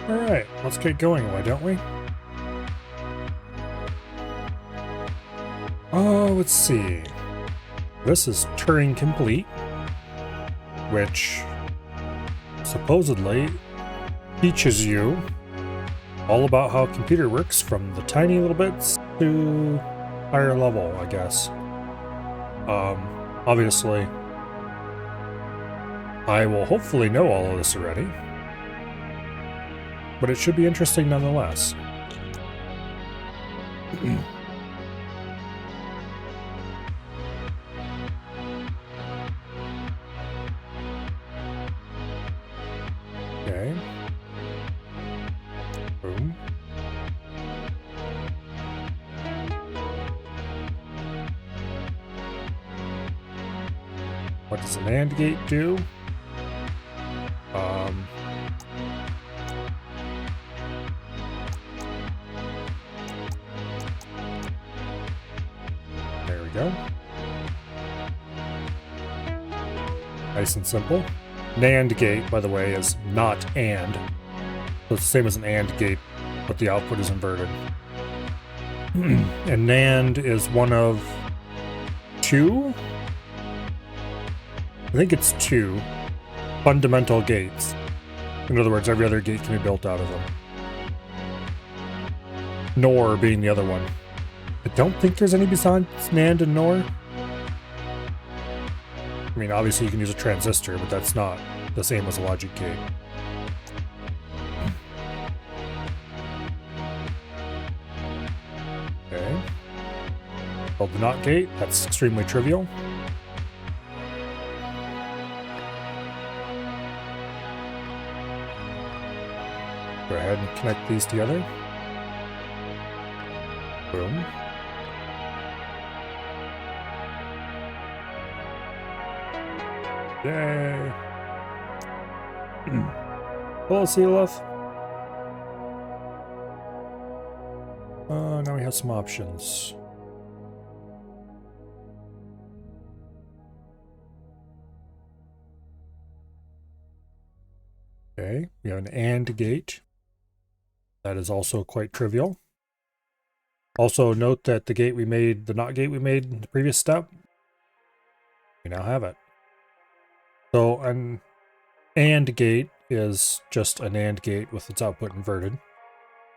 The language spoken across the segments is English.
Alright, let's get going, why don't we? Oh, let's see. This is Turing Complete, which supposedly teaches you all about how a computer works from the tiny little bits to higher level, I guess. Obviously, I will hopefully know all of this already, but it should be interesting nonetheless. Okay. Boom. What does an AND gate do? There we go. Nice and simple. NAND gate, by the way, is not AND. So it's the same as an AND gate, but the output is inverted. And NAND is one of two? I think it's two fundamental gates. In other words, every other gate can be built out of them. NOR being the other one. I don't think there's any besides NAND and NOR. I mean, obviously you can use a transistor, but that's not the same as a logic gate. Okay. Called the NOT gate. That's extremely trivial. Go ahead and connect these together. Boom. Yay! Hello, Sealeth. Now we have some options. Okay, we have an AND gate. That is also quite trivial. Also note that the gate we made, the NOT gate we made in the previous step, we now have it. So an AND gate is just an AND gate with its output inverted.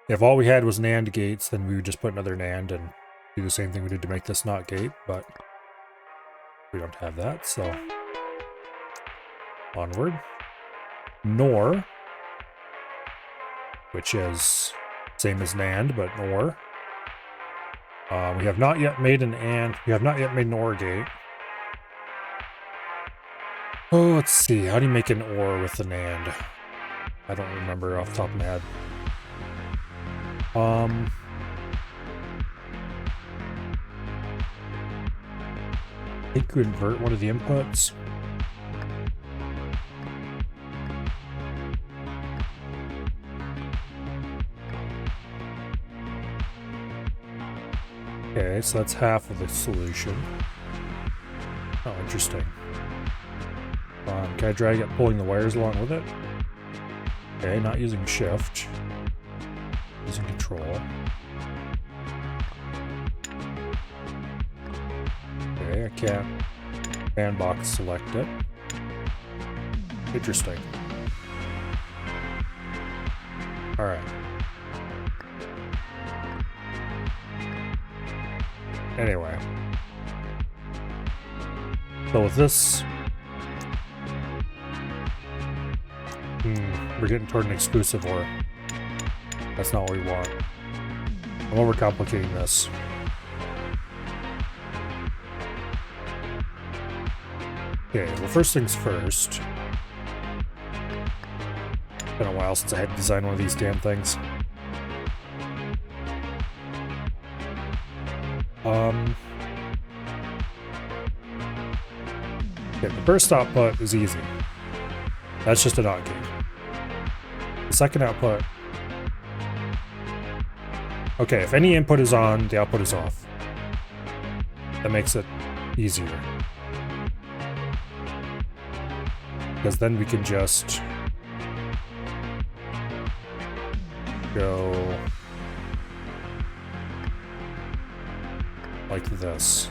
If all we had was NAND gates, then we would just put another NAND and do the same thing we did to make this NOT gate, but we don't have that, so onward. NOR, which is same as NAND, but NOR. We have not yet made an AND. We have not yet made an OR gate. Oh, let's see. How do you make an OR with an AND? I don't remember off the top of my head. I think you invert one of the inputs. Okay, so that's half of the solution. Oh, interesting. Can I drag it pulling the wires along with it? Okay, not using shift. Using control. Okay, I can't bandbox select it. Interesting. Alright. Anyway. So with this... we're getting toward an exclusive OR. That's not what we want. I'm overcomplicating this. Okay, well, first things first. It's been a while since I had to design one of these damn things. Okay, the burst output is easy. That's just a NOT gate. The second output... Okay, if any input is on, the output is off. That makes it easier. Because then we can just go like this.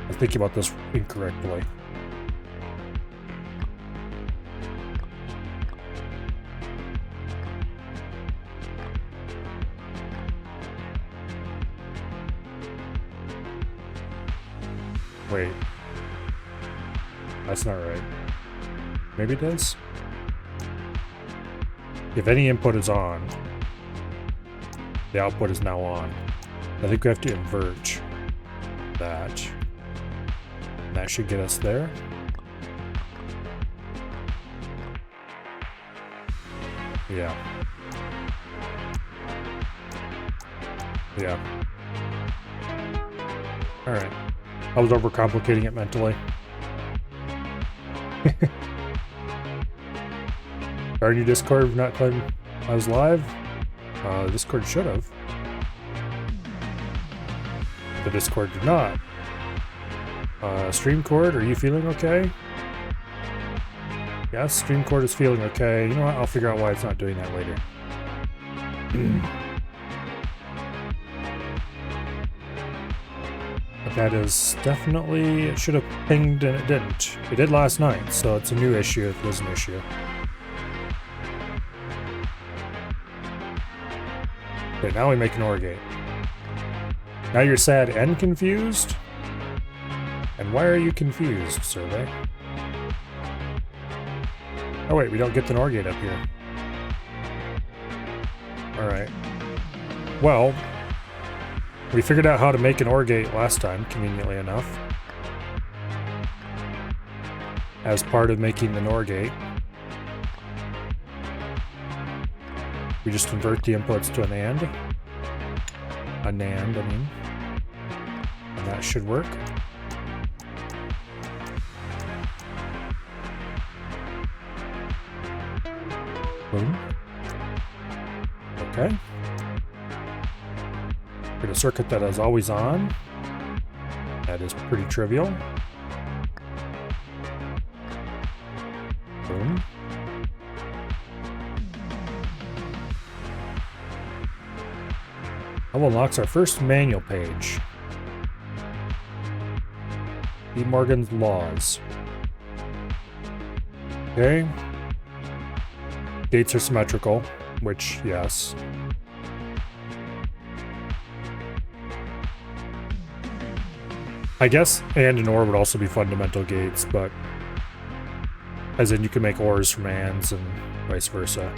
I'm thinking about this incorrectly. Wait. That's not right. Maybe it is? If any input is on, the output is now on. I think we have to invert that. That should get us there. Yeah. Yeah. Alright. I was overcomplicating it mentally. Darn you, Discord, not telling I was live. Discord should have. The Discord did not. Streamcord, are you feeling okay? Yes, Streamcord is feeling okay. You know what? I'll figure out why it's not doing that later. But that is definitely... It should have pinged and it didn't. It did last night, so it's a new issue if it was an issue. Okay, now we make an OR gate. Now you're sad and confused? And why are you confused, Survey? Oh wait, we don't get the NOR gate up here. Alright. Well, we figured out how to make an OR gate last time, conveniently enough. As part of making the NOR gate. We just convert the inputs to an AND. A NAND, I mean. And that should work. Boom. Okay. Get a circuit that is always on. That is pretty trivial. Boom. That unlocks our first manual page. De Morgan's Laws. Okay. Gates are symmetrical, which, yes. I guess AND and OR would also be fundamental gates, but as in you can make ORs from ANDs and vice versa.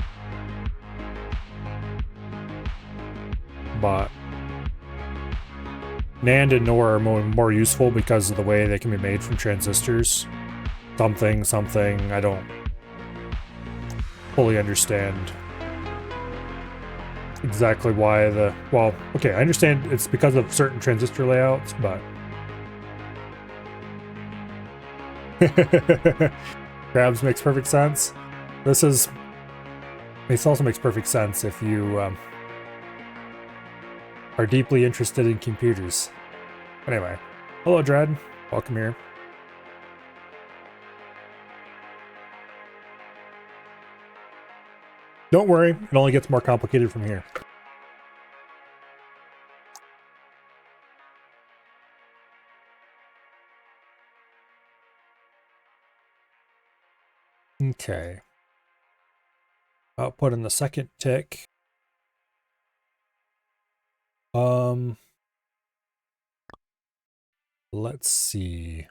But NAND and NOR are more useful because of the way they can be made from transistors. Something, I don't fully understand exactly why the... Well, okay, I understand it's because of certain transistor layouts, but... Grabs makes perfect sense. This also makes perfect sense if you are deeply interested in computers. Anyway, hello Dread, welcome here. Don't worry, it only gets more complicated from here. Okay. Output in the second tick. Let's see.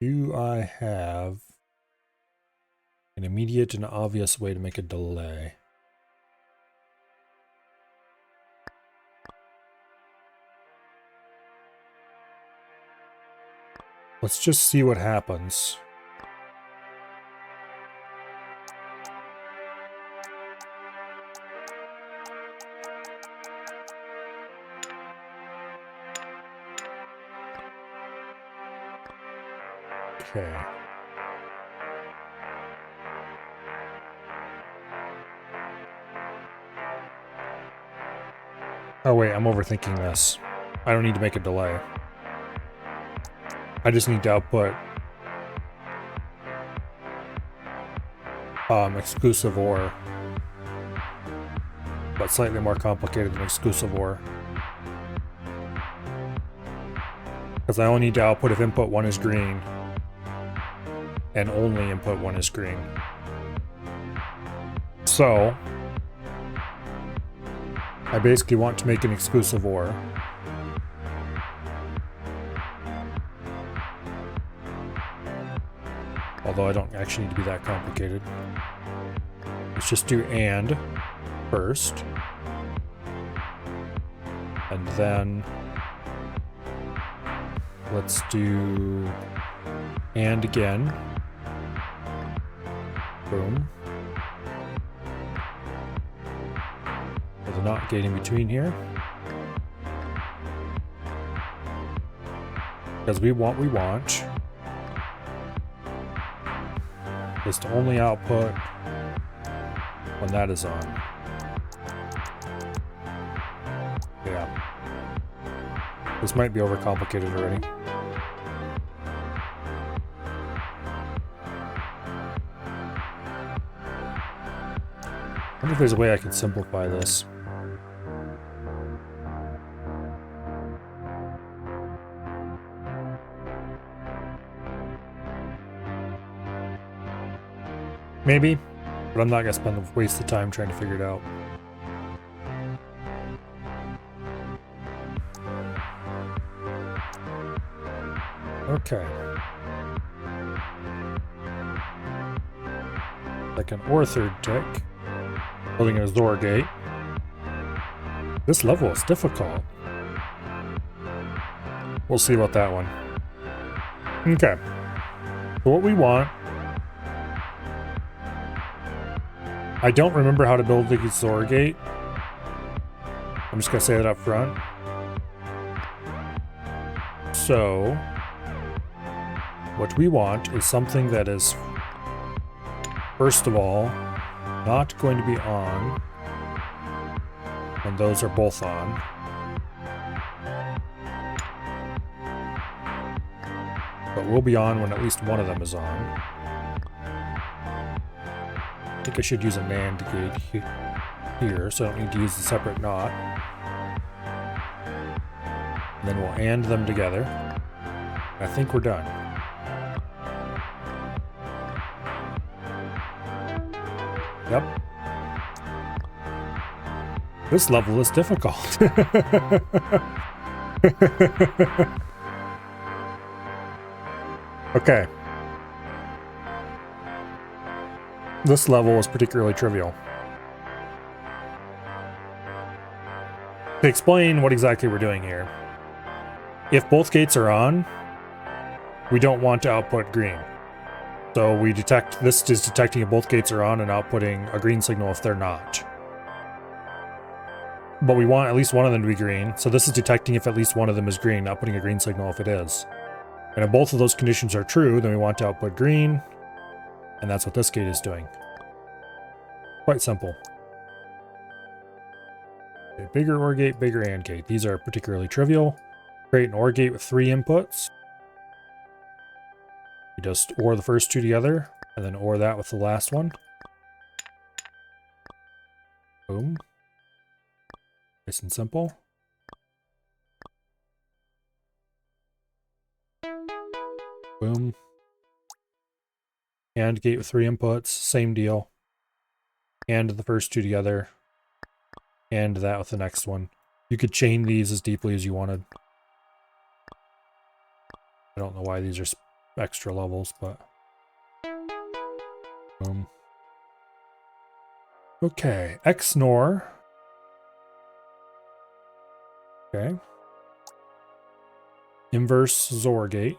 Do I have an immediate and obvious way to make a delay? Let's just see what happens. Okay. Oh wait, I'm overthinking this. I don't need to make a delay. I just need to output exclusive OR. But slightly more complicated than exclusive OR. Because I only need to output if input 1 is green. And only input 1 is green. So, I basically want to make an exclusive OR. Although I don't actually need to be that complicated. Let's just do AND first. And then let's do AND again. Boom. With a NOT gate in between here. Because what we want is to only output when that is on. Yeah. This might be overcomplicated already. I wonder if there's a way I can simplify this. Maybe, but I'm not gonna waste the time trying to figure it out. Okay. Second or third tick. Building a XOR gate. This level is difficult. We'll see about that one. Okay. So what we want... I don't remember how to build the XOR gate. I'm just gonna say that up front. So, what we want is something that is, first of all, not going to be on when those are both on. But will be on when at least one of them is on. I think I should use a NAND gate here, so I don't need to use the separate NOT. And then we'll AND them together. I think we're done. Yep. This level is difficult. Okay. This level is particularly trivial. To explain what exactly we're doing here, if both gates are on, we don't want to output green. So we detect, this is detecting if both gates are on and outputting a green signal if they're not. But we want at least one of them to be green, so this is detecting if at least one of them is green, outputting a green signal if it is. And if both of those conditions are true, then we want to output green, and that's what this gate is doing. Quite simple. Okay, bigger OR gate, bigger AND gate. These are particularly trivial. Create an OR gate with 3 inputs. You just OR the first 2 together, and then OR that with the last one. Boom. Nice and simple. Boom. AND gate with 3 inputs, same deal. AND the first 2 together. And that with the next one. You could chain these as deeply as you wanted. I don't know why these are extra levels, but... Boom. Okay, XNOR. Okay. Inverse XOR gate.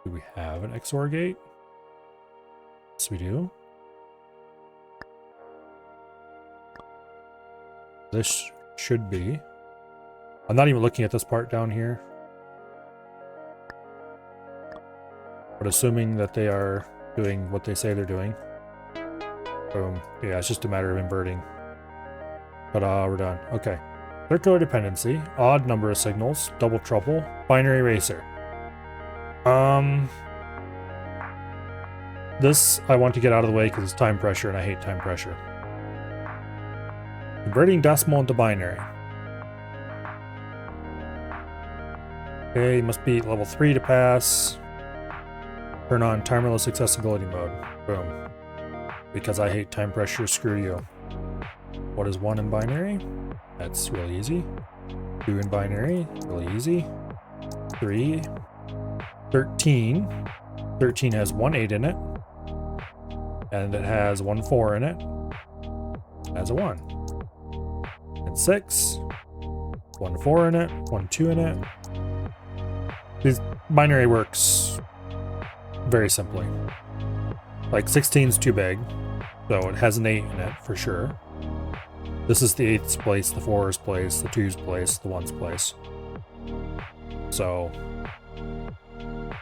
Do we have an XOR gate? Yes, we do. This should be. I'm not even looking at this part down here. But assuming that they are doing what they say they're doing. Boom. Yeah, it's just a matter of inverting. Ta-da, we're done. Okay. Circular dependency, odd number of signals, double trouble, binary eraser. This I want to get out of the way because it's time pressure and I hate time pressure. Converting decimal into binary. Okay, you must be level 3 to pass. Turn on timerless accessibility mode. Boom. Because I hate time pressure, screw you. What is 1 in binary? That's really easy. 2 in binary, really easy. 3. 13. 13 has 1 8 in it. And it has 1 4 in it. It has a 1. And 6. 1 4 in it. 1 2 in it. These binary works very simply. Like 16 is too big, so it has an 8 in it for sure. This is the 8's place, the 4's place, the 2's place, the 1's place. So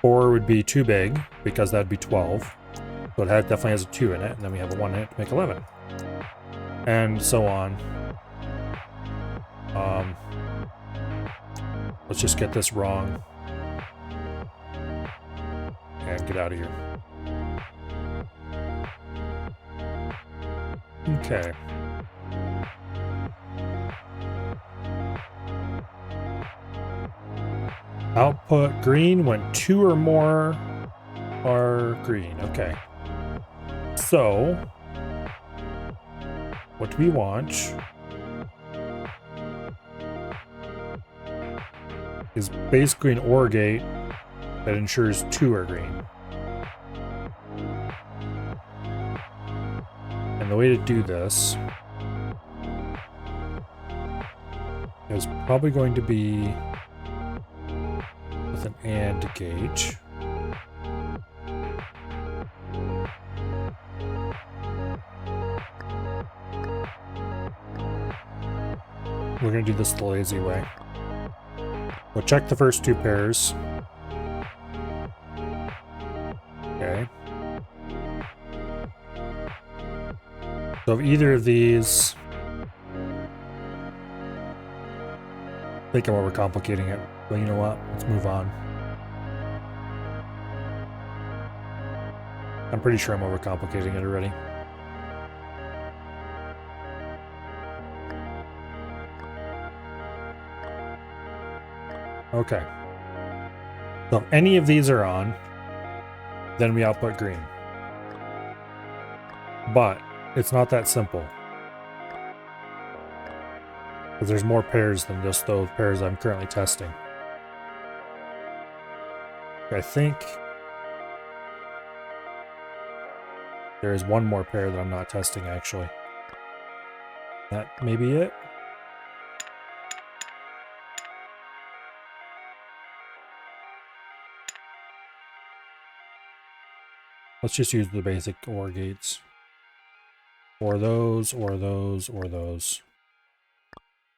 4 would be too big because that'd be 12. So it definitely has a 2 in it, and then we have a 1 in it to make 11. And so on. Let's just get this wrong. And get out of here. Okay. Output green when 2 or more are green. Okay. So, what do we want is basically an OR gate that ensures 2 are green. And the way to do this is probably going to be with an AND gate. We're going to do this the lazy way. We'll check the first 2 pairs. Okay. So if either of these... I think I'm overcomplicating it, but you know what? Let's move on. I'm pretty sure I'm overcomplicating it already. Okay. So if any of these are on, then we output green. But it's not that simple. Because there's more pairs than just those pairs I'm currently testing. I think there is one more pair that I'm not testing actually. That may be it. Let's just use the basic OR gates. Or those, or those, or those.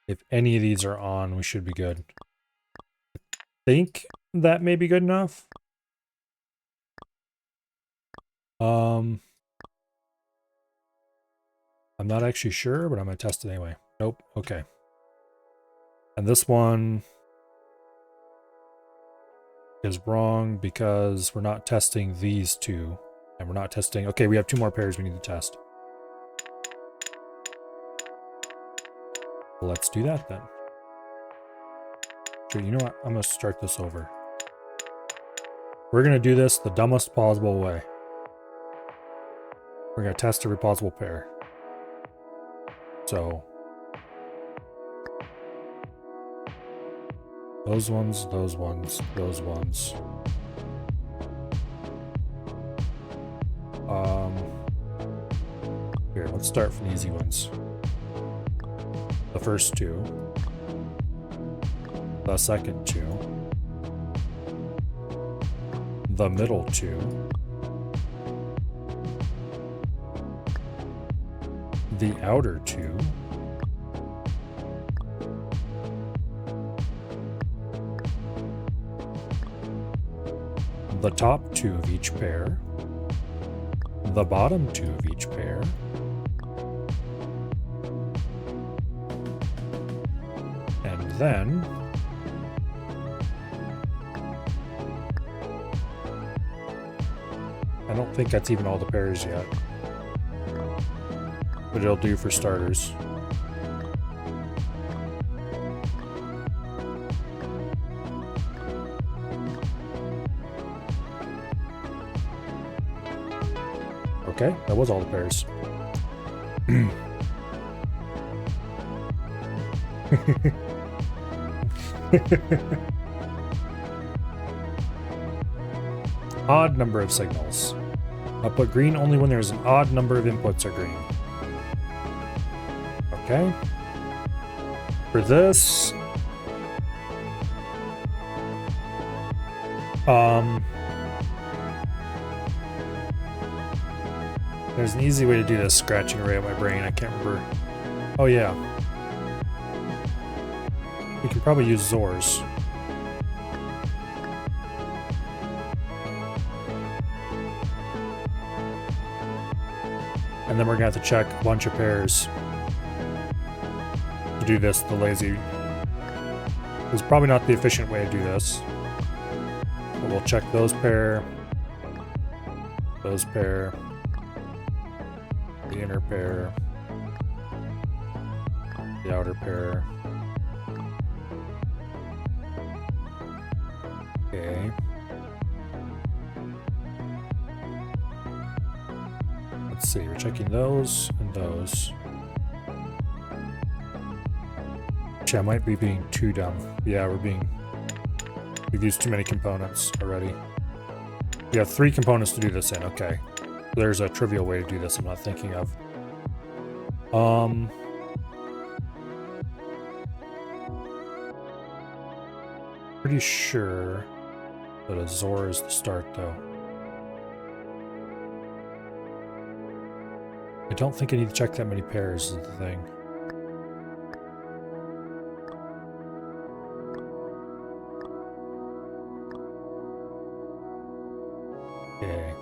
If any of these are on, we should be good. I think that may be good enough. I'm not actually sure, but I'm going to test it anyway. Nope. Okay. And this one is wrong because we're not testing these 2. And we're not testing... Okay, we have 2 more pairs we need to test. Let's do that then. Sure, you know what? I'm going to start this over. We're going to do this the dumbest possible way. We're going to test every possible pair. So... those ones, those ones, those ones. Here, let's start from the easy ones. The first 2. The second 2. The middle 2. The outer 2. The top 2 of each pair. The bottom 2 of each pair. And then I don't think that's even all the pairs yet. But it'll do for starters. Okay, that was all the pairs. Odd number of signals. Output green only when there's an odd number of inputs are green. Okay. For this, there's an easy way to do this, scratching away at my brain. I can't remember. Oh yeah. We can probably use Zors. And then we're gonna have to check a bunch of pairs to do this the lazy. It's probably not the efficient way to do this. But we'll check those pair, the inner pair, the outer pair. Okay. Let's see, we're checking those and those. Actually, I might be being too dumb. Yeah, we've used too many components already. We have 3 components to do this in, okay. There's a trivial way to do this I'm not thinking of. Pretty sure that a Zor is the start though. I don't think I need to check that many pairs is the thing. Okay.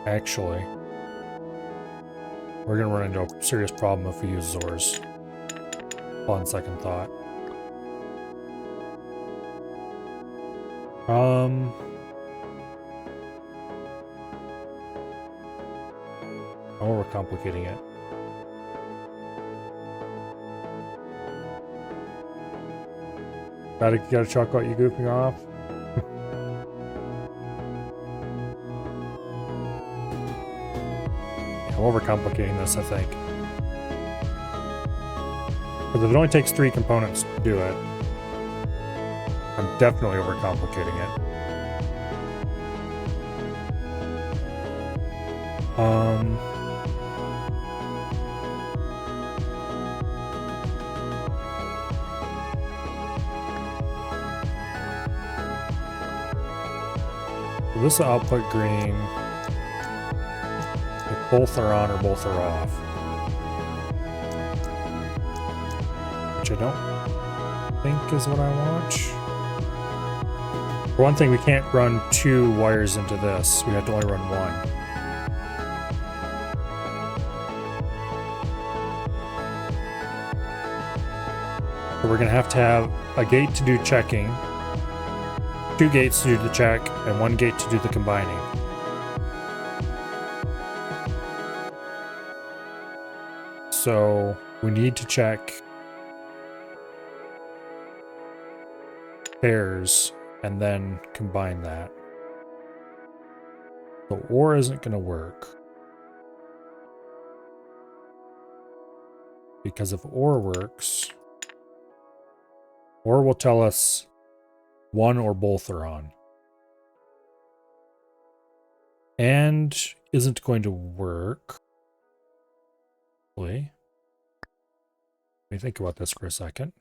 Actually, we're gonna run into a serious problem if we use Zors. On second thought. Oh, we're complicating it. Gotta chalk out you goofing off. I'm overcomplicating this, I think. Because if it only takes 3 components to do it, I'm definitely overcomplicating it. So this will output green. If both are on or both are off. Which I don't think is what I want. For one thing, we can't run 2 wires into this. We have to only run 1. So we're going to have a gate to do checking, 2 gates to do the check, and 1 gate to do the combining. So we need to check pairs and then combine that. So OR isn't going to work. Because if OR works, OR will tell us 1 or both are on. And isn't going to work. Let me think about this for a second.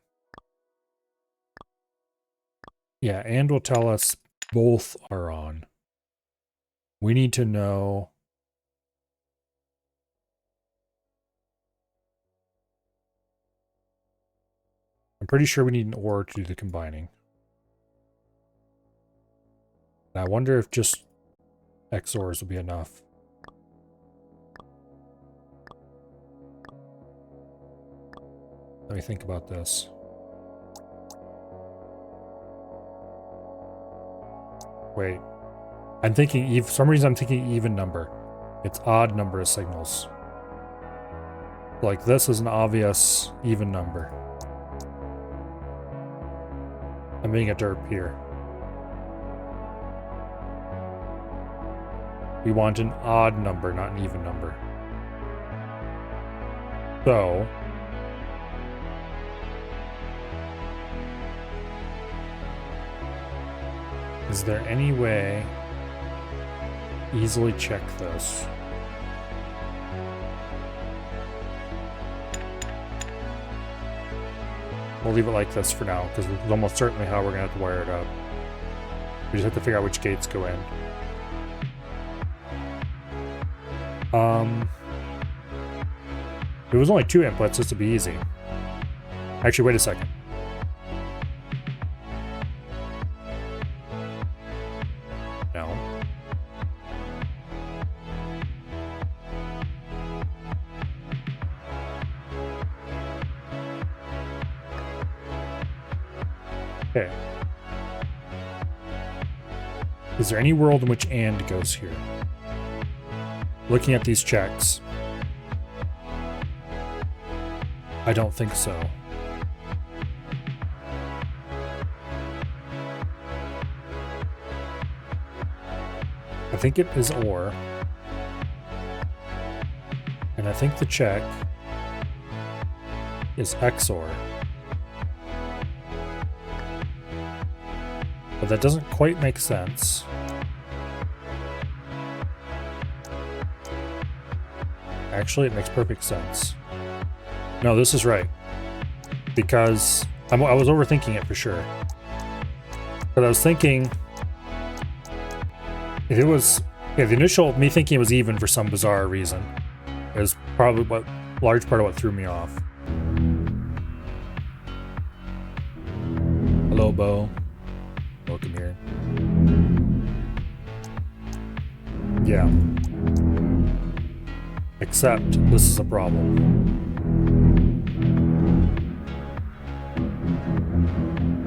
Yeah, and will tell us both are on. We need to know I'm pretty sure we need an OR to do the combining. And I wonder if just XORs will be enough. Let me think about this. Wait. I'm thinking, for some reason I'm thinking even number. It's odd number of signals. Like this is an obvious even number. I'm being a derp here. We want an odd number, not an even number. So, is there any way easily check this? We'll leave it like this for now, because it's almost certainly how we're going to have to wire it up. We just have to figure out which gates go in. If it was only 2 inputs, this would be easy. Actually, wait a second. No. Okay. Is there any world in which AND goes here? Looking at these checks, I don't think so. I think it is OR. And I think the check is XOR. But that doesn't quite make sense. Actually, it makes perfect sense. No, this is right. Because I was overthinking it for sure. But I was thinking, if it was, yeah, the initial me thinking it was even for some bizarre reason is probably what large part of what threw me off. Hello, Bo. Welcome here. Yeah. Except this is a problem.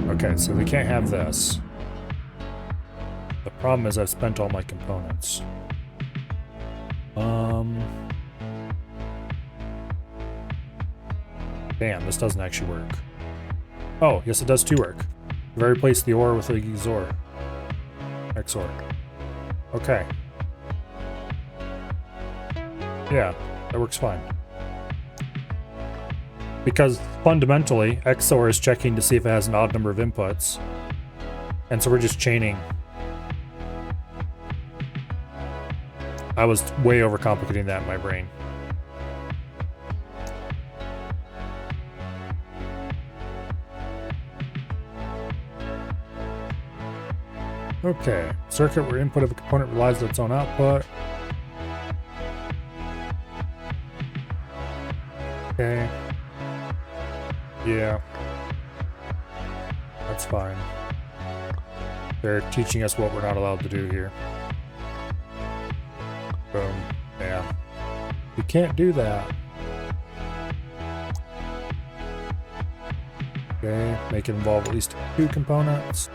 Okay, so we can't have this. The problem is I've spent all my components. Damn, this doesn't actually work. Oh, yes it does too work. I've already replaced the OR with the XOR. XOR. Okay. Yeah, that works fine. Because fundamentally, XOR is checking to see if it has an odd number of inputs. And so we're just chaining. I was way overcomplicating that in my brain. Okay, circuit where input of a component relies on its own output. Okay. Yeah. That's fine. They're teaching us what we're not allowed to do here. Boom. Yeah. You can't do that. Okay, make it involve at least 2 components.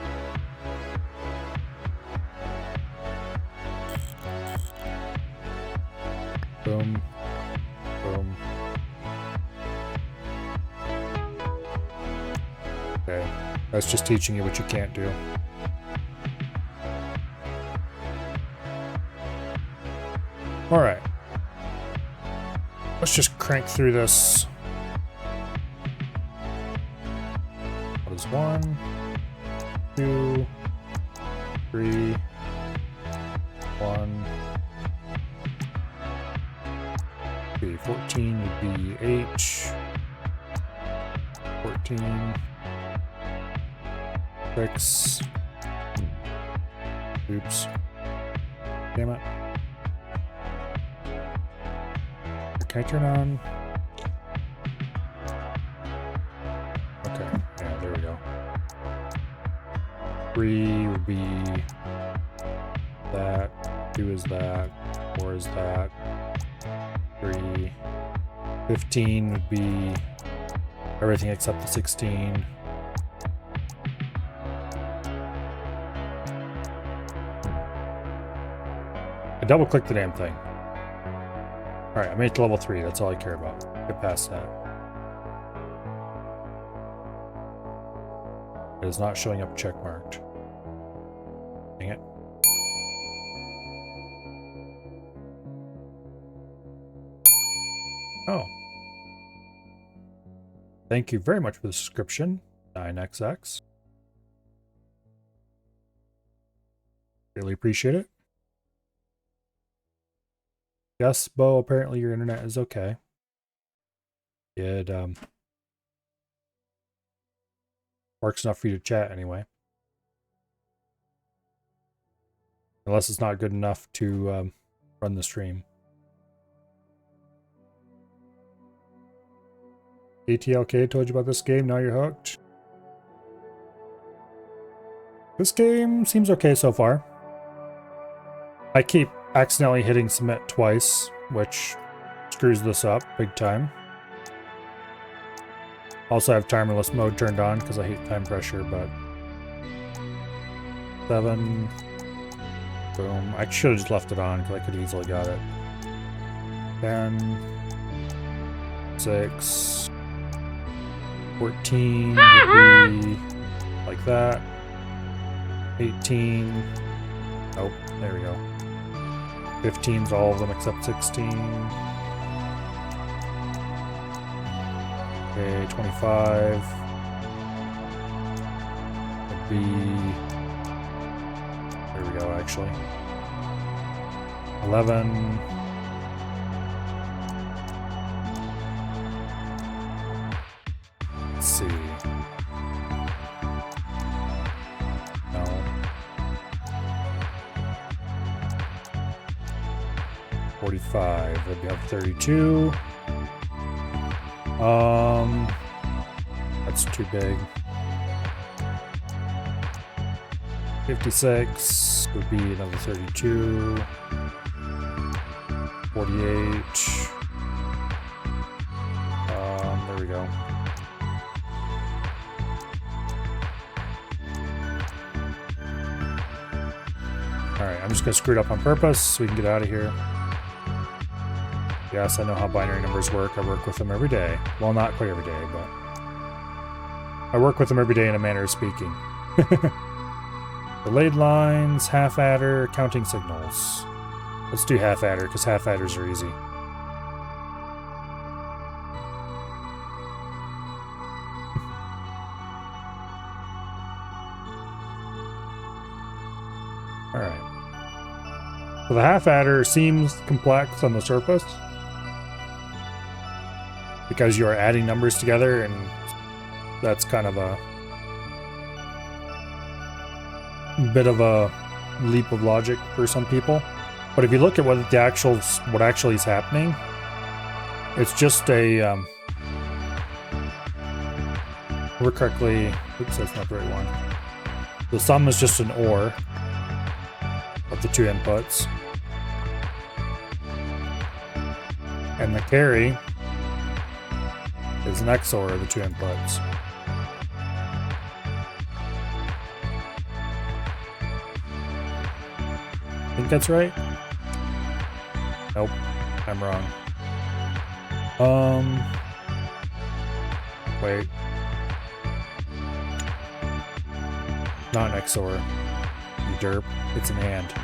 Boom. Boom. Okay, that's just teaching you what you can't do. Alright. Let's just crank through this. What is 1, 2, 3, 1. 14 would be H. 14. 6. Oops. Damn it. Can I turn on? Okay, yeah, there we go. 3 would be that. 2 is that. 4 is that. 3. 15 would be everything except the 16. I double clicked the damn thing. Alright, I made it to level 3. That's all I care about. Get past that. It is not showing up checkmarked. Dang it. Oh. Thank you very much for the subscription, 9XX. Really appreciate it. Yes, Bo, apparently your internet is okay. It works enough for you to chat anyway. Unless it's not good enough to run the stream. ATLK told you about this game, now you're hooked. This game seems okay so far. I keep accidentally hitting submit twice, which screws this up big time. Also I have timerless mode turned on because I hate time pressure, but 7. Boom. I should have just left it on because I could have easily got it. 10. 6. 14 would be like that. 18. Oh, there we go. 15's all of them except 16. Okay, 25 would be, there we go, actually. 11. Let's see. No. 45. That'd be up 32. That's too big. 56 would be another 32. 48. There we go. Alright, I'm just gonna screw it up on purpose so we can get out of here. Yes, I know how binary numbers work. I work with them every day. Well, not quite every day, but I work with them every day in a manner of speaking. Delayed lines, half adder, counting signals. Let's do half adder because half adders are easy. Alright. So the half adder seems complex on the surface, because you are adding numbers together, and that's kind of a bit of a leap of logic for some people. But if you look at what actually is happening, it's just a correctly. Oops, that's not the right one. The sum is just an OR of the two inputs, and the carry is an XOR of the two inputs. I think that's right? Nope, I'm wrong. Wait. Not an XOR, you derp. It's an AND.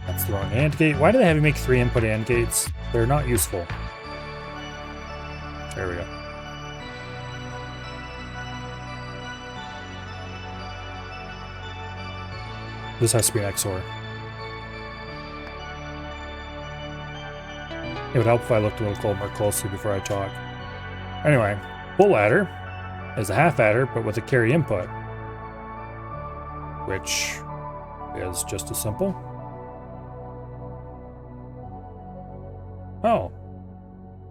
That's the wrong AND gate. Why do they have you make 3 input AND gates? They're not useful. There we go. This has to be an XOR. It would help if I looked a little more closely before I talk. Anyway, full adder is a half adder, but with a carry input, which is just as simple. Oh.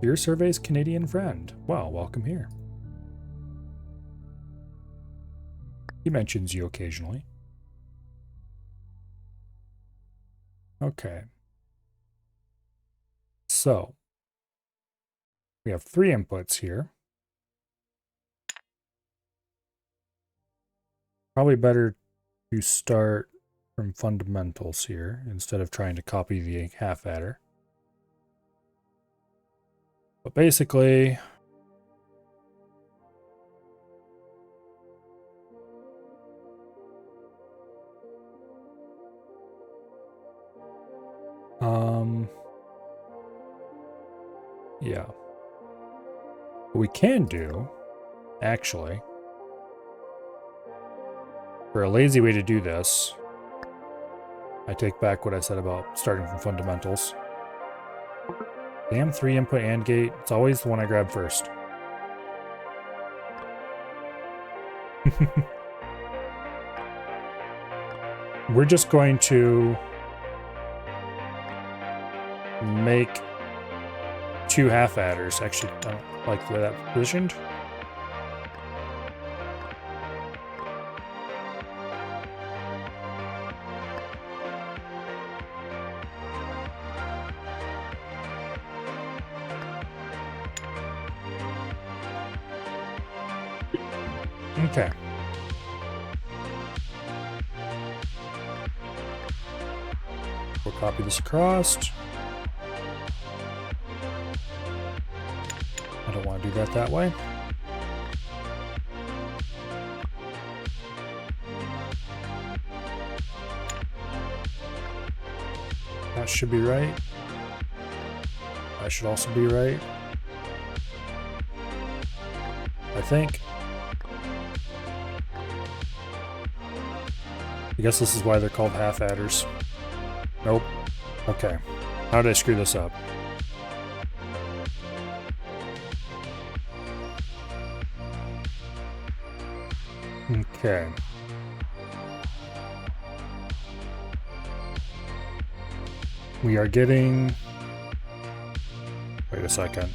Your survey's Canadian friend. Well, welcome here. He mentions you occasionally. Okay. So, we have 3 inputs here. Probably better to start from fundamentals here instead of trying to copy the half adder. But basically, yeah. What we can do, actually, for a lazy way to do this, I take back what I said about starting from fundamentals. Damn 3-input AND gate. It's always the one I grab first. We're just going to make 2 half adders. Actually, I don't like the way that's positioned. Okay. We'll copy this across. I don't want to do that way. That should be right. That should also be right. I think. I guess this is why they're called half adders. Nope. Okay. How did I screw this up? Okay. We are getting... Wait a second.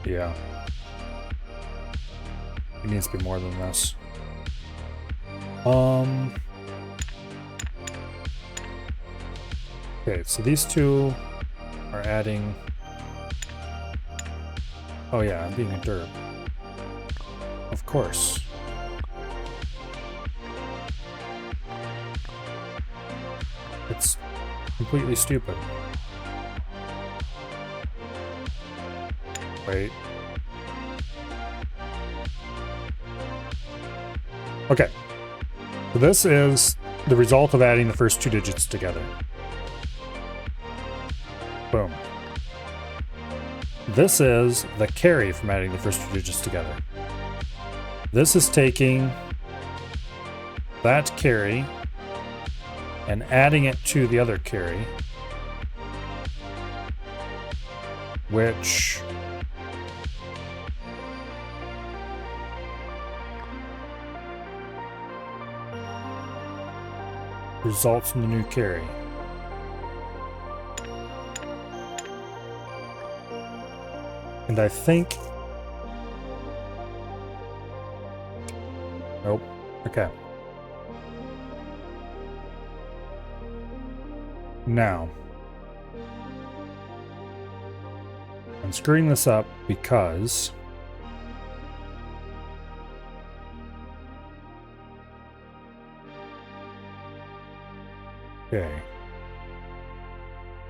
Yeah. It needs to be more than this. Okay, so these two are adding... Oh yeah, I'm being a derp. Of course. It's completely stupid. Wait. Okay. So this is the result of adding the first 2 digits together. Boom. This is the carry from adding the first 2 digits together. This is taking that carry and adding it to the other carry, which results in the new carry. And I think... Nope. Okay. Now, I'm screwing this up because okay.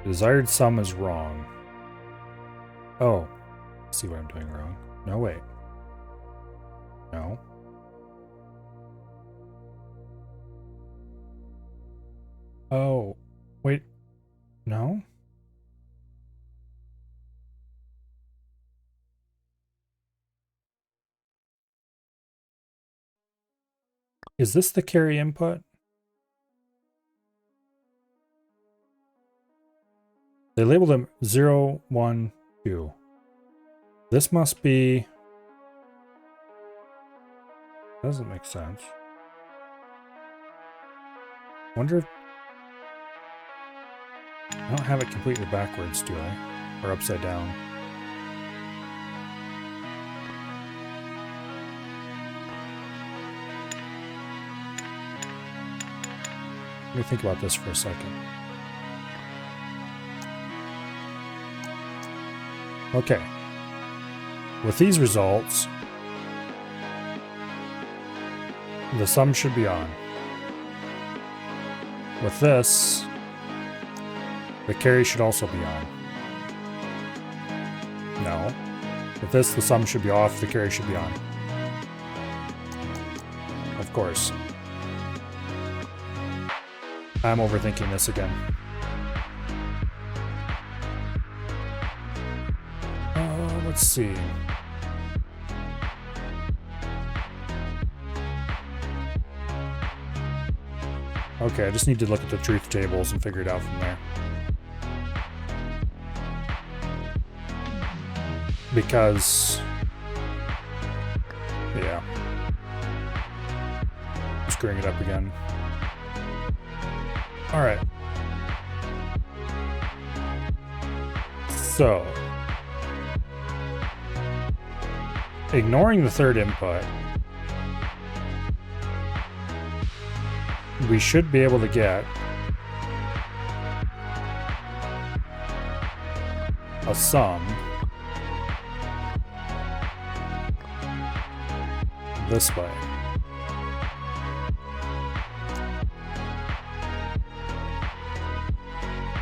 The desired sum is wrong. Oh. Let's see what I'm doing wrong. No, wait. No. Oh. Wait. No? Is this the carry input? They labeled them 0, 1, 2. This must be... Doesn't make sense. Wonder if... I don't have it completely backwards, do I? Or upside down. Let me think about this for a second. Okay. With these results, the sum should be on. With this, the carry should also be on. No. With this, the sum should be off, the carry should be on. Of course. I'm overthinking this again. Let's see. Okay, I just need to look at the truth tables and figure it out from there. Because, yeah. Screwing it up again. Alright. So, ignoring the third input, we should be able to get a sum this way.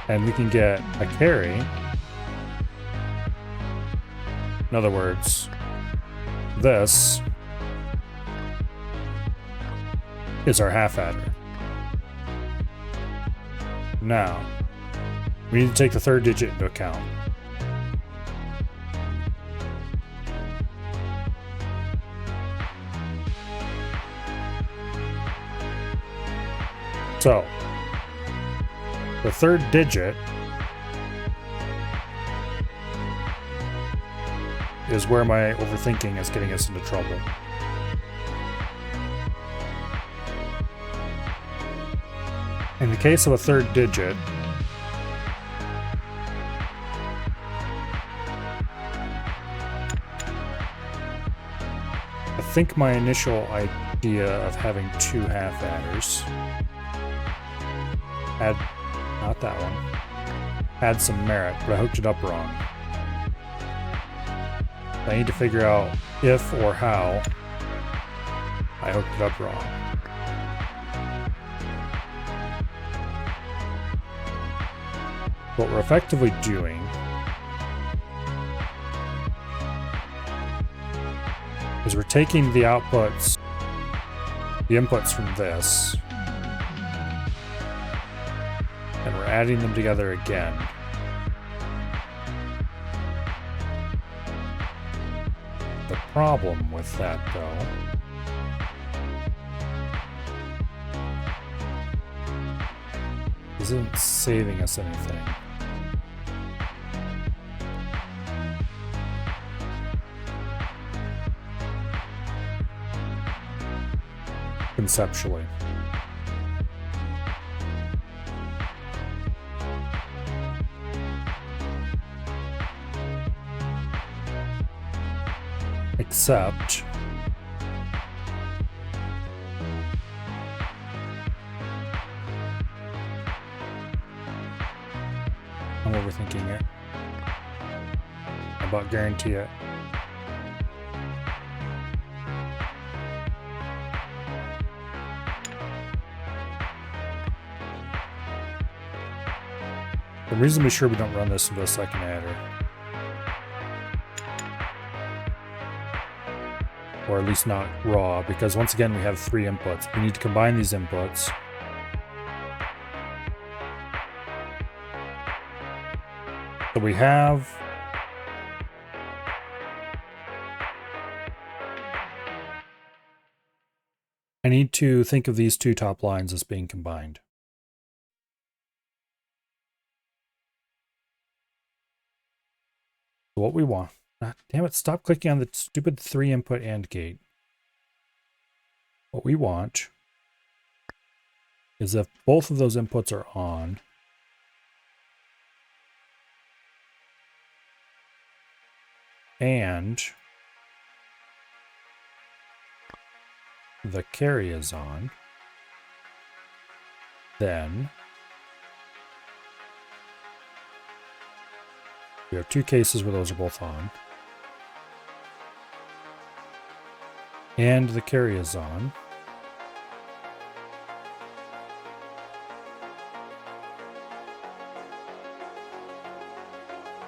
And we can get a carry. In other words, this is our half adder. Now, we need to take the third digit into account. So, the third digit is where my overthinking is getting us into trouble. In the case of a third digit, I think my initial idea of having two half adders had, not that one, had some merit, but I hooked it up wrong. I need to figure out if or how I hooked it up wrong. What we're effectively doing is we're taking the outputs, the inputs from this, and we're adding them together again. The problem with that, though, isn't saving us anything. Conceptually. Except I'm overthinking it. How about guarantee it? I'm reasonably sure we don't run this into a second adder. Or at least not raw, because once again we have three inputs. We need to combine these inputs. So we have I need to think of these two top lines as being combined. So what we want, damn it, stop clicking on the stupid 3-input AND gate. What we want is if both of those inputs are on, and the carry is on, then we have two cases where those are both on, and the carry is on,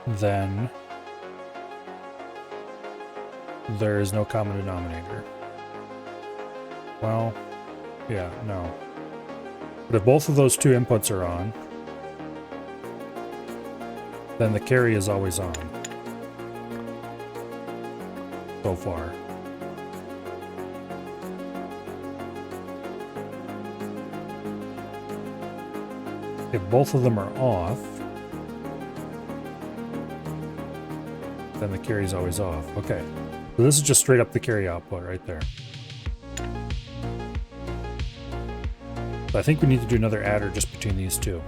then there is no common denominator. Well, yeah, no. But if both of those two inputs are on, then the carry is always on. So far. If both of them are off, then the carry is always off. Okay. So this is just straight up the carry output right there. So I think we need to do another adder just between these two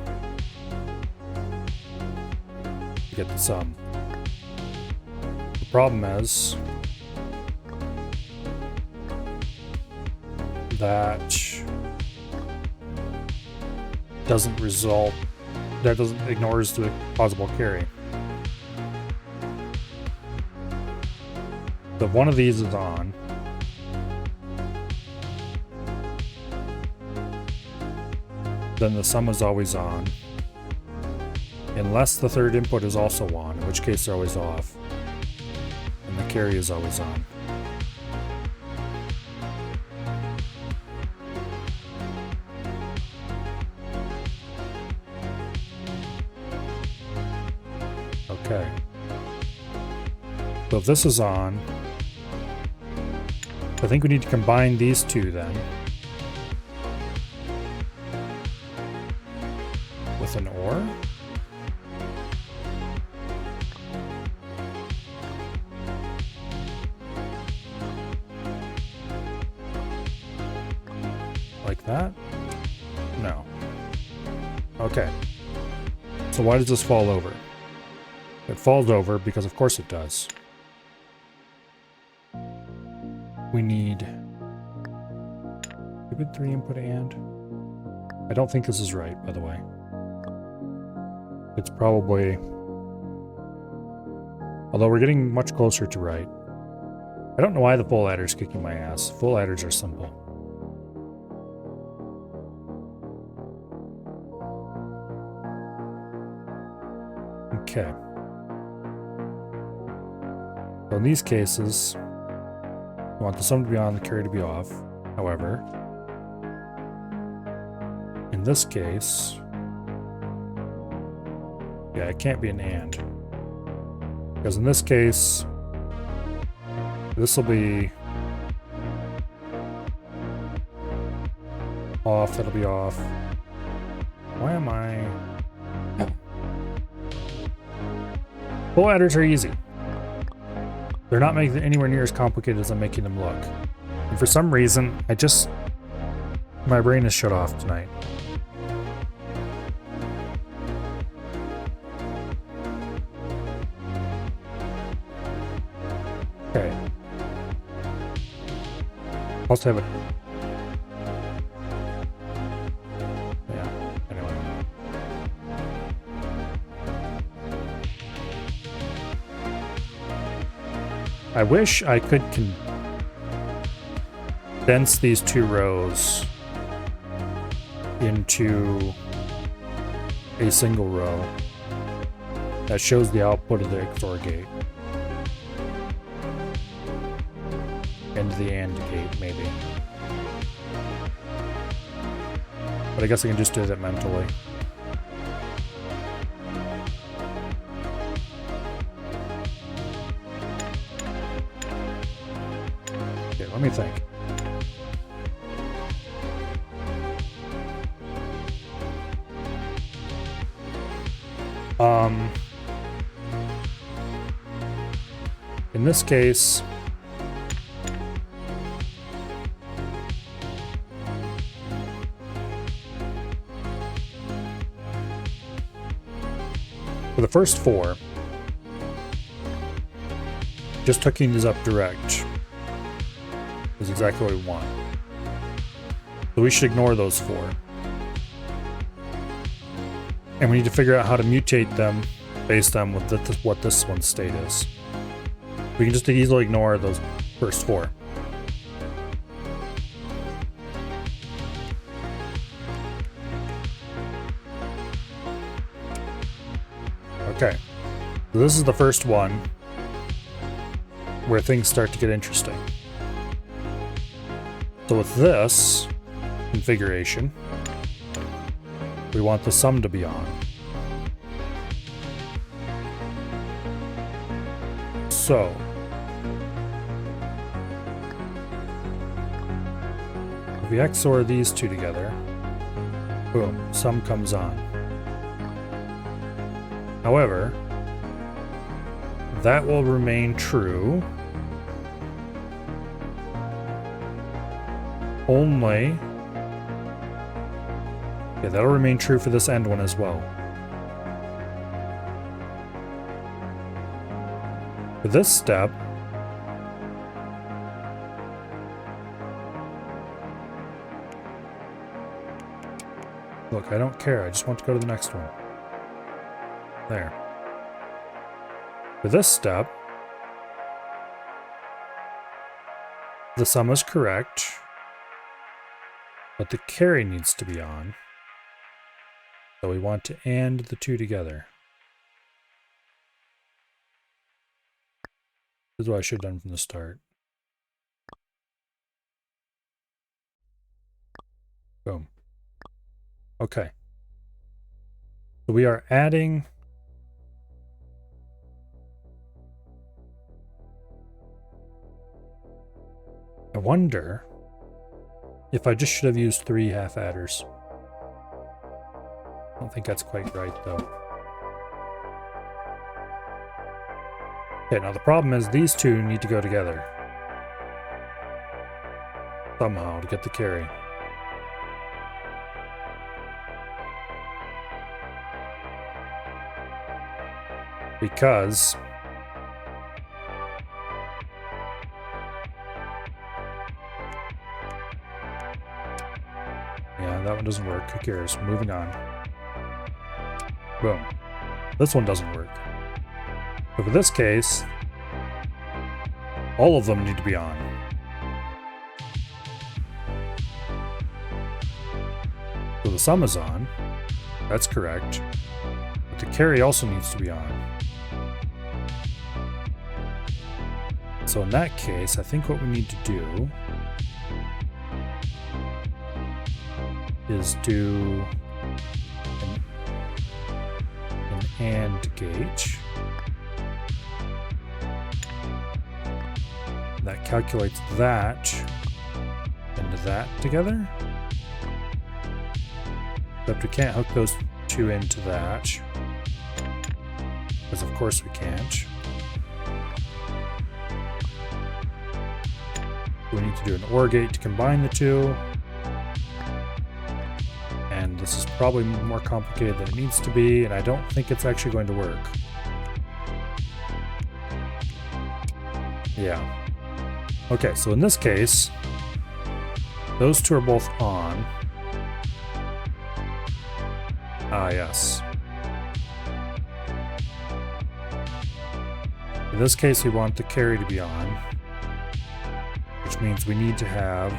to get the sum. The problem is that doesn't result, that doesn't ignores the possible carry. So if one of these is on, then the sum is always on, unless the third input is also on, in which case they're always off, and the carry is always on. Okay. So if this is on, I think we need to combine these two then with an OR. Like that? No. Okay. So why does this fall over? It falls over because of course it does. We need stupid 3 input AND. I don't think this is right, by the way. It's probably, although we're getting much closer to right. I don't know why the full adder is kicking my ass. Full adders are simple. Okay. So in these cases, we want the sum to be on, the carry to be off. However, in this case, yeah, it can't be an AND. Because in this case, this will be off, that'll be off. Why am I... Full adders are easy. They're not making it anywhere near as complicated as I'm making them look. And for some reason, my brain is shut off tonight. Okay. Also have it. Yeah, anyway. I wish I could condense these two rows into a single row that shows the output of the XOR gate. And the AND gate, maybe. But I guess I can just do that mentally. Okay, let me think. In this case, for the first 4, just hooking these up direct is exactly what we want. So we should ignore those 4. And we need to figure out how to mutate them based on what this one's state is. We can just easily ignore those first 4. Okay. So this is the first one where things start to get interesting. So with this configuration, we want the sum to be on. So if we XOR these two together, boom, sum comes on. However, that will remain true only. Yeah, that'll remain true for this end one as well. For this step, look, I don't care. I just want to go to the next one. There. For this step, the sum is correct, but the carry needs to be on. So we want to AND the two together. This is what I should have done from the start. Boom. Okay. So we are adding I wonder if I just should have used 3 half adders. I don't think that's quite right, though. Okay, now the problem is these two need to go together somehow to get the carry. Because yeah, that one doesn't work. Who cares? Moving on. Boom. This one doesn't work. But for this case, all of them need to be on. So the sum is on. That's correct. But the carry also needs to be on. So in that case, I think what we need to do is do an AND gate. That calculates that into that together. Except we can't hook those two into that. Because of course we can't. We need to do an OR gate to combine the two. And this is probably more complicated than it needs to be, and I don't think it's actually going to work. Yeah. Okay, so in this case, those two are both on. Ah, yes. In this case, we want the carry to be on, which means we need to have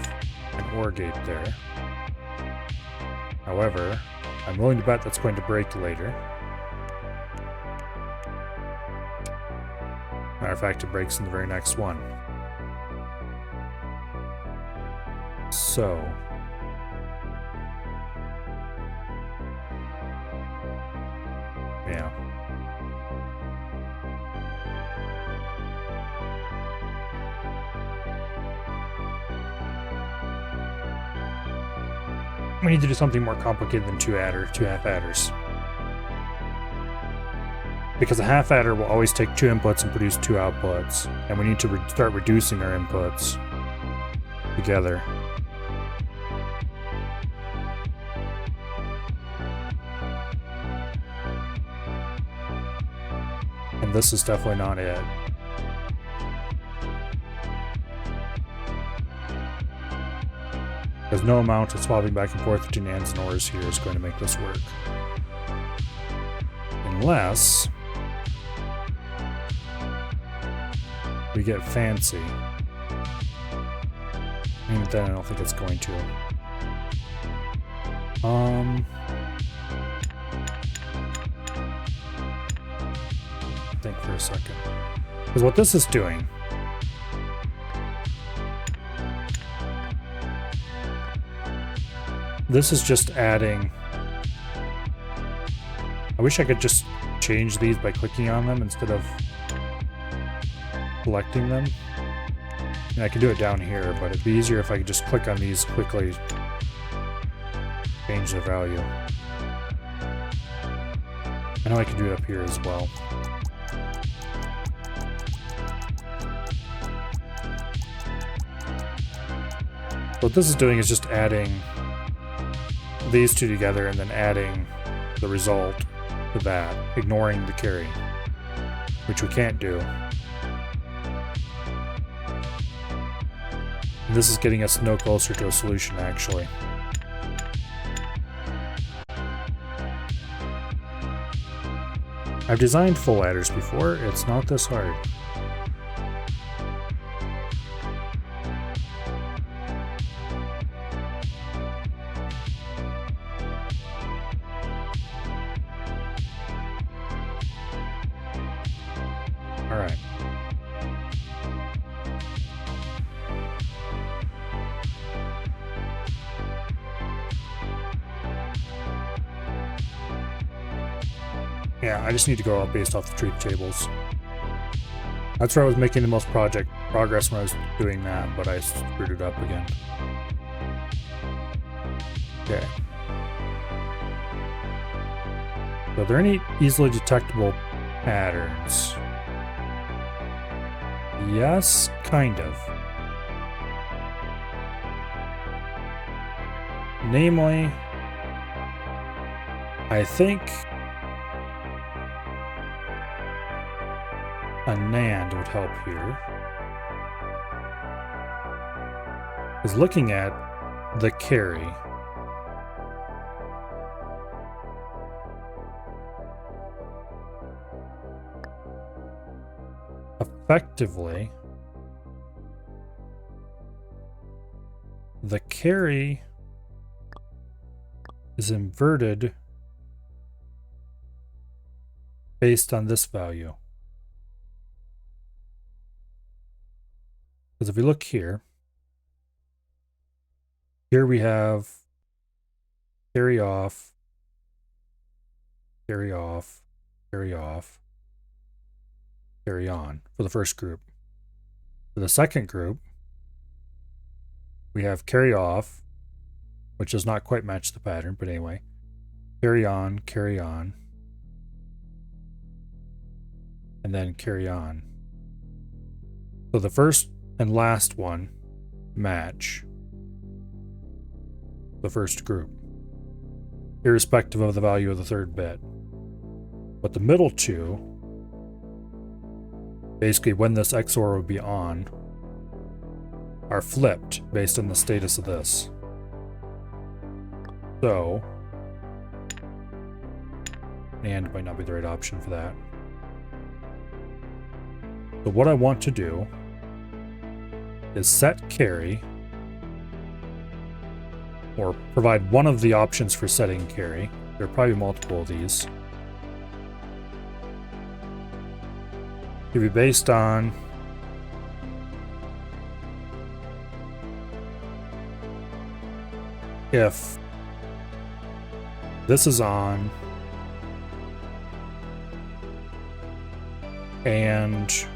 an OR gate there. However, I'm willing to bet that's going to break later. Matter of fact, it breaks in the very next one. So, yeah. We need to do something more complicated than two half adders. Because a half adder will always take 2 inputs and produce 2 outputs, and we need to start reducing our inputs together. And this is definitely not it. There's no amount of swapping back and forth between ANDs and ORs here is going to make this work. Unless we get fancy. Even then, I don't think it's going to. I think for a second. Because what this is doing this is just adding. I wish I could just change these by clicking on them instead of selecting them. And I can do it down here, but it'd be easier if I could just click on these quickly, change the value. I know I can do it up here as well. What this is doing is just adding these two together and then adding the result to that, ignoring the carry, which we can't do. And this is getting us no closer to a solution, actually. I've designed full adders before, it's not this hard. Alright. Yeah, I just need to go out based off the truth tables. That's where I was making the most progress when I was doing that, but I screwed it up again. Okay. So are there any easily detectable patterns? Yes, kind of. Namely, I think a NAND would help here. Is looking at the carry. Effectively, the carry is inverted based on this value. Because if we look here, we have carry off, carry off, carry off, carry on for the first group. For the second group, we have carry off, which does not quite match the pattern, but anyway, carry on, and then carry on. So the first and last one match the first group, irrespective of the value of the third bit. But the middle two, basically when this XOR would be on, are flipped based on the status of this. So, and might not be the right option for that. So what I want to do is set carry, or provide one of the options for setting carry. There are probably multiple of these. To be based on if this is on and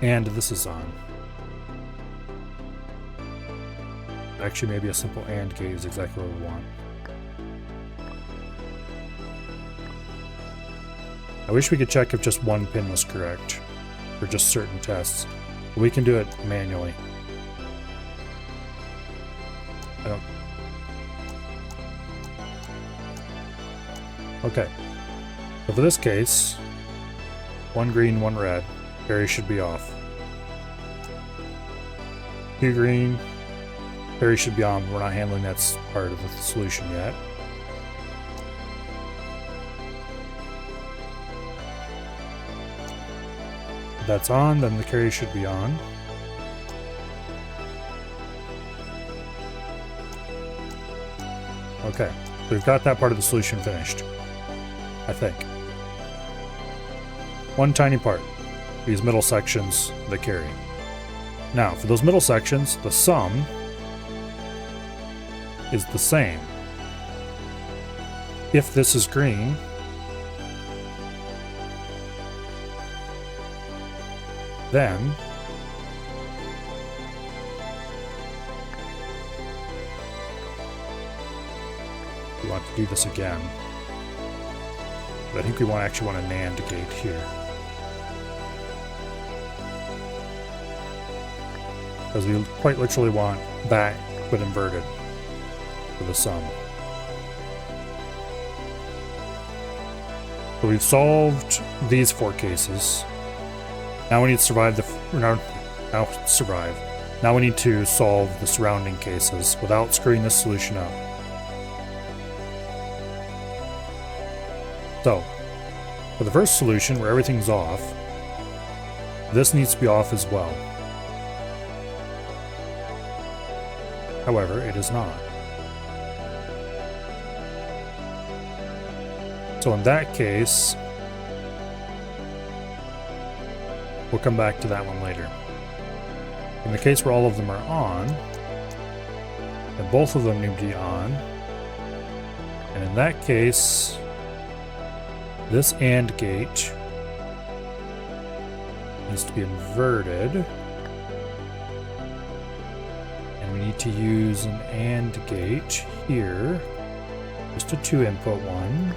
this is on. Actually, maybe a simple AND gate is exactly what we want. I wish we could check if just one pin was correct for just certain tests. But we can do it manually. Okay. So for this case, one green, one red. Carry should be off. Two green. Carry should be on. We're not handling that part of the solution yet. If that's on, then the carry should be on. Okay, we've got that part of the solution finished, I think. One tiny part, these middle sections that carry. Now, for those middle sections, the sum is the same. If this is green, then we want to do this again. But I think we actually want a NAND gate here. Because we quite literally want that but inverted for the sum. So we've solved these 4 cases. Now we need to survive Now we need to solve the surrounding cases without screwing this solution up. So, for the first solution where everything's off, this needs to be off as well. However, it is not. So in that case, we'll come back to that one later. In the case where all of them are on, then both of them need to be on. And in that case, this AND gate needs to be inverted. And we need to use an AND gate here. Just a 2-input one.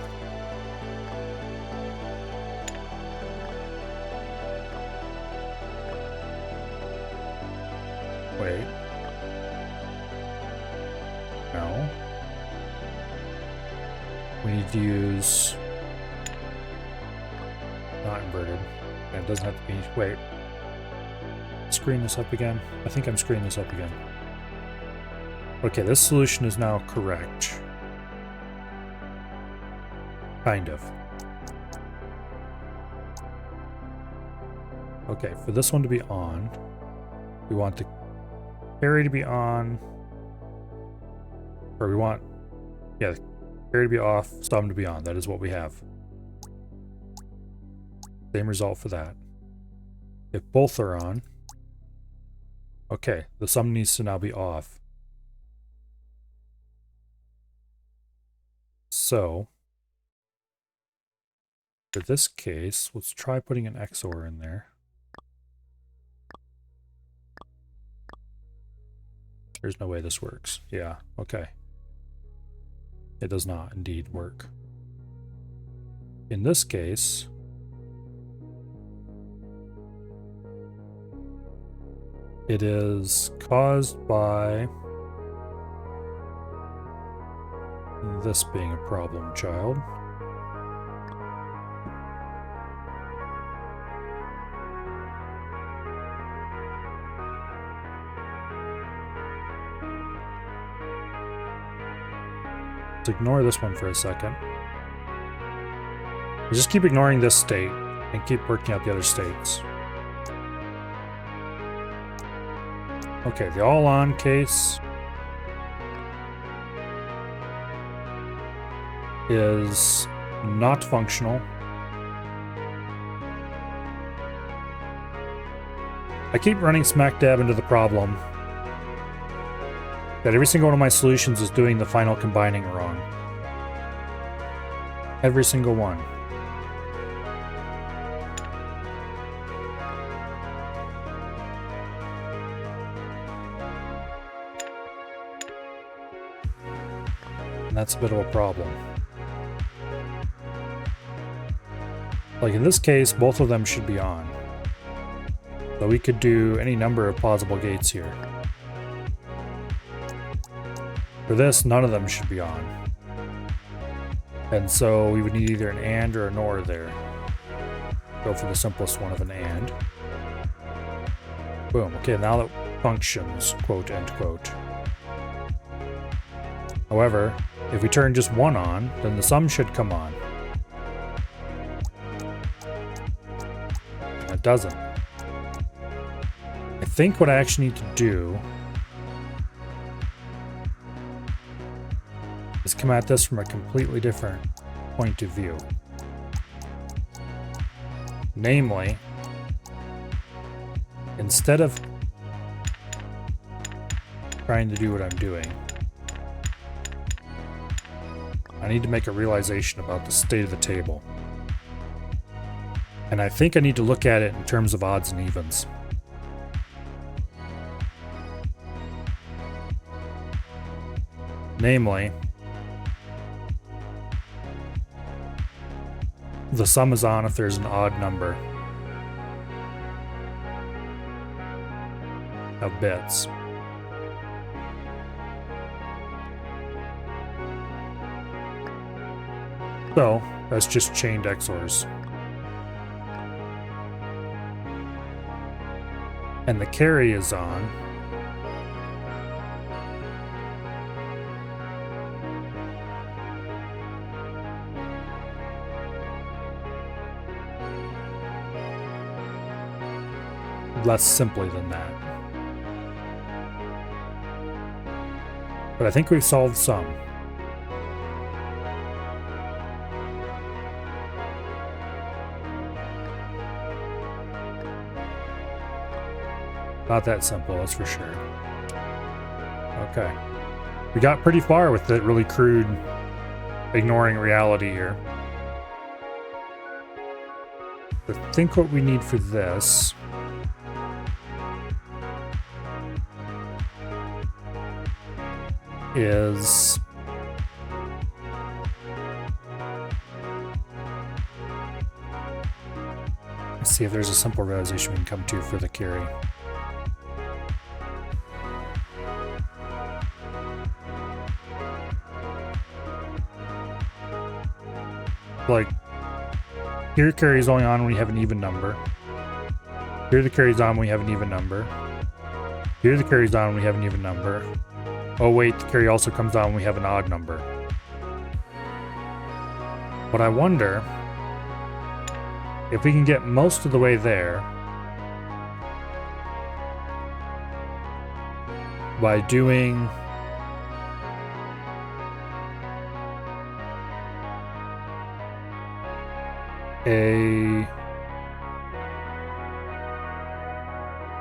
Wait. No. We need to use... not inverted. And it doesn't have to be... wait. Screen this up again? I think I'm screening this up again. Okay, this solution is now correct. Kind of. Okay, for this one to be on, we want the carry to be on, or we want, yeah, carry to be off, sum to be on. That is what we have. Same result for that. If both are on, okay, the sum needs to now be off. So, for this case, let's try putting an XOR in there. There's no way this works. Yeah, okay. It does not indeed work. In this case, it is caused by this being a problem child. Let's ignore this one for a second. We'll just keep ignoring this state and keep working out the other states. Okay, the all on case is not functional. I keep running smack dab into the problem that every single one of my solutions is doing the final combining wrong. Every single one. And that's a bit of a problem. Like in this case, both of them should be on. So we could do any number of plausible gates here. For this, none of them should be on. And so we would need either an AND or a NOR there. Go for the simplest one of an AND. Boom. Okay, now that functions, quote, end quote. However, if we turn just one on, then the sum should come on. It doesn't. I think what I actually need to do Let's come at this from a completely different point of view. Namely, instead of trying to do what I'm doing, I need to make a realization about the state of the table. And I think I need to look at it in terms of odds and evens. Namely, the sum is on if there's an odd number of bits. So, that's just chained XORs. And the carry is on. Less simply than that. But I think we've solved some. Not that simple, that's for sure. Okay. We got pretty far with the really crude ignoring reality here. I think what we need for this is let's see if there's a simple realization we can come to for the carry. Like, here the carry is only on when we have an even number. Here the carry is on when we have an even number. Here the carry is on when we have an even number. Oh wait, the carry also comes on when we have an odd number. But I wonder if we can get most of the way there by doing a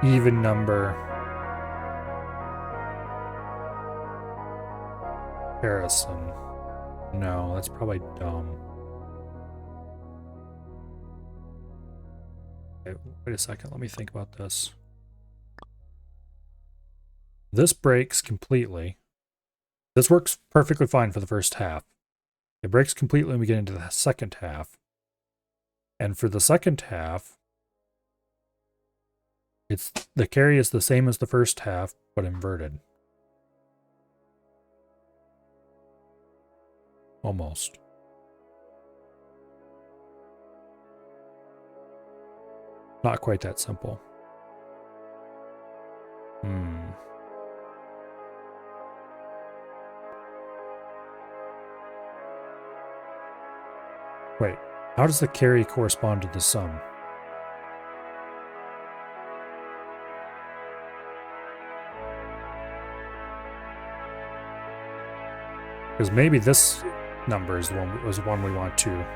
even number comparison. No, that's probably dumb. Okay, wait a second, let me think about this. This breaks completely. This works perfectly fine for the first half. It breaks completely when we get into the second half. And for the second half, the carry is the same as the first half, but inverted. Almost. Not quite that simple. Wait, how does the carry correspond to the sum? Because maybe this number is the one we want to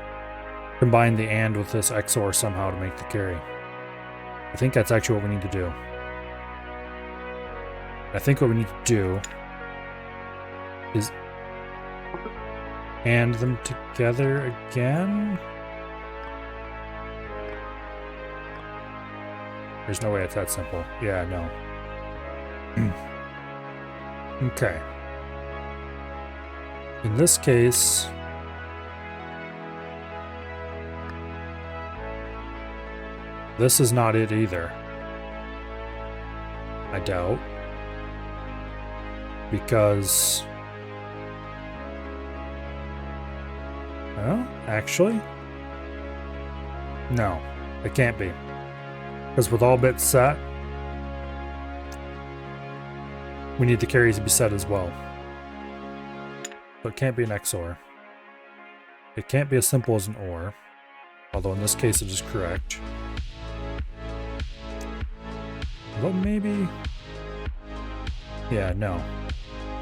combine the AND with this XOR somehow to make the carry. I think that's actually what we need to do. I think what we need to do is AND them together again. There's no way it's that simple. Yeah, no. Okay. In this case, this is not it either. I doubt. Because... well, actually? No, it can't be. Because with all bits set, we need the carries to be set as well. So it can't be an XOR. It can't be as simple as an OR. Although in this case it is correct. Although maybe... yeah, no.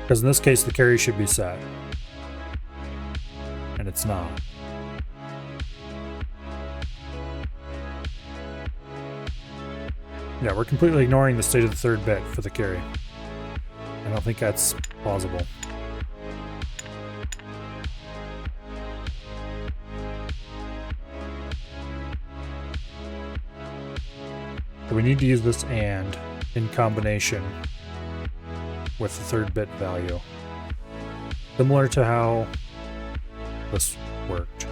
Because in this case the carry should be set. and it's not. Yeah, we're completely ignoring the state of the third bit for the carry. I don't think that's plausible. So we need to use this AND in combination with the third bit value. Similar to how this worked.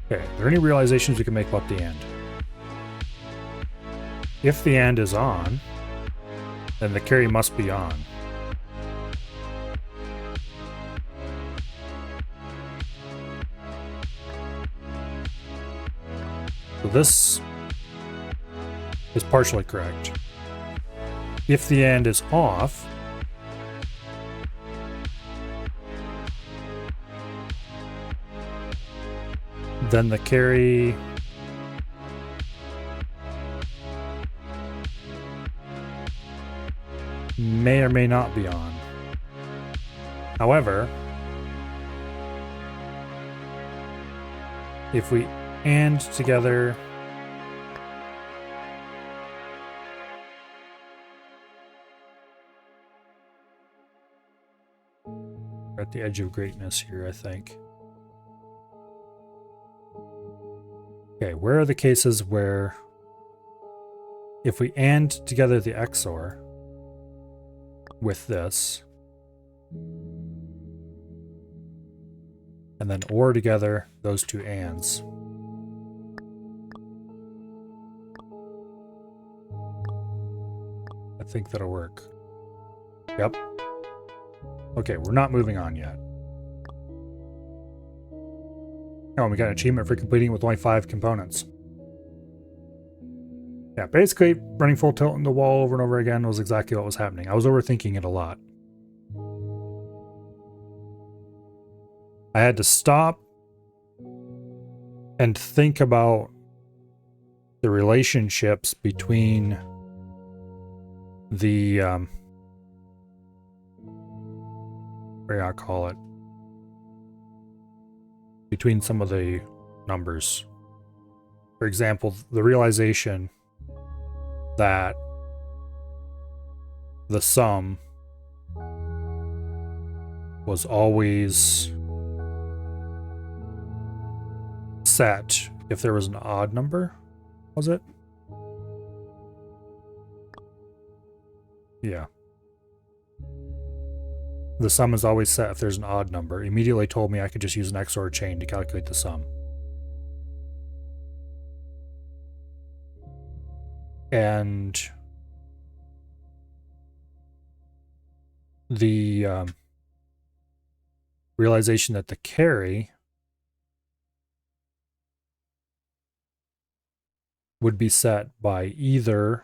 Okay, are there any realizations we can make about the AND? If the AND is on, then the carry must be on. So this is partially correct. If the AND is off, then the carry may or may not be on. However, if we AND together we're at the edge of greatness here, I think. Okay, where are the cases where if we AND together the XOR with this, and then OR together those two ANDs. I think that'll work. Yep. Okay, we're not moving on yet. Oh, we got an achievement for completing with only 5 components. Yeah, basically, running full tilt in the wall over and over again was exactly what was happening. I was overthinking it a lot. I had to stop and think about the relationships between the, what do I call it? Between some of the numbers. For example, the realization that the sum was always set if there was an odd number, was it? Yeah. The sum is always set if there's an odd number. Immediately told me I could just use an XOR chain to calculate the sum. And the realization that the carry would be set by either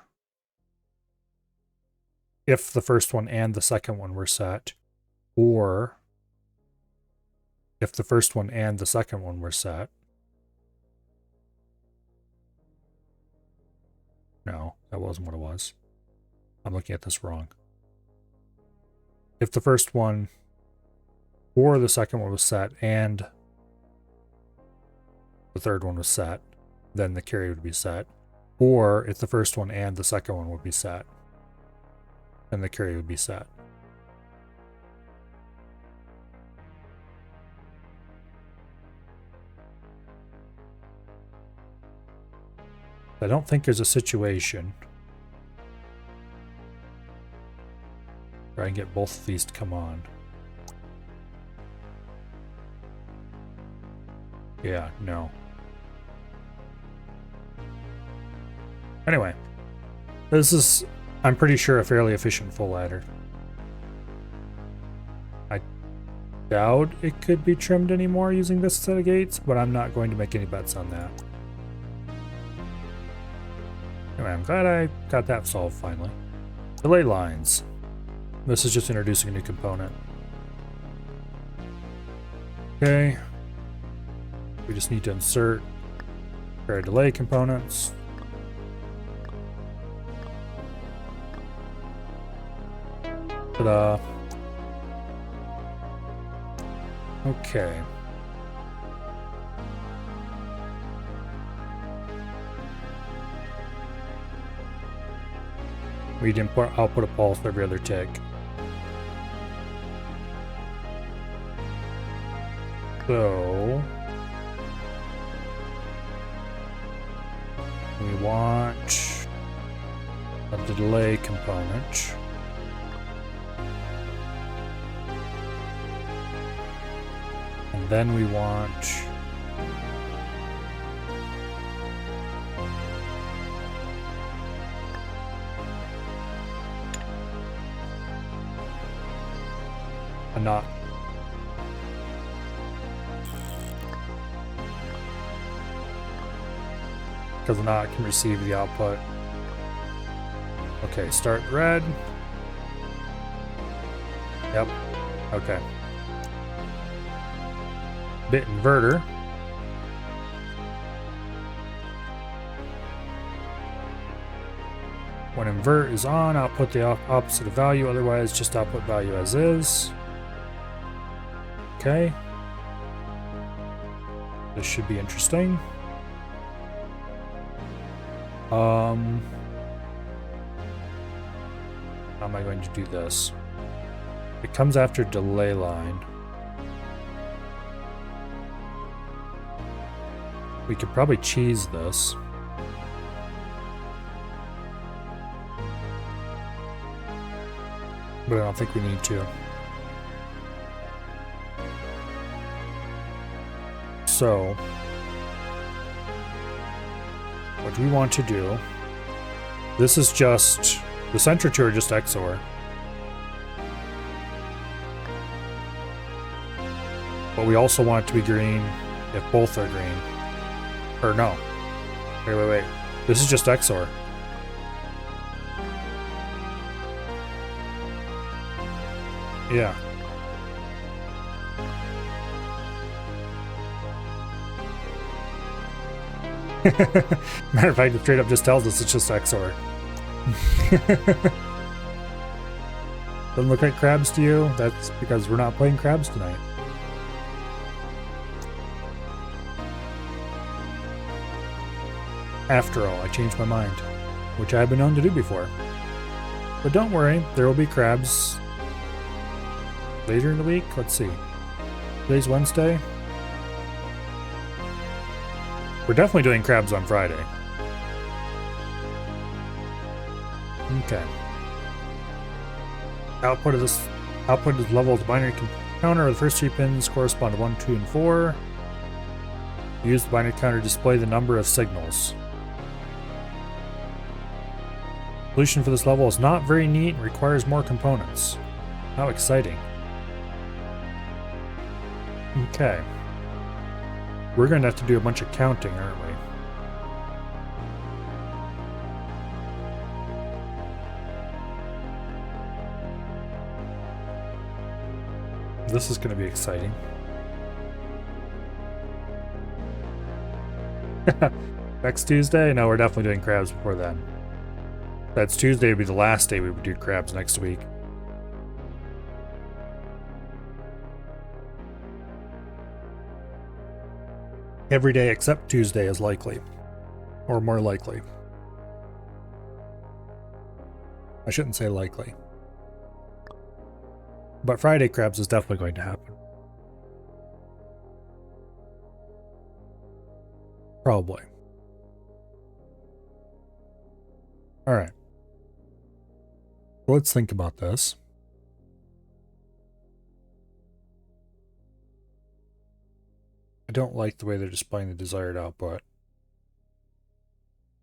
if the first one and the second one were set, or if the first one and the second one were set. No, that wasn't what it was. I'm looking at this wrong. If the first one or the second one was set and the third one was set, then the carry would be set. Or if the first one and the second one would be set, then the carry would be set. I don't think there's a situation where I can get both of these to come on. Yeah, no. Anyway, this is, I'm pretty sure, a fairly efficient full ladder. I doubt it could be trimmed anymore using this set of gates, but I'm not going to make any bets on that. Anyway, I'm glad I got that solved finally. Delay lines. This is just introducing a new component. Okay. We just need to insert our delay components. Ta-da. Okay. We'd import output a pulse every other tick. So we want a delay component. And then we want a not. Because the not can receive the output. Okay, start red. Yep. Okay. Bit inverter. When invert is on, output the opposite of value, otherwise just output value as is. Okay. This should be interesting. How am I going to do this? It comes after delay line. We could probably cheese this. But I don't think we need to. So, what we want to do, this is just, the center two are just XOR. But we also want it to be green if both are green. Or no. Wait. This is just XOR. Yeah. Matter of fact, it straight up just tells us it's just XOR. Doesn't look like crabs to you? That's because we're not playing crabs tonight. After all, I changed my mind, which I have been known to do before. But don't worry, there will be crabs later in the week. Let's see. Today's Wednesday. We're definitely doing crabs on Friday. Okay. Output of this level of the binary counter. The first 3 pins correspond to 1, 2, and 4. Use the binary counter to display the number of signals. Solution for this level is not very neat and requires more components. How exciting. Okay. We're going to have to do a bunch of counting, aren't we? This is going to be exciting. Next Tuesday? No, we're definitely doing crabs before then. That's Tuesday would be the last day we would do crabs next week. Every day except Tuesday is likely. Or more likely. I shouldn't say likely. But Friday crabs is definitely going to happen. Probably. Alright. Let's think about this. I don't like the way they're displaying the desired output.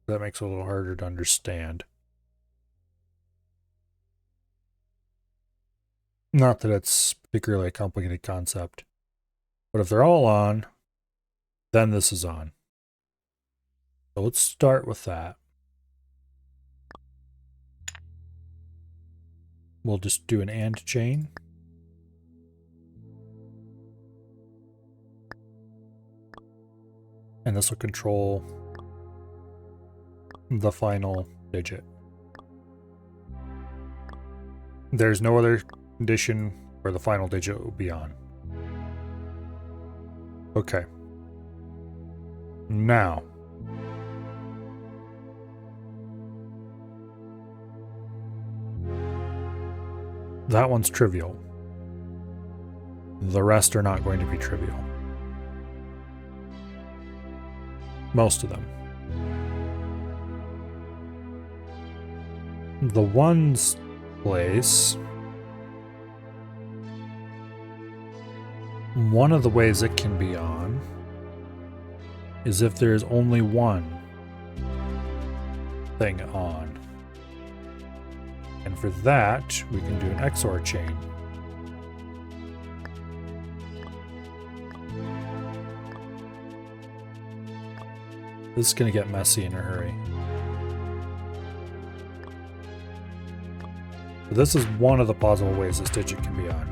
That makes it a little harder to understand. Not that it's particularly a complicated concept. But if they're all on, then this is on. So let's start with that. We'll just do an AND chain. And this will control the final digit. There's no other condition where the final digit will be on. Okay. Now, that one's trivial. The rest are not going to be trivial. Most of them. The ones place, one of the ways it can be on is if there's only one thing on. And for that, we can do an XOR chain. This is going to get messy in a hurry. This is one of the possible ways this digit can be on.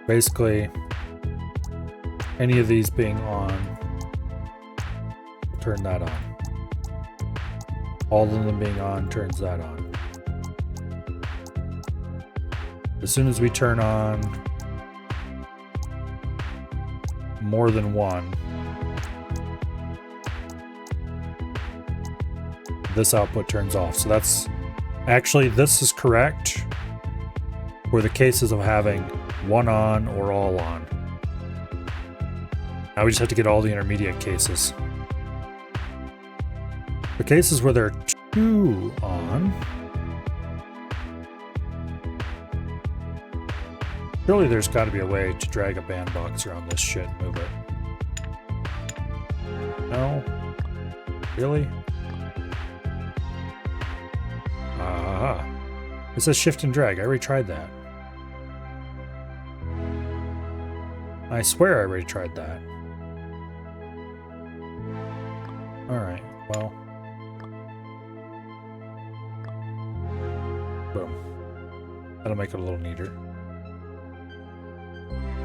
Basically, any of these being on, turn that on. All of them being on turns that on. As soon as we turn on more than one, this output turns off. So that's actually, this is correct for the cases of having one on or all on. Now we just have to get all the intermediate cases. The cases where there are two on, surely there's got to be a way to drag a bandbox around this shit and move it. No? Really? Ah. It says shift and drag. I already tried that. I swear I already tried that. Alright, well. Boom. That'll make it a little neater.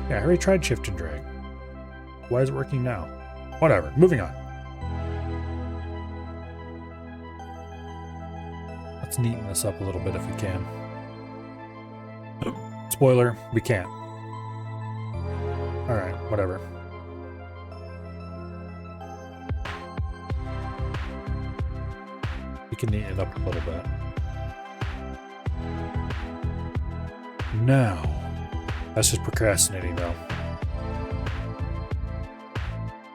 Yeah, I already tried shift and drag. Why is it working now? Whatever, moving on. Let's neaten this up a little bit if we can. Spoiler, we can't. Alright, whatever. We can neaten it up a little bit. Now, that's just procrastinating though.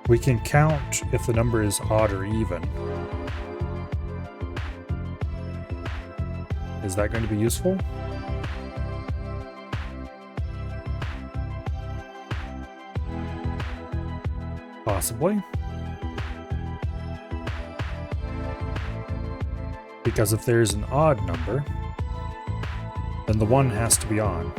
We can count if the number is odd or even. Is that going to be useful? Possibly. Because if there's an odd number, then the 1 has to be on.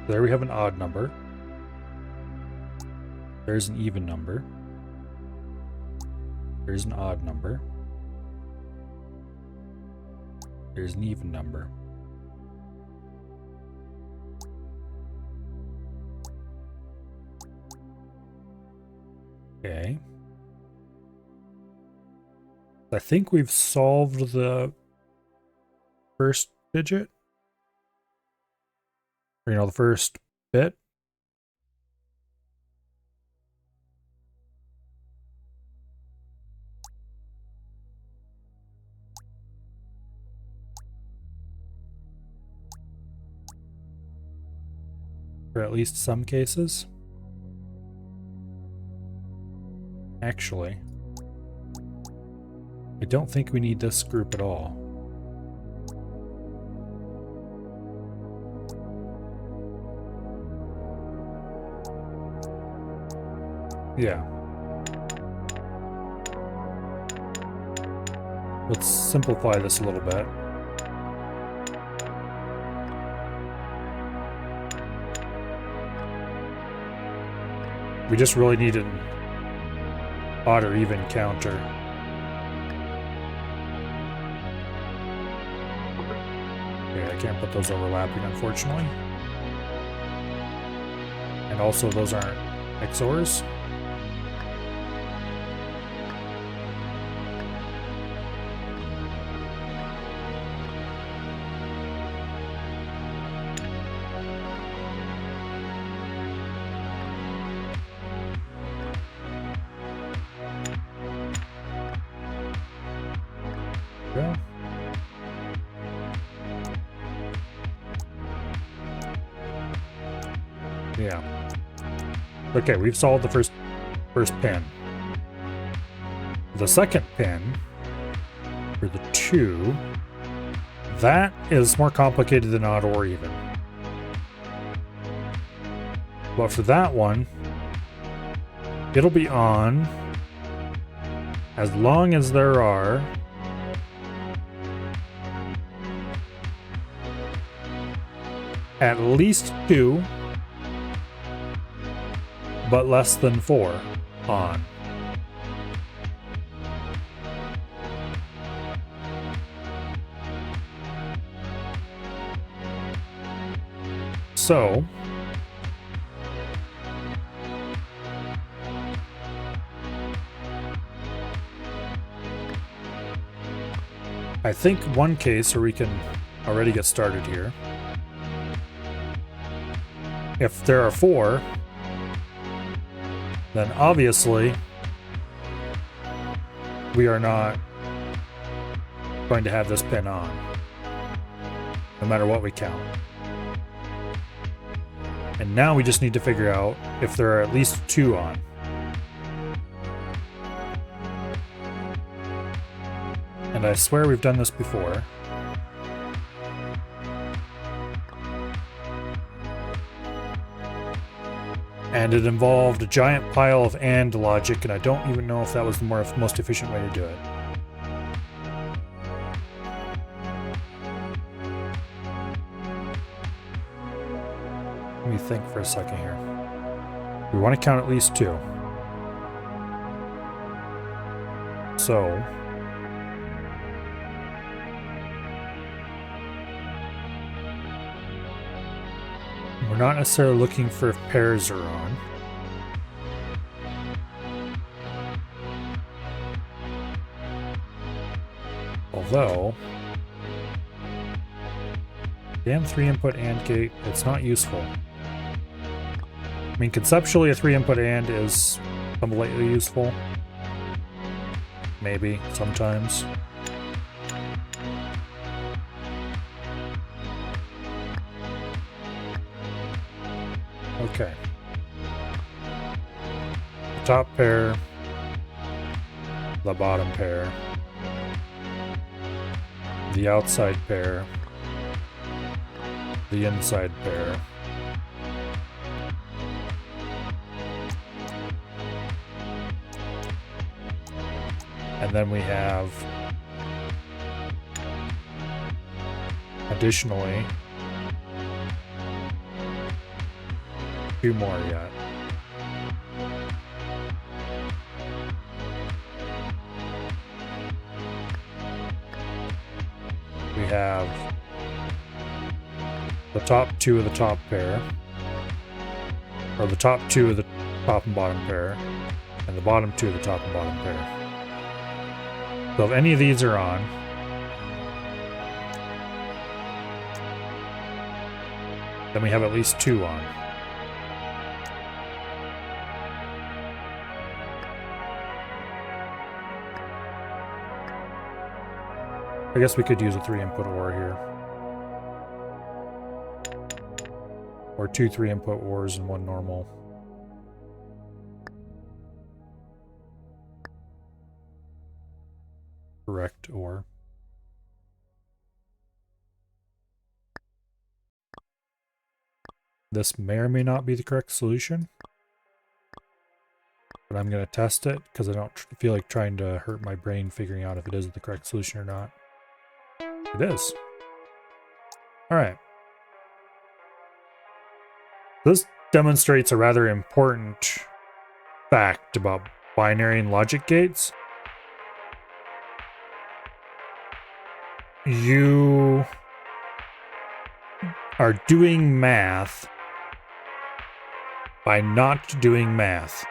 There we have an odd number. There's an even number. There's an odd number. There's an even number. Okay. I think we've solved the first digit. Or, you know, the first bit. for at least some cases. Actually, I don't think we need this group at all. Yeah. Let's simplify this a little bit. We just really need an odd or even counter. Okay, I can't put those overlapping, unfortunately. And also, those aren't XORs. Yeah. Yeah. Okay, we've solved the first pin. The second pin, for the 2, that is more complicated than odd or even. But for that one, it'll be on as long as there are at least 2, but less than 4 on. So, I think one case where we can already get started here. If there are 4, then obviously we are not going to have this pin on, no matter what we count. And now we just need to figure out if there are at least 2 on. And I swear we've done this before. And it involved a giant pile of AND logic, and I don't even know if that was the most efficient way to do it. Let me think for a second here. We want to count at least 2. So, we're not necessarily looking for if pairs are on. Although, damn 3-input AND gate, it's not useful. I mean, conceptually a 3-input AND is completely useful. Maybe, sometimes. Okay. The top pair, the bottom pair, the outside pair, the inside pair, and then we have additionally 2 more yet. We have the top 2 of the top pair, or the top 2 of the top and bottom pair, and the bottom 2 of the top and bottom pair. So if any of these are on, then we have at least 2 on. I guess we could use a 3-input OR here. or 2 3-input ORs and 1 normal. Correct OR. This may or may not be the correct solution, but I'm going to test it because I don't feel like trying to hurt my brain figuring out if it is the correct solution or not. It is. All right. This demonstrates a rather important fact about binary and logic gates. You are doing math by not doing math.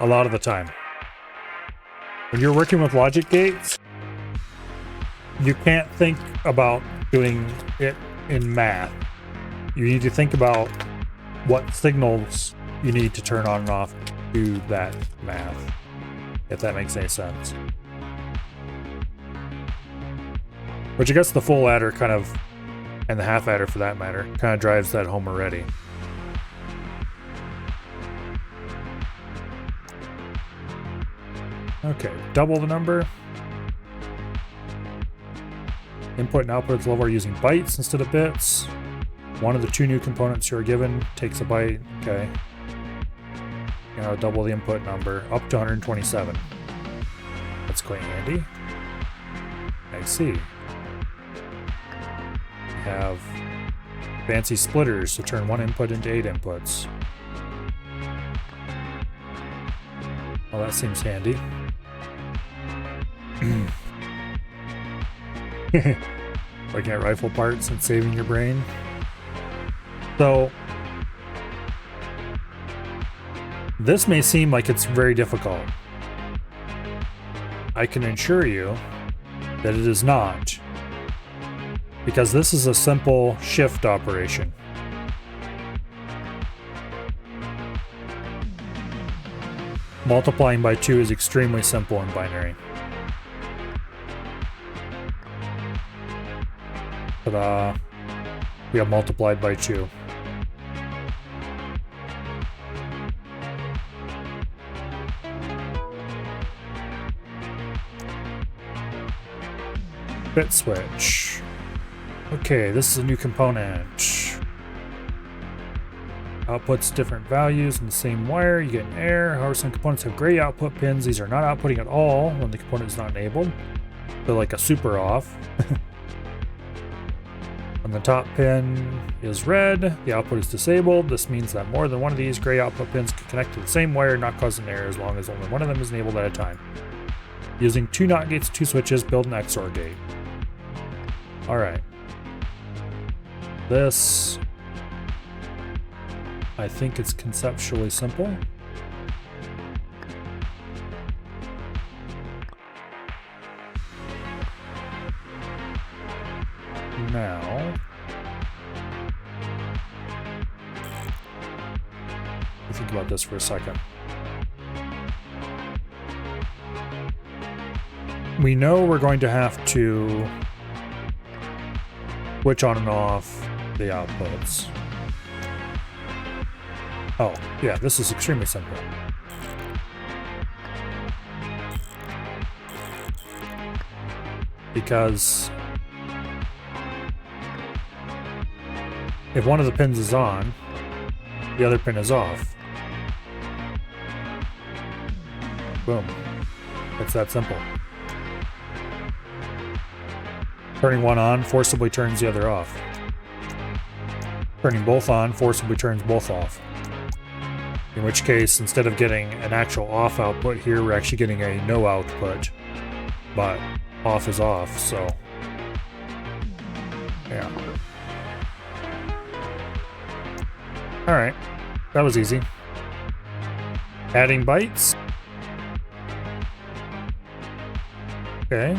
A lot of the time. When you're working with logic gates, you can't think about doing it in math. You need to think about what signals you need to turn on and off to do that math, if that makes any sense. Which I guess the full adder kind of, and the half adder for that matter, kind of drives that home already. Okay, double the number. Input and output level are using bytes instead of bits. One of the 2 new components you are given takes a byte. Okay. You know, double the input number up to 127. That's quite handy. I see. We have fancy splitters to turn 1 input into 8 inputs. Well, that seems handy. Looking at rifle parts and saving your brain. So, this may seem like it's very difficult. I can assure you that it is not, because this is a simple shift operation. Multiplying by 2 is extremely simple in binary. Ta-da! We have multiplied by 2. Bit switch. Okay, this is a new component. Outputs different values in the same wire. You get an error. However, some components have gray output pins. These are not outputting at all when the component is not enabled. They're like a super off. When the top pin is red, the output is disabled. This means that more than one of these gray output pins can connect to the same wire, not cause an error as long as only one of them is enabled at a time. Using 2 NOT gates, 2 switches, build an XOR gate. Alright. This, I think it's conceptually simple. Now, think about this for a second. We know we're going to have to switch on and off the outputs. Oh, yeah, this is extremely simple. Because if one of the pins is on, the other pin is off. Boom. It's that simple. Turning one on forcibly turns the other off. Turning both on forcibly turns both off. In which case, instead of getting an actual off output here, we're actually getting a no output. But off is off, so yeah. Alright, that was easy. Adding bytes. Okay.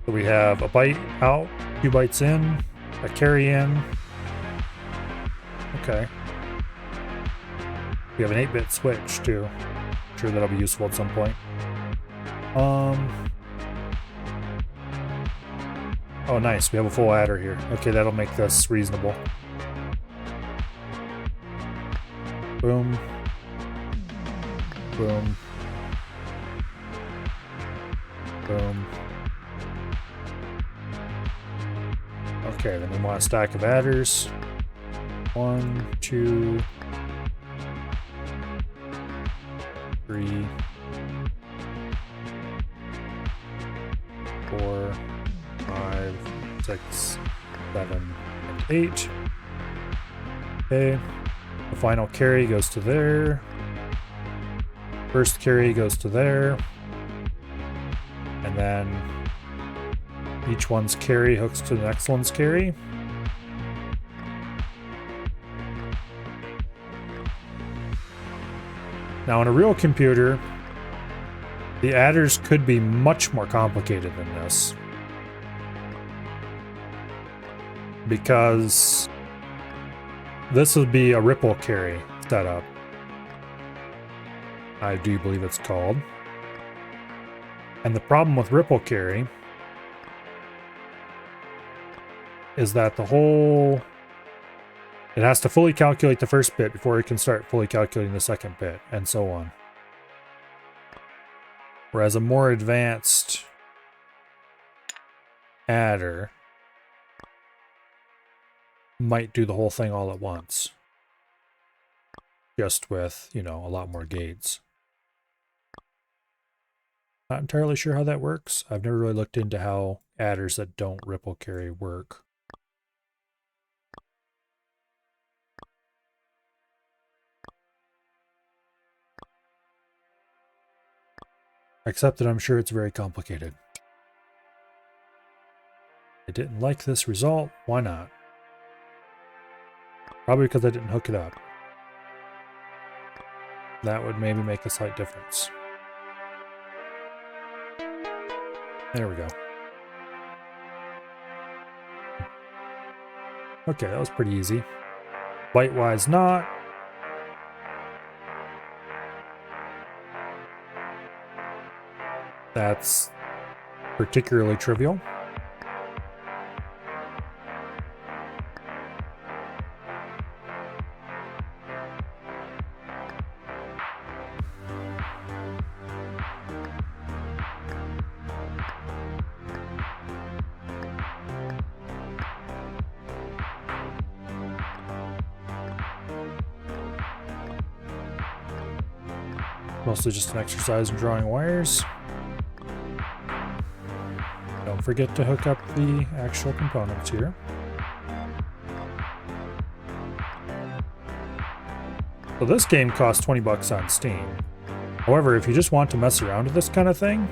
So we have a byte out, 2 bytes in, a carry in. Okay. We have an 8-bit switch too. I'm sure that'll be useful at some point. Oh, nice. We have a full adder here. Okay, that'll make this reasonable. Boom. Boom. Boom. Okay, then we want a stack of adders. 1, 2, 3, 4, 5, 6, 7, and 8. Okay. The final carry goes to there. First carry goes to there. And then each one's carry hooks to the next one's carry. Now, on a real computer, the adders could be much more complicated than this. Because this would be a ripple carry setup. I do believe it's called. And the problem with ripple carry is that it has to fully calculate the first bit before it can start fully calculating the second bit, and so on. Whereas a more advanced adder might do the whole thing all at once. Just with, a lot more gates. Not entirely sure how that works. I've never really looked into how adders that don't ripple carry work. Except that I'm sure it's very complicated. I didn't like this result. Why not? Probably because I didn't hook it up. That would maybe make a slight difference. There we go. Okay, that was pretty easy. Byte-wise not. That's particularly trivial. Mostly just an exercise in drawing wires. Don't forget to hook up the actual components here. So this game costs 20 bucks on Steam. However, if you just want to mess around with this kind of thing,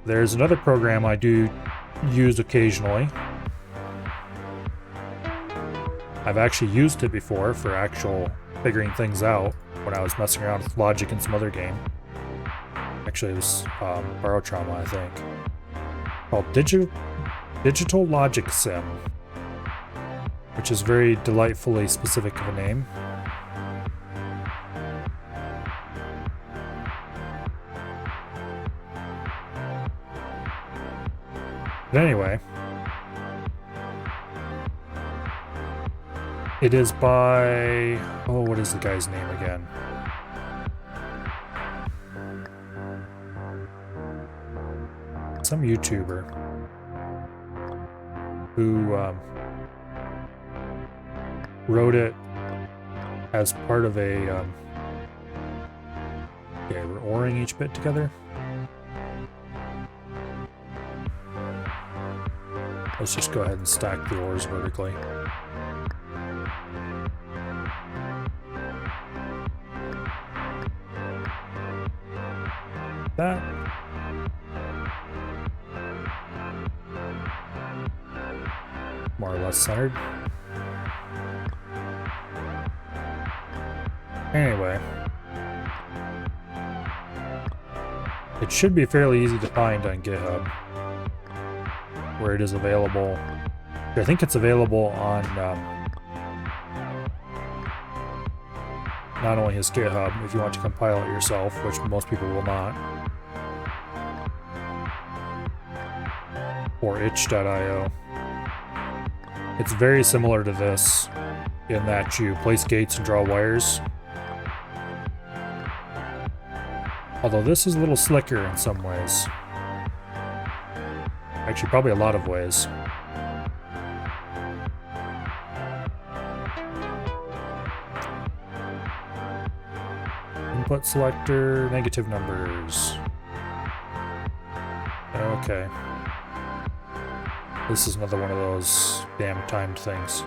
there's another program I do use occasionally. I've actually used it before for actual figuring things out when I was messing around with logic in some other game. Actually, it was Barotrauma, I think. Called Digital Logic Sim, which is very delightfully specific of a name. But anyway, it is by... oh, what is the guy's name again? Some YouTuber who wrote it as part of a... okay, we're oring each bit together. Let's just go ahead and stack the ores vertically. That. More or less centered. Anyway. It should be fairly easy to find on GitHub, where it is available. I think it's available on not only his GitHub, if you want to compile it yourself, which most people will not. or itch.io. It's very similar to this in that you place gates and draw wires. Although this is a little slicker in some ways. Actually, probably a lot of ways. Input selector, negative numbers. Okay. This is another one of those damn timed things.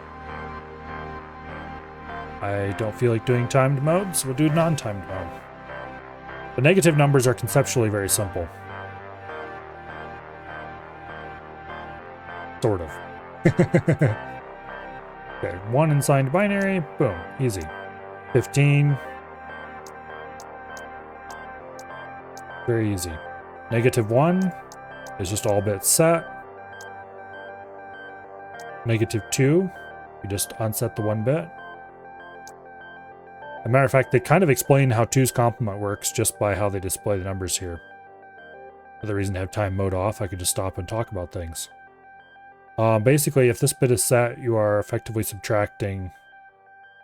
I don't feel like doing timed mode, so we'll do non-timed mode. The negative numbers are conceptually very simple. Sort of. Okay, 1 unsigned binary, boom, easy. 15. Very easy. -1 is just all bits set. -2, you just unset the 1 bit. As a matter of fact, they kind of explain how 2's complement works just by how they display the numbers here. For the reason to have time mode off, I could just stop and talk about things. Basically, if this bit is set, you are effectively subtracting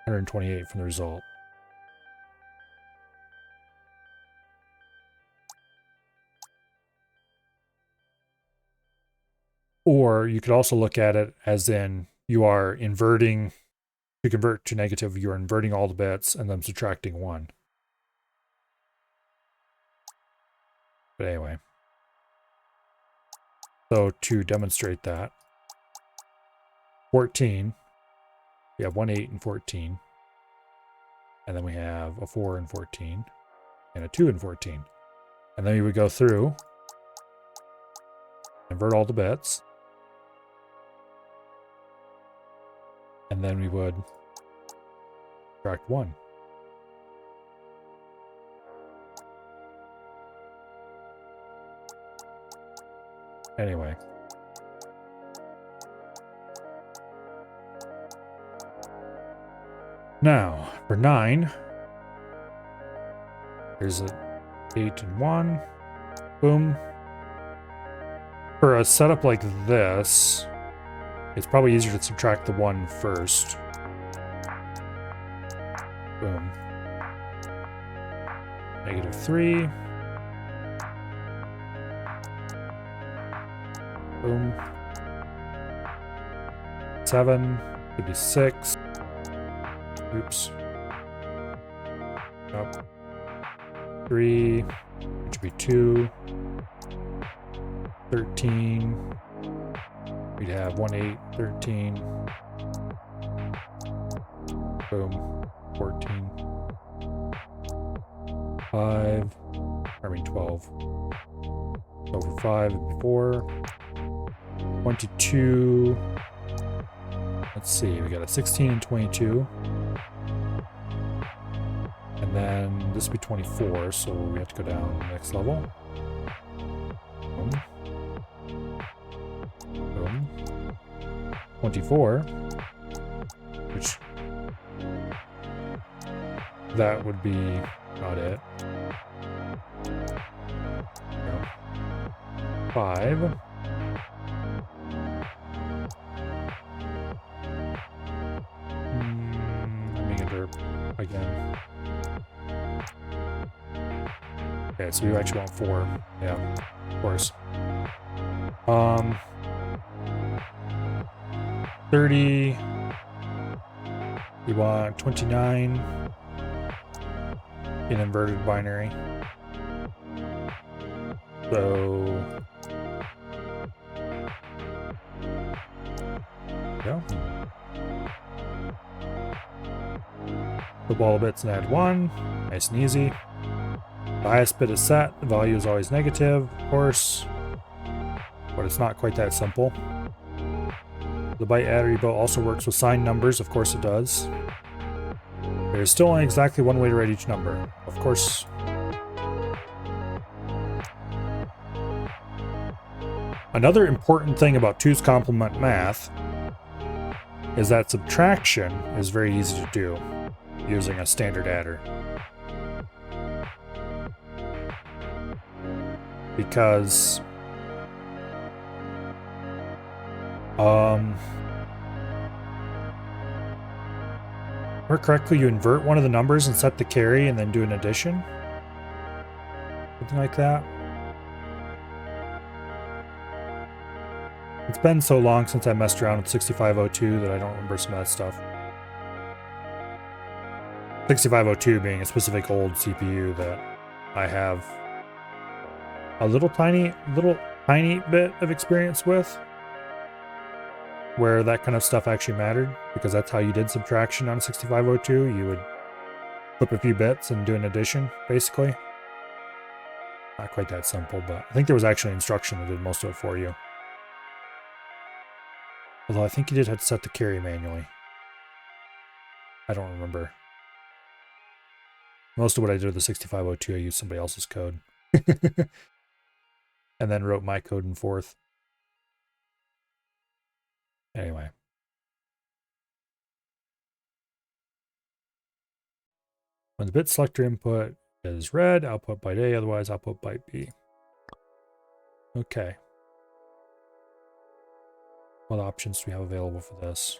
128 from the result. Or you could also look at it as in you are inverting, to convert to negative, you're inverting all the bits and then subtracting 1. But anyway. So to demonstrate that, 14, we have 1, 8, and 14. And then we have a 4 and 14, and a 2 and 14. And then we would go through, invert all the bits, and then we would subtract 1. Anyway. Now, for 9, there's an 8 and 1. Boom. For a setup like this, it's probably easier to subtract the 1 first. Boom. -3. Boom. 7. Could be 6. Oops. Up. 3. Which would be 2. 13. We'd have 1, 8, 13. Boom. 14. 5. 12. Over 5 and 4. 22. Let's see, we got a 16 and 22. And then this would be 24, so we have to go down the next level. Boom. Boom. 24. Which... that would be about it. No. 5. Let me enter again. Okay, so we actually want 4. Yeah, of course. 30. We want 29 in inverted binary. So yeah. Flip all the bits and add 1. Nice and easy. The highest bit is set. The value is always negative, of course. But it's not quite that simple. The byte attribute also works with signed numbers. Of course it does. There's still only exactly one way to write each number. Of course. Another important thing about 2's complement math is that subtraction is very easy to do using a standard adder. Because Or correctly, you invert one of the numbers and set the carry and then do an addition. Something like that. It's been so long since I messed around with 6502 that I don't remember some of that stuff. 6502 being a specific old CPU that I have a little tiny bit of experience with, where that kind of stuff actually mattered, because that's how you did subtraction on 6502. You would flip a few bits and do an addition, basically. Not quite that simple, but I think there was actually an instruction that did most of it for you. Although I think you did have to set the carry manually. I don't remember. Most of what I did with the 6502, I used somebody else's code. And then wrote my code in fourth. Anyway. When the bit selector input is red, output byte A, otherwise output byte B. Okay. What options do we have available for this?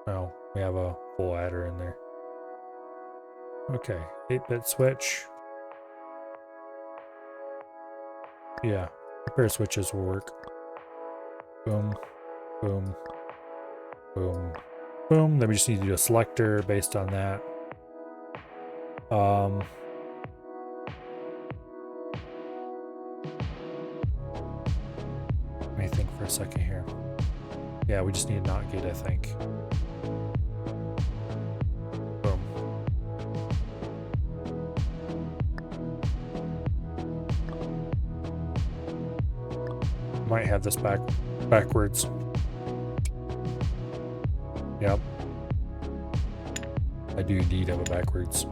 Oh, we have a full adder in there. Okay, 8-bit switch. Yeah, pair switches will work. Boom, boom, boom, boom. Then we just need to do a selector based on that. Let me think for a second here. Yeah, we just need a NOT gate, I think. Boom. Might have this backwards. Yep. I do indeed have it backwards.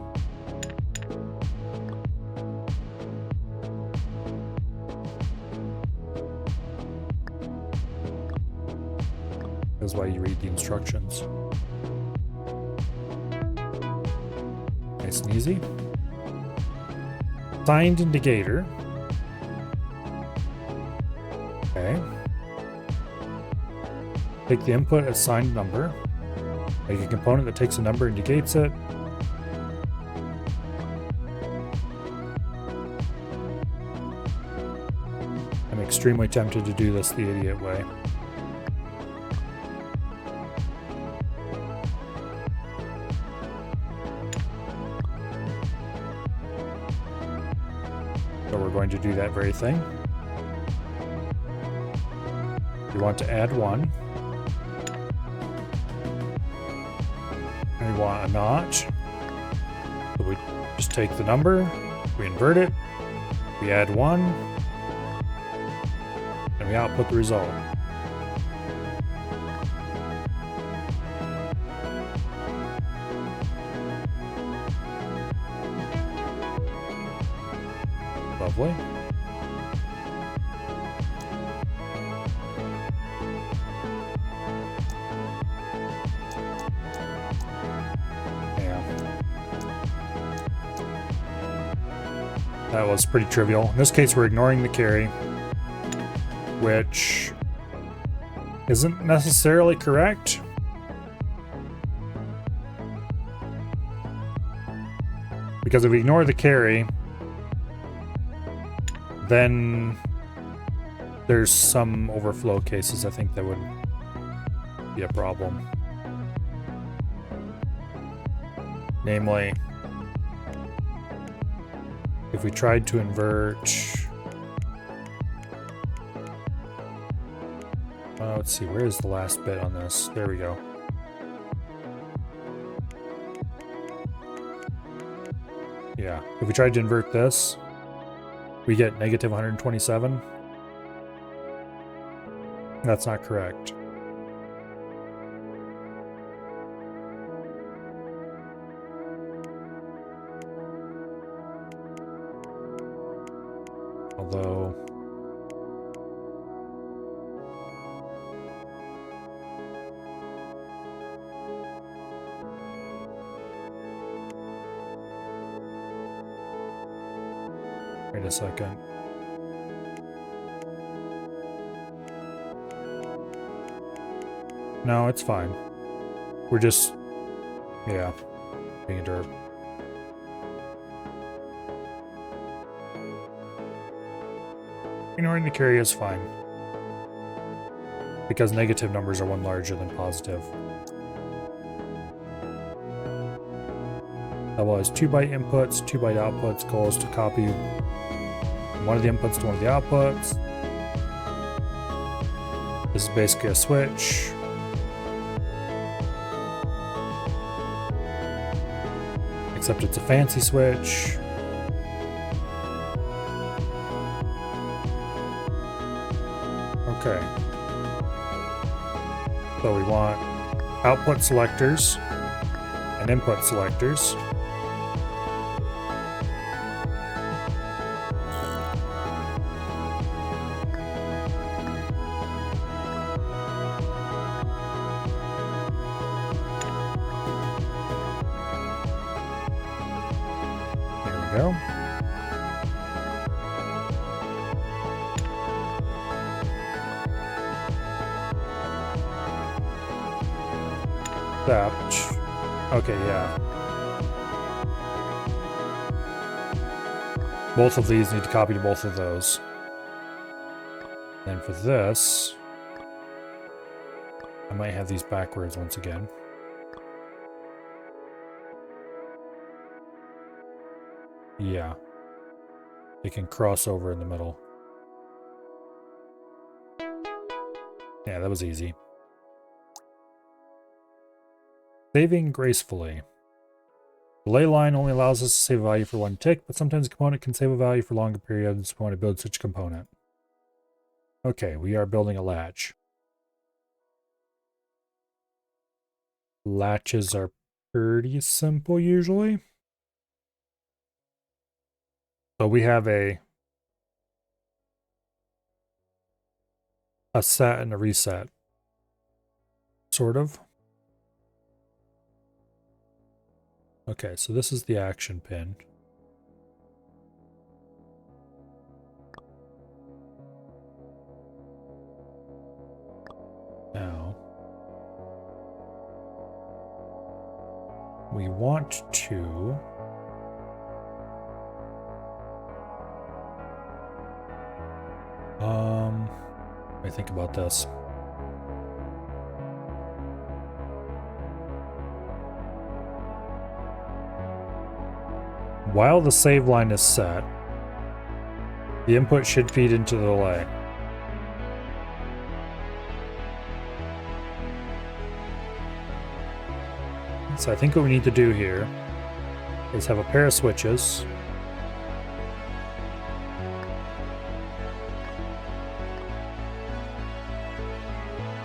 That's why you read the instructions. Nice and easy. Signed indicator. Okay. Take the input as signed number. Make a component that takes a number and negates it. I'm extremely tempted to do this the idiot way. So we're going to do that very thing. We want to add 1. And we want a notch. So we just take the number, we invert it, we add 1, and we output the result. Lovely. That was pretty trivial. In this case, we're ignoring the carry, which isn't necessarily correct. Because if we ignore the carry, then there's some overflow cases I think that would be a problem. Namely, if we tried to invert... let's see, where is the last bit on this? There we go. Yeah, if we tried to invert this, we get negative 127. That's not correct. Although... wait a second. No, it's fine. We're just, yeah, being a derp. Ignoring the carry is fine. Because negative numbers are one larger than positive. Level has 2 byte inputs, 2 byte outputs. Goal is to copy one of the inputs to one of the outputs. This is basically a switch. Except it's a fancy switch. Okay. So we want output selectors and input selectors. Go. That. Okay, yeah. Both of these need to copy to both of those. And for this, I might have these backwards once again. Yeah. They can cross over in the middle. Yeah, that was easy. Saving gracefully. Delay line only allows us to save a value for one tick, but sometimes a component can save a value for longer periods when we build such a component. Okay, we are building a latch. Latches are pretty simple usually. So we have a set and a reset. Sort of. Okay, so this is the action pin. Now, we want to let me think about this. While the save line is set, the input should feed into the delay. So I think what we need to do here is have a pair of switches.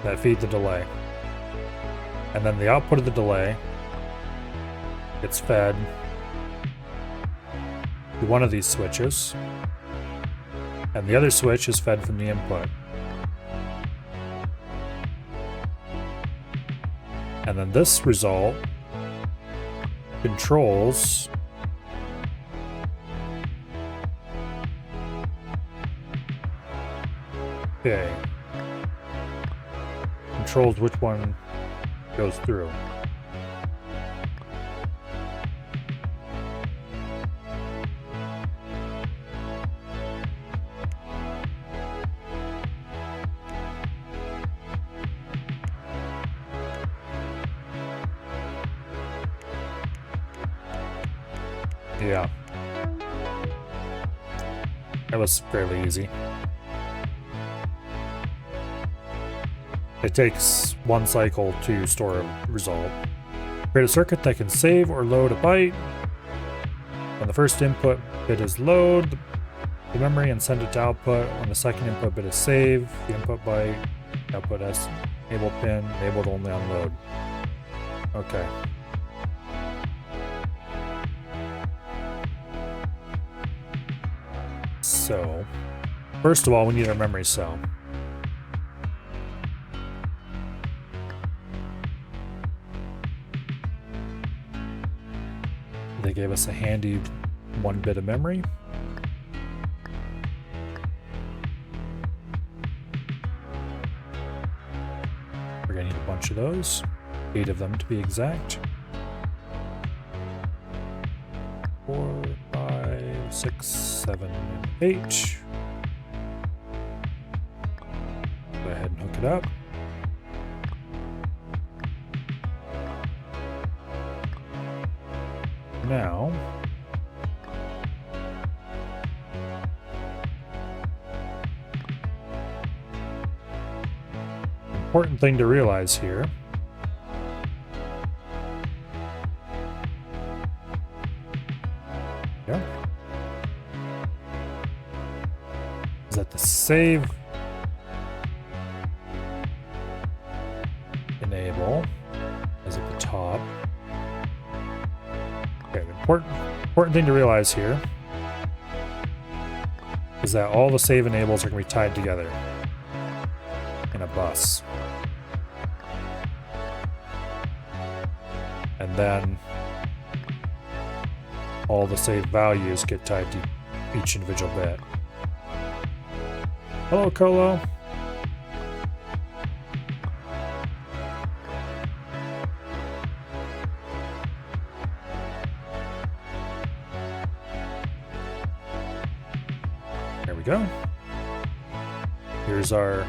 That feed the delay. And then the output of the delay gets fed to one of these switches. And the other switch is fed from the input. And then this result controls controls which one goes through. Yeah. That was fairly easy. It takes one cycle to store a result. Create a circuit that can save or load a byte. When the first input bit is load the memory and send it to output. When the second input bit is save, the input byte, output as enable pin, enabled only on load. Okay. So, first of all, we need our memory cell. They gave us a handy 1 bit of memory. We're gonna need a bunch of those. 8 of them to be exact. 4, 5, 6, 7, and 8. Go ahead and hook it up. Now, important thing to realize here is that the save enable is at the top. Okay, the important thing to realize here is that all the save enables are going to be tied together in a bus. And then all the saved values get tied to each individual bit. Hello, Colo. There we go. Here's our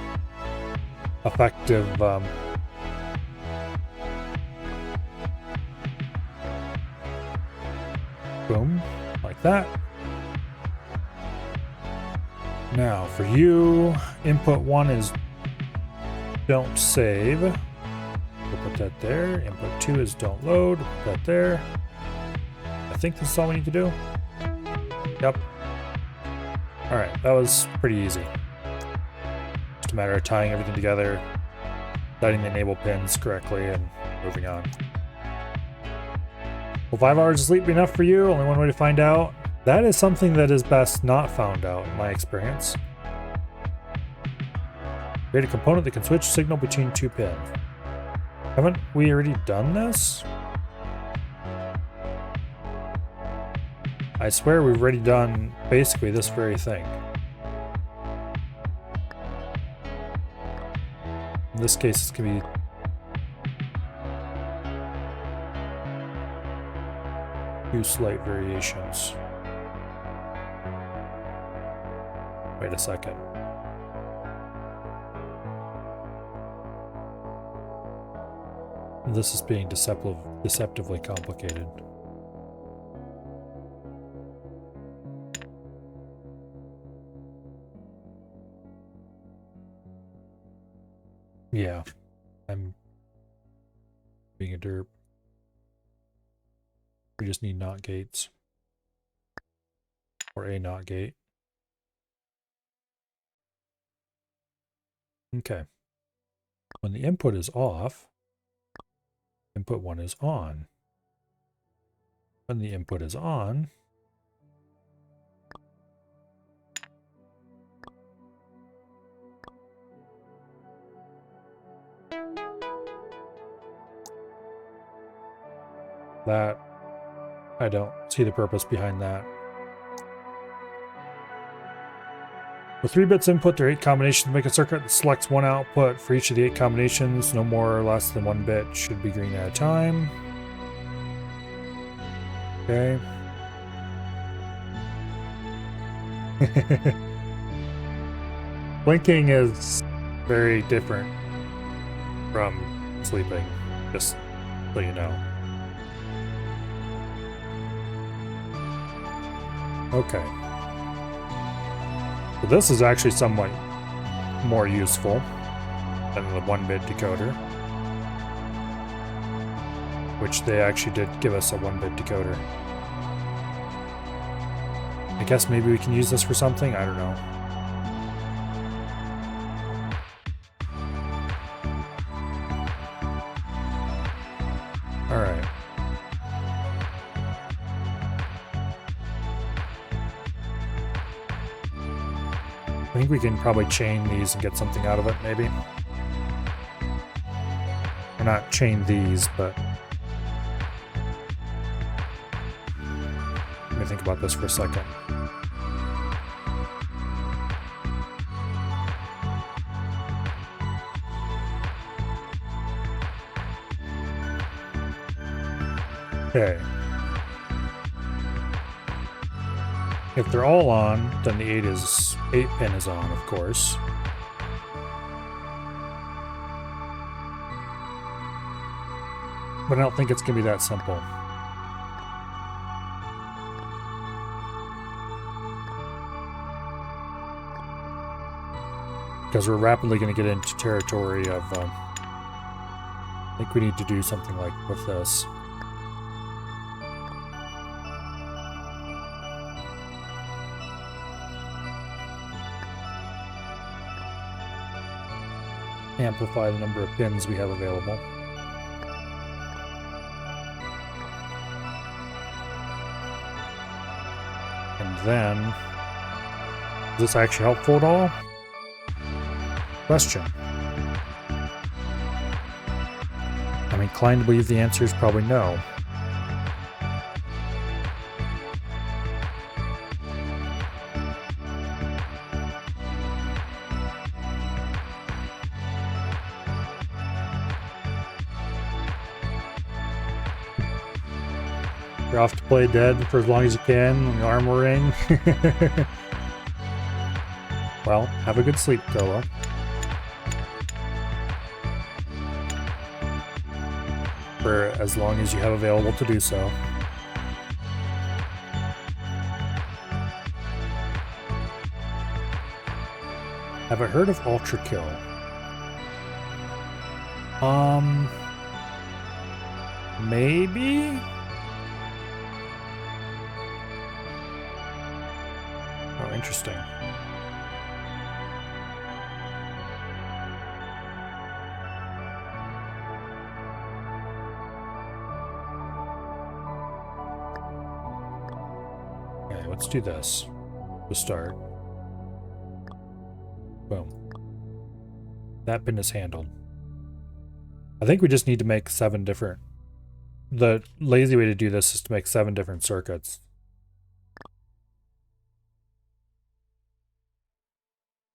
effective boom, like that. Now for you, input 1 is don't save. We'll put that there. Input 2 is don't load. Put that there. I think this is all we need to do. Yep. Alright, that was pretty easy. Just a matter of tying everything together, setting the enable pins correctly, and moving on. Will 5 hours of sleep be enough for you? Only one way to find out. That is something that is best not found out, in my experience. Create a component that can switch signal between 2 pins. Haven't we already done this? I swear we've already done basically this very thing. In this case, it's going to be few slight variations. Wait a second. This is being deceptively complicated. Yeah, I'm being a derp. We just need NOT gates. Or a NOT gate. Okay. When the input is off, input 1 is on. When the input is on, that I don't see the purpose behind that. With 3 bits input, there are 8 combinations to make a circuit that selects 1 output. For each of the 8 combinations, no more or less than 1 bit should be green at a time. Okay. Blinking is very different from sleeping, just so you know. Okay. So this is actually somewhat more useful than the 1-bit decoder, which they actually did give us a 1-bit decoder. I guess maybe we can use this for something? I don't know. Alright. I think we can probably chain these and get something out of it, maybe. Or not chain these, but... Let me think about this for a second. Okay. If they're all on, then the 8 pin is on, of course. But I don't think it's going to be that simple. Because we're rapidly going to get into territory of... I think we need to do something like with this. Amplify the number of pins we have available. And then, is this actually helpful at all? Question. I'm inclined to believe the answer is probably no. You're off to play dead for as long as you can on the armor ring. Well, have a good sleep, Dolo. For as long as you have available to do so. Have I heard of Ultra Kill? Maybe? Oh, interesting. Okay, let's do this to start. Boom. That pin is handled. I think we just need to make 7 different... The lazy way to do this is to make 7 different circuits.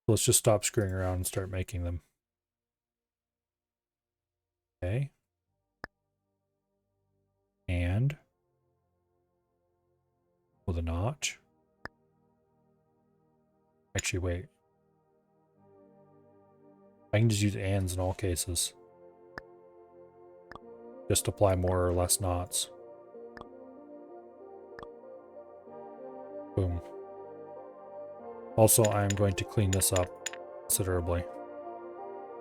Let's just stop screwing around and start making them. Okay. And with a notch. Actually, wait. I can just use ands in all cases. Just apply more or less knots. Boom. Also, I'm going to clean this up considerably.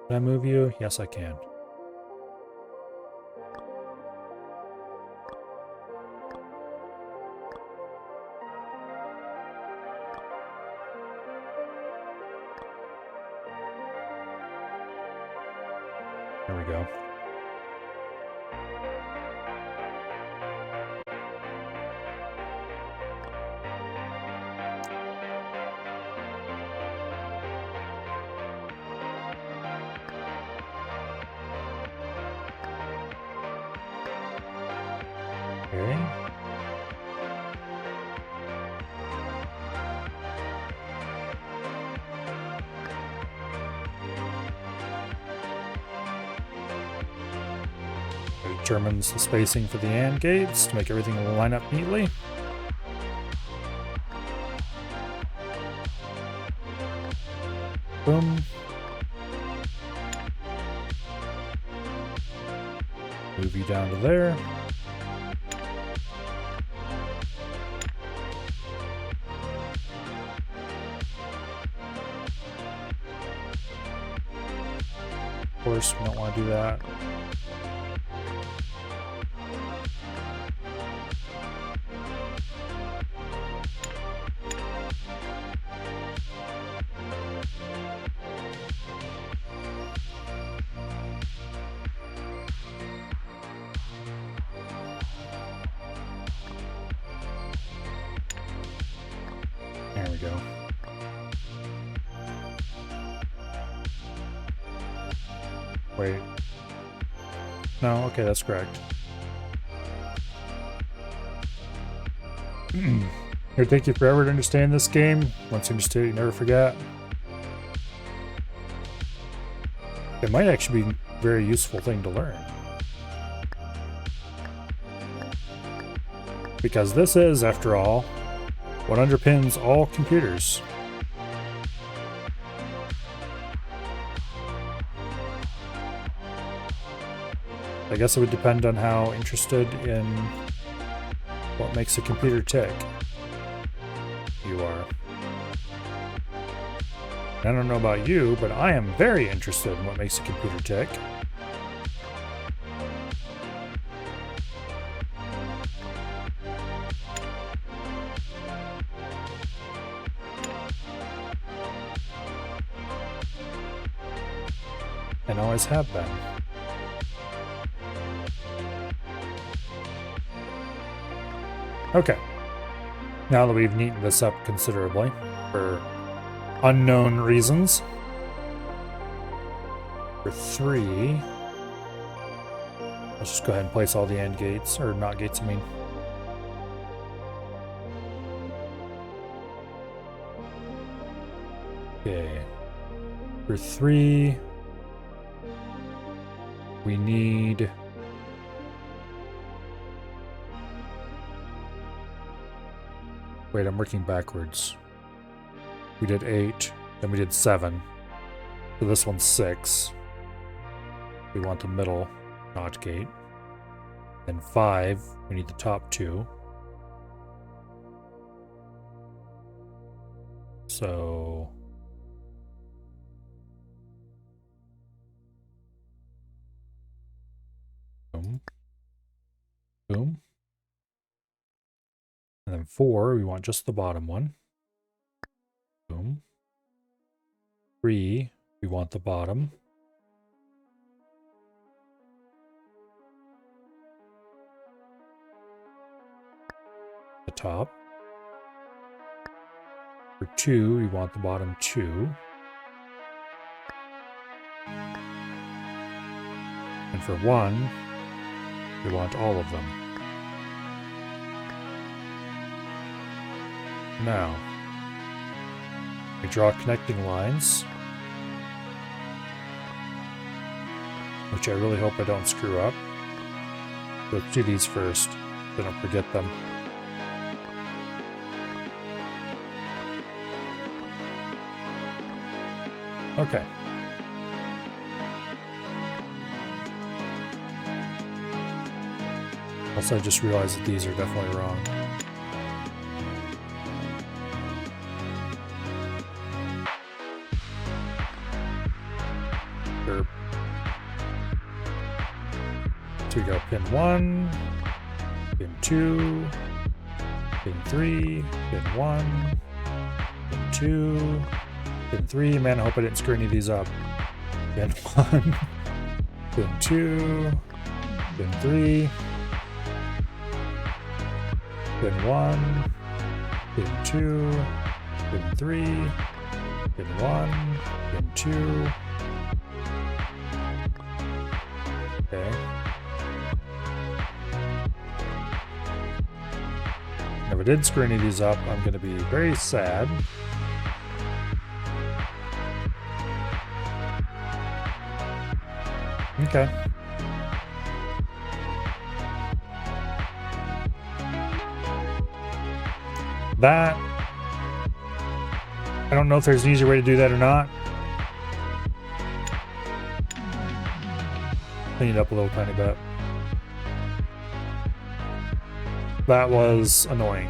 Can I move you? Yes, I can. There we go. Okay. It determines the spacing for the AND gates to make everything line up neatly. Boom. Move you down to there. Of course, we don't want to do that. There we go. Wait. No, okay, that's correct. It'd take you forever to understand this game. Once you understand it, you never forget. It might actually be a very useful thing to learn. Because this is, after all, what underpins all computers. I guess it would depend on how interested in what makes a computer tick you are. I don't know about you, but I am very interested in what makes a computer tick. And always have been. Okay. Now that we've neatened this up considerably for unknown reasons. For 3, let's just go ahead and place all the AND gates, or not gates, I mean. Okay. For 3, we need... Wait, I'm working backwards. We did 8, then we did 7. So this one's 6. We want the middle NOT gate. Then 5, we need the top 2. So... boom. Boom. And then 4, we want just the bottom one. Boom. 3, we want the bottom. The top. For 2, we want the bottom 2. And for 1, we want all of them. Now, we draw connecting lines, which I really hope I don't screw up. Let's do these first, so I don't forget them. Okay. Also, I just realized that these are definitely wrong. So we go pin 1, pin 2, pin 3, pin 1, pin 2, pin 3. Man, I hope I didn't screw any of these up. Pin 1, pin 2, pin 3, pin 1, pin 2, pin 3, pin 1, pin 2. Okay. If I did screw any of these up, I'm going to be very sad. Okay. That, I don't know if there's an easier way to do that or not. Clean it up a little tiny bit. That was annoying.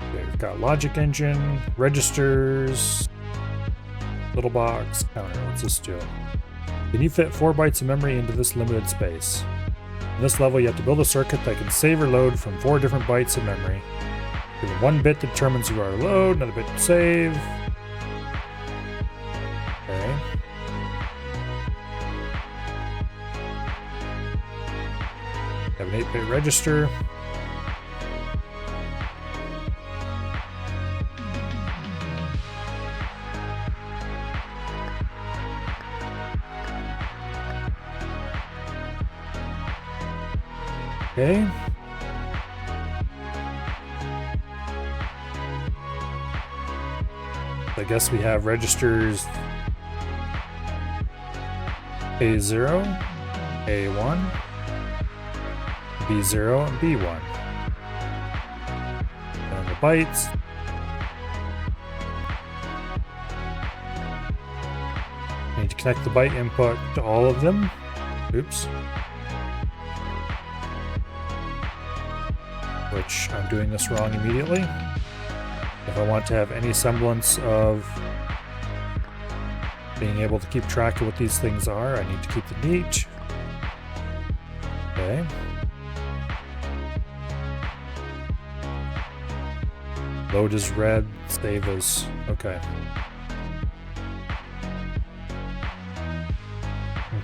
Okay, we've got logic engine, registers, little box, counter. What's this do? Can you fit 4 bytes of memory into this limited space? In this level, you have to build a circuit that can save or load from 4 different bytes of memory. Given 1 bit determines you are to load, another bit to save. Okay. Have an 8-bit register. Okay. I guess we have registers A0, A1, B0 and B1. And the bytes. I need to connect the byte input to all of them. Oops. Which I'm doing this wrong immediately. If I want to have any semblance of being able to keep track of what these things are, I need to keep them neat. Okay. Load is red, save is okay.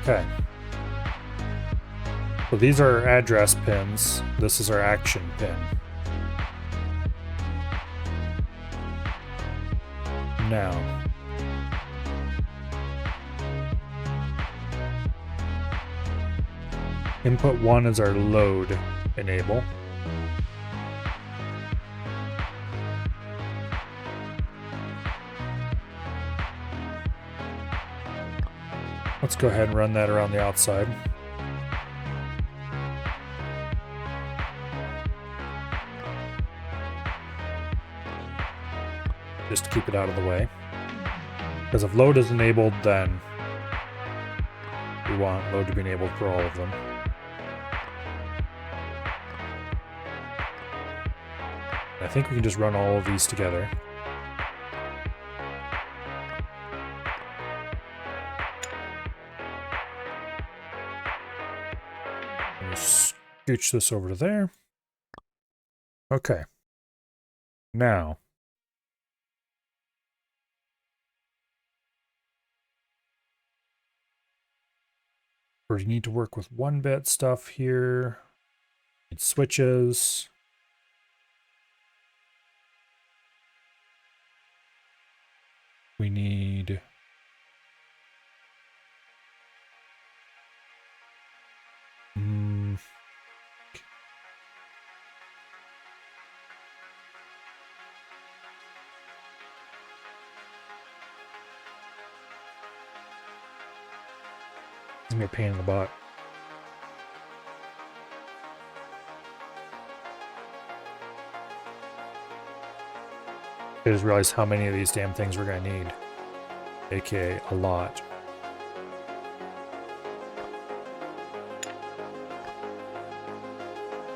Okay. So these are our address pins. This is our action pin. Now, input 1 is our load enable. Let's go ahead and run that around the outside. Just to keep it out of the way. Because if load is enabled, then we want load to be enabled for all of them. I think we can just run all of these together. Scooch this over to there. Okay. Now, we need to work with 1-bit stuff here. Need switches. We need it's gonna be a pain in the butt. I just realized how many of these damn things we're gonna need. AKA a lot.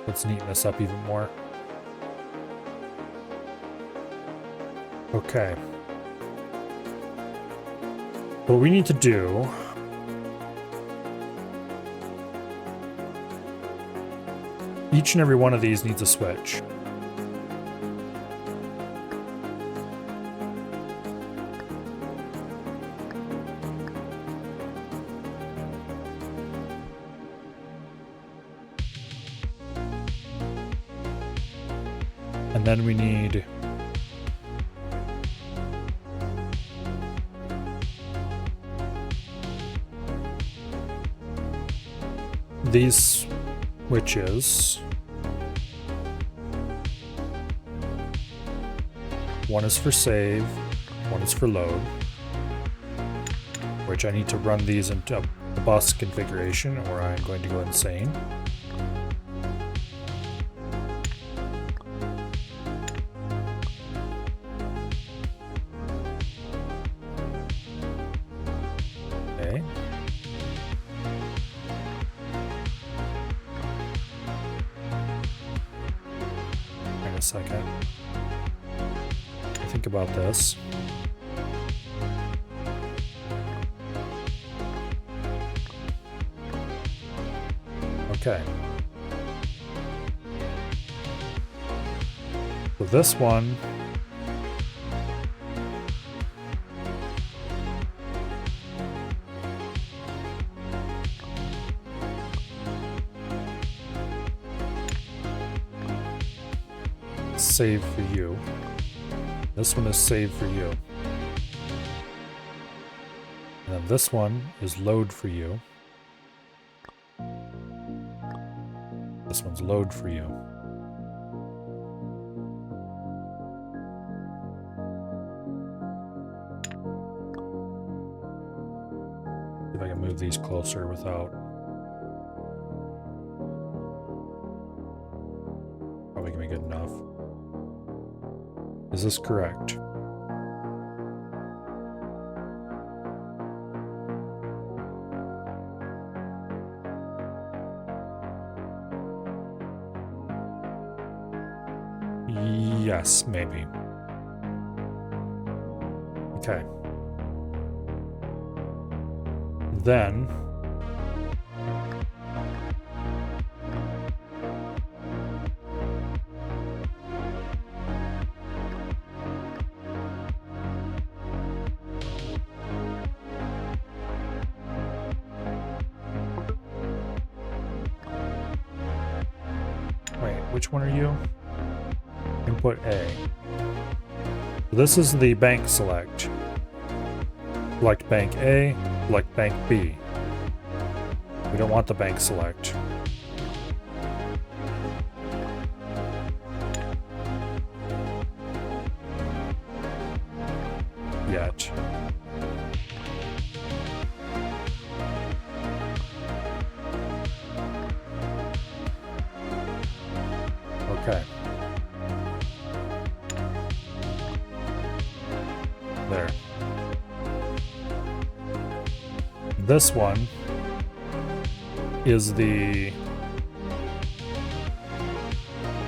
Let's neaten this up even more. Okay. What we need to do each and every one of these needs a switch. And then we need these switches. One is for save, one is for load, which I need to run these into a bus configuration or I'm going to go insane. Okay. Wait a second. Think about this. Okay. So this one save for you. This one is save for you. And then this one is load for you. This one's load for you. See if I can move these closer without Is this correct? Yes, maybe. Okay. Then wait, which one are you? Input A. This is the bank select. Select bank A, select bank B. We don't want the bank select. Yet. Okay. There. This one is the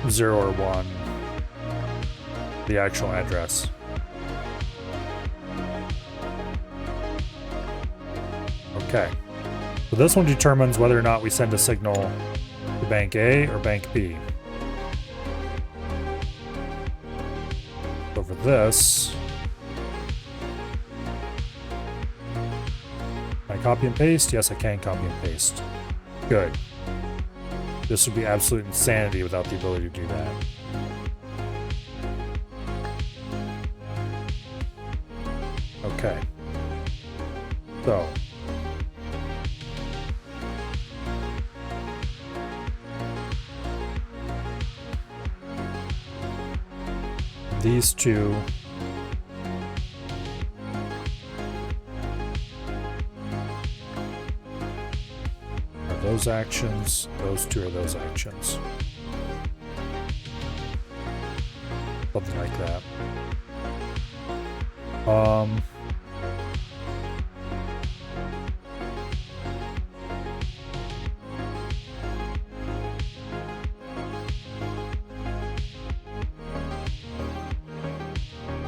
0 or 1, the actual address. Okay. So this one determines whether or not we send a signal to bank A or bank B. So for this, can I copy and paste? Yes, I can copy and paste. Good. This would be absolute insanity without the ability to do that. Okay. So. These two are those actions, those two are those actions. Something like that.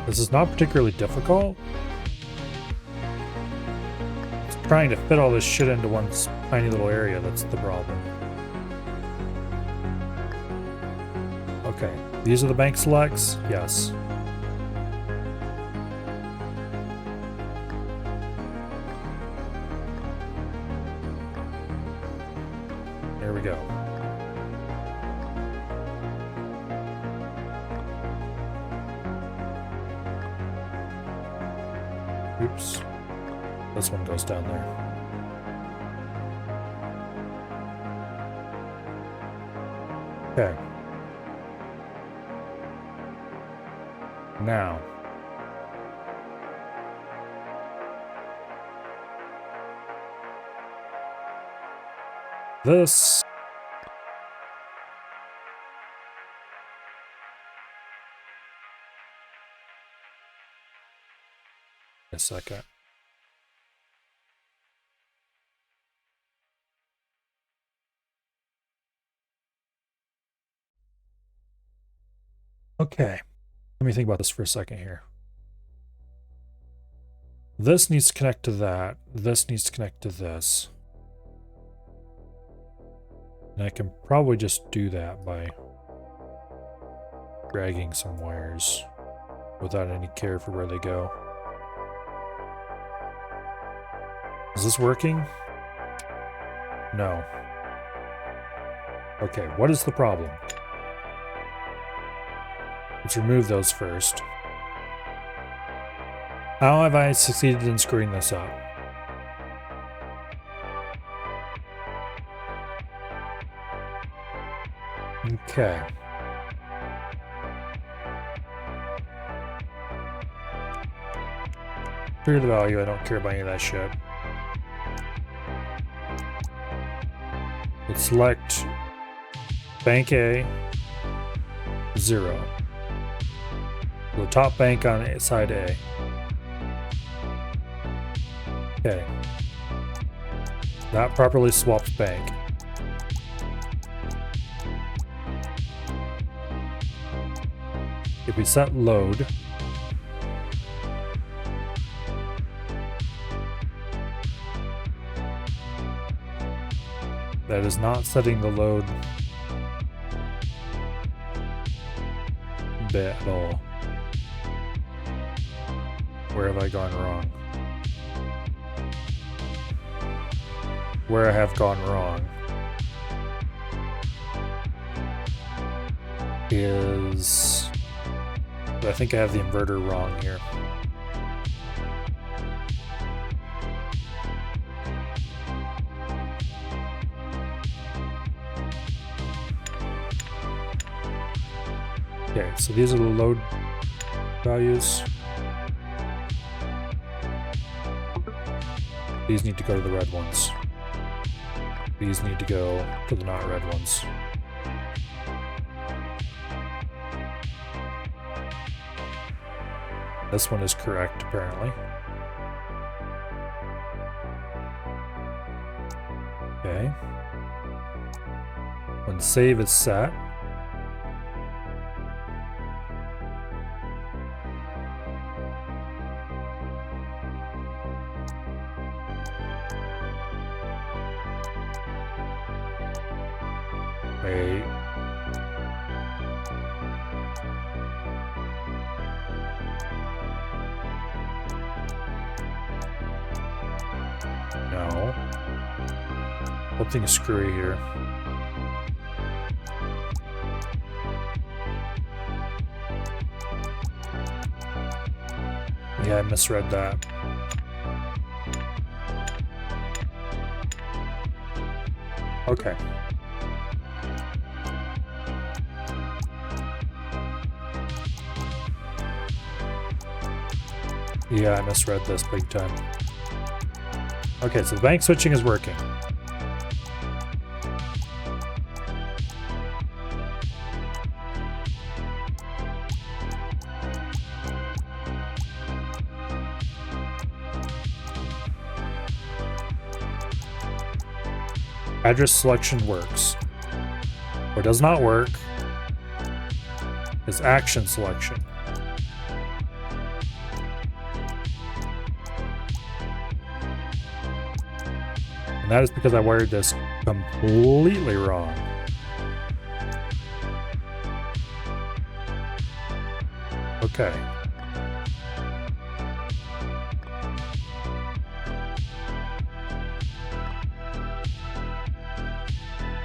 This is not particularly difficult. It's trying to fit all this shit into one tiny little area that's the problem. Okay, these are the bank selects? Yes. There we go. Oops. This one goes down there. Okay. Now. This. A second. Okay. Let me think about this for a second here. This needs to connect to that. This needs to connect to this. And I can probably just do that by dragging some wires without any care for where they go. Is this working? No. Okay, what is the problem? Let's remove those first. How have I succeeded in screwing this up? Okay. Clear the value, I don't care about any of that shit. Let's select bank A, 0. The top bank on side A. Okay. That properly swapped bank. If we set load, that is not setting the load bit at all. Where have I gone wrong? Where I have gone wrong is... I think I have the inverter wrong here. Okay, so these are the load values. These need to go to the red ones. These need to go to the not red ones. This one is correct, apparently. Okay. When save is set, wait. No. Something screwy here. Yeah, I misread that. Okay. Yeah, I misread this big time. Okay, so the bank switching is working. Address selection works. What does not work is action selection. And that is because I wired this completely wrong. Okay.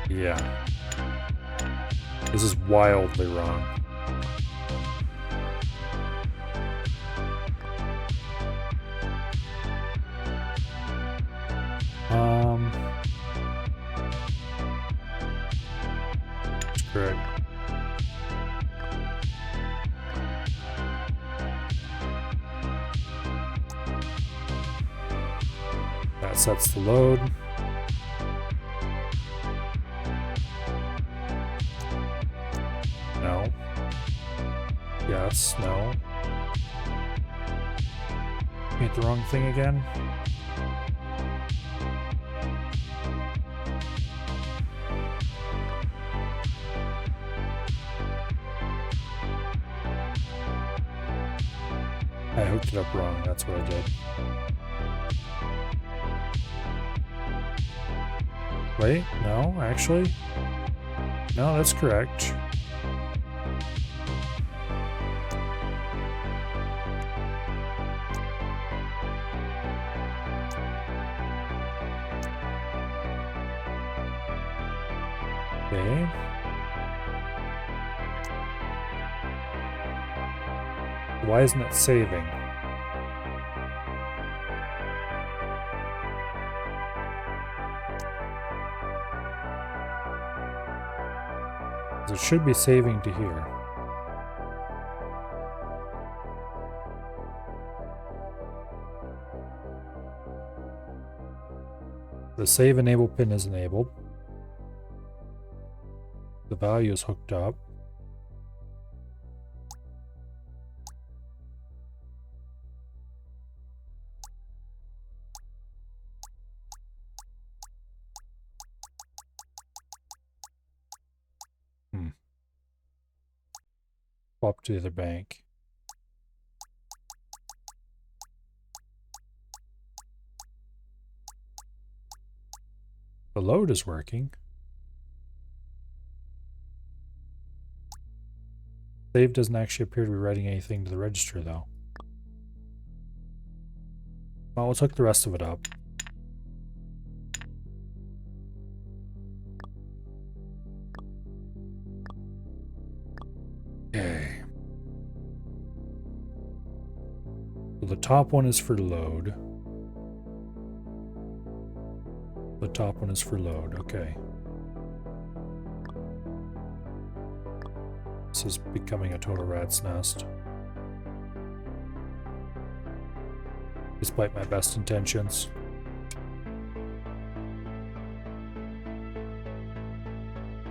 Yeah. This is wildly wrong. That's correct. That sets the load. No. Yes, no. Hit the wrong thing again. I hooked it up wrong, that's what I did. Wait, no, actually? No, that's correct. Okay. Why isn't it saving? It should be saving to here. The save enable pin is enabled. The value is hooked up. Swap to the other bank. The load is working. Save doesn't actually appear to be writing anything to the register, though. Well, let's hook the rest of it up. Okay. So the top one is for load. The top one is for load, okay. This is becoming a total rat's nest. Despite my best intentions.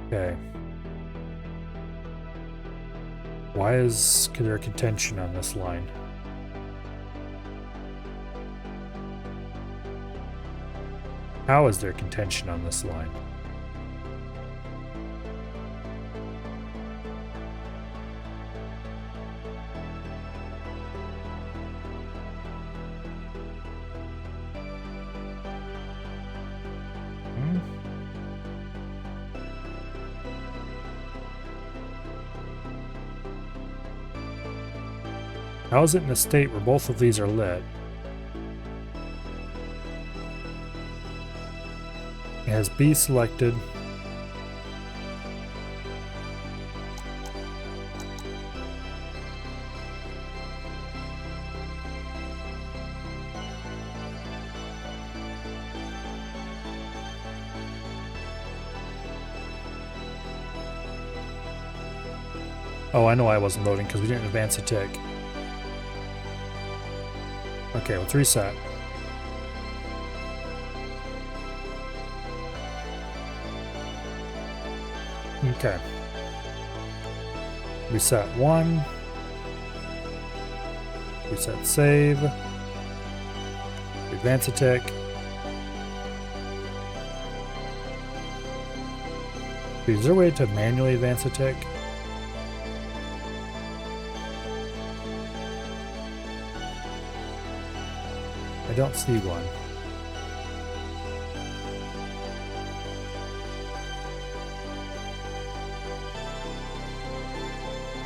Okay. Why is there contention on this line? How is there contention on this line? How is it in a state where both of these are lit? It has B selected. Oh, I know I wasn't loading because we didn't advance a tick. Okay, let's reset. Okay. Reset 1. Reset save. Advance a tick. Is there a way to manually advance a tick? I don't see one.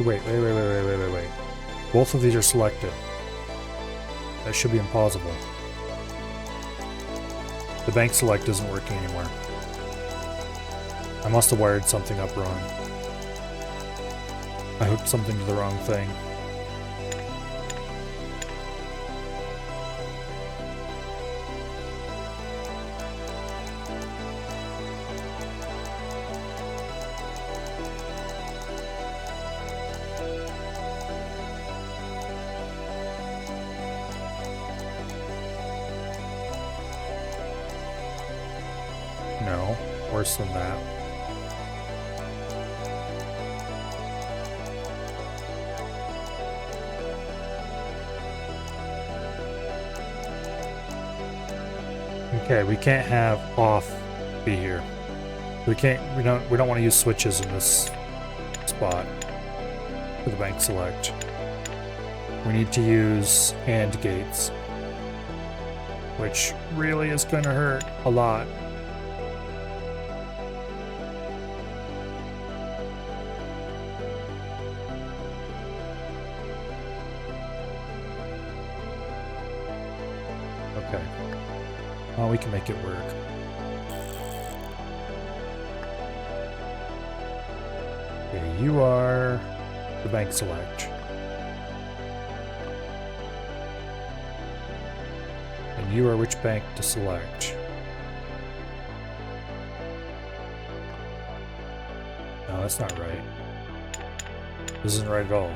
Wait. Both of these are selected. That should be impossible. The bank select isn't working anymore. I must have wired something up wrong. I hooked something to the wrong thing. No, worse than that. Okay, we can't have off be here. We don't want to use switches in this spot for the bank select. We need to use AND gates, which really is going to hurt a lot. Okay. Well, we can make it work. Okay, you are the bank select. And you are which bank to select? No, that's not right. This isn't right at all.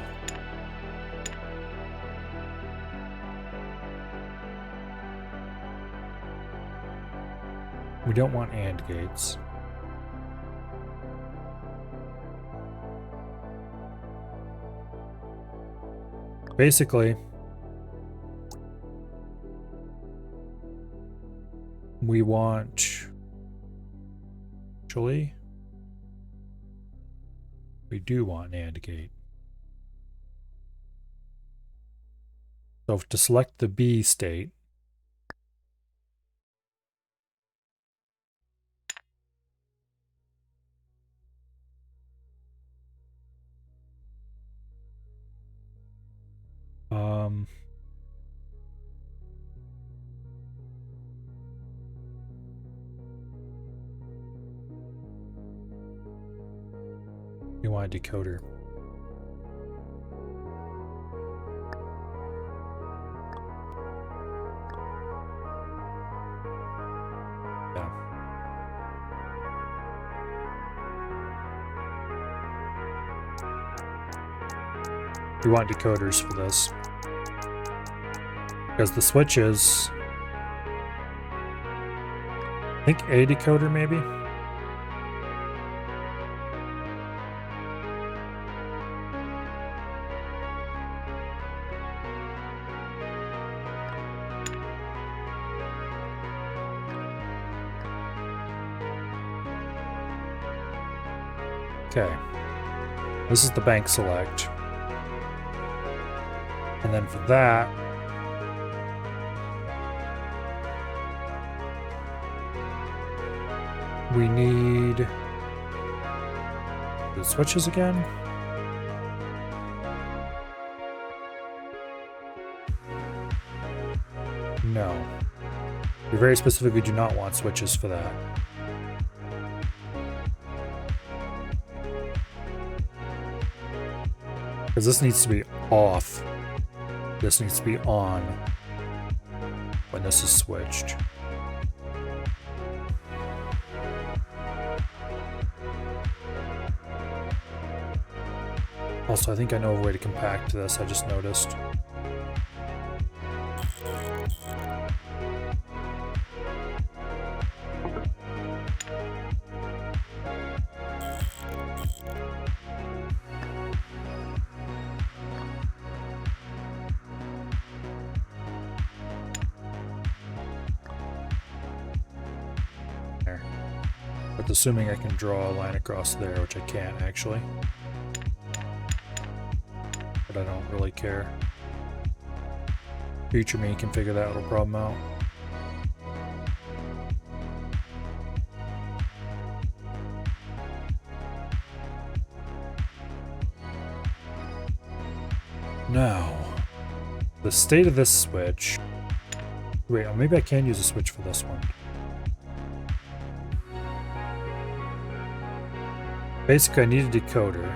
We don't want AND gates. Basically, we want... Actually, we do want an AND gate. So to select the B state, you want a decoder. You want decoders for this. Because the switch is, I think, a decoder maybe? Okay. This is the bank select. And then for that, we need the switches again. No. We very specifically do not want switches for that. Because this needs to be off. This needs to be on when this is switched. Also, I think I know a way to compact this, I just noticed. There. But assuming I can draw a line across there, which I can't actually. But I don't really care. Future me can figure that little problem out. Now, the state of this switch. Wait, maybe I can use a switch for this one. Basically, I need a decoder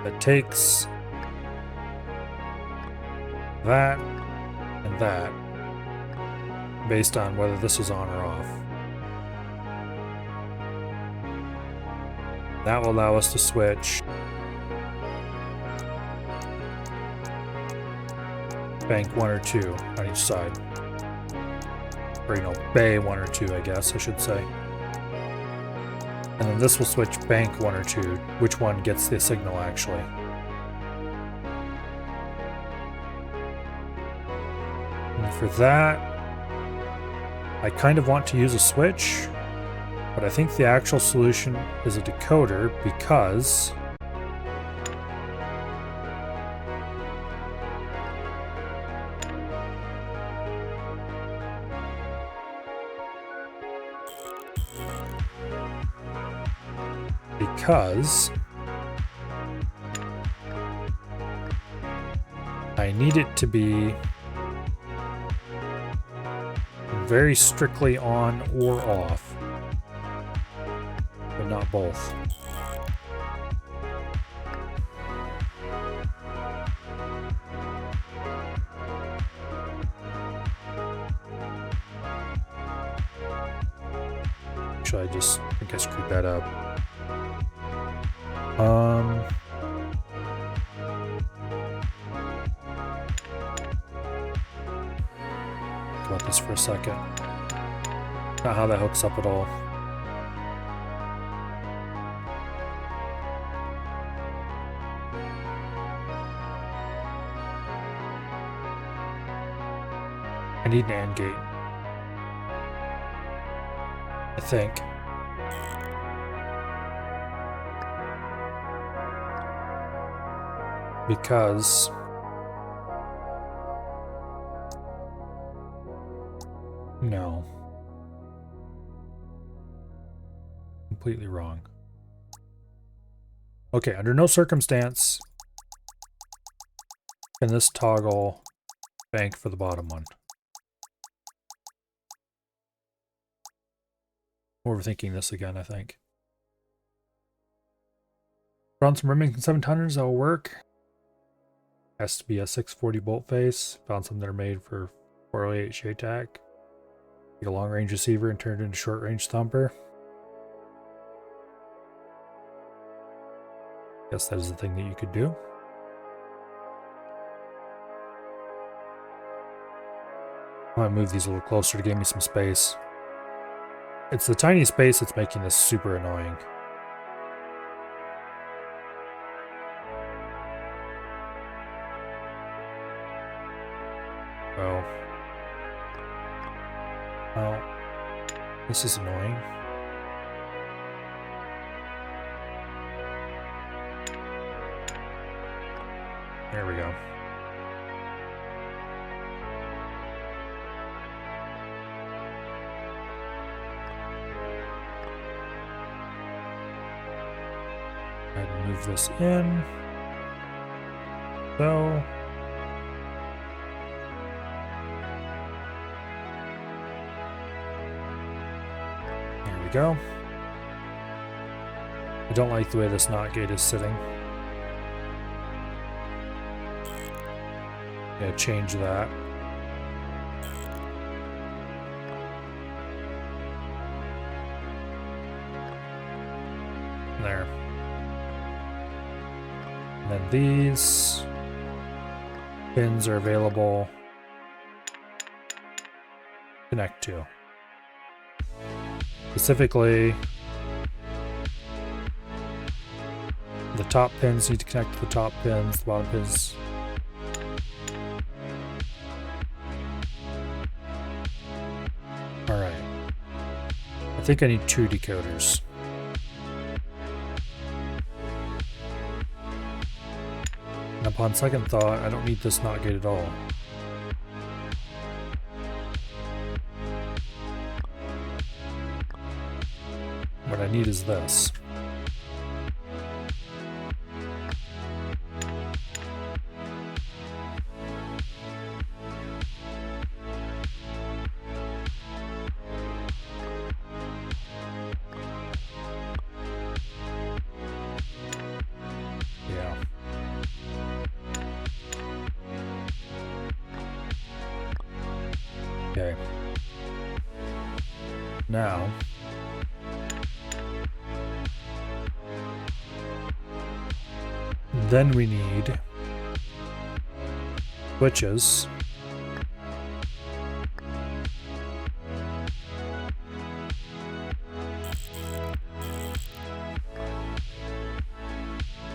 that takes that and that based on whether this is on or off. That will allow us to switch bank 1 or 2 on each side. Or, you know, bay 1 or 2, I guess I should say. And then this will switch bank 1 or 2, which one gets the signal actually. And for that, I kind of want to use a switch, but I think the actual solution is a decoder because I need it to be very strictly on or off, but not both. Actually, I just think I screwed that up. About this for a second. Not how that hooks up at all. I need an AND gate. I think. Because No. Completely wrong. Okay, under no circumstance can this toggle bank for the bottom one. Overthinking this again, I think. Found some Remington 700s that will work. Has to be a 640 bolt face. Found some that are made for 408 SHATAC. Take a long range receiver and turn it into short range thumper. Guess that is the thing that you could do. I might move these a little closer to give me some space. It's the tiny space that's making this super annoying. Oh. Well, this is annoying. There we go. Go ahead and move this in. So. There we go. I don't like the way this NOT gate is sitting. Yeah, change that. There. And then these pins are available. Connect to. Specifically, the top pins need to connect to the top pins, the bottom pins. Alright. I think I need 2 decoders. And upon second thought, I don't need this NOT gate at all. What I need is this. Yeah. Okay. Now, then we need switches.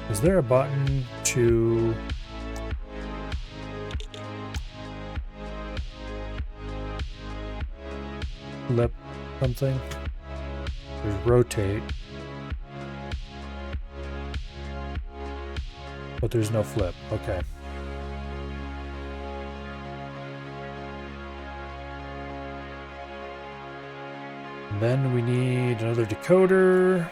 Is there a button to flip something? There's rotate. But there's no flip. Okay. And then we need another decoder.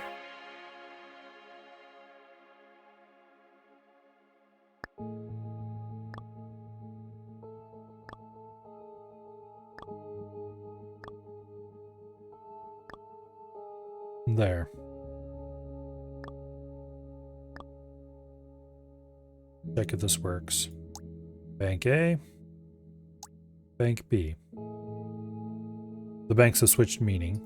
There. Check if this works. Bank A. Bank B. The banks have switched meaning.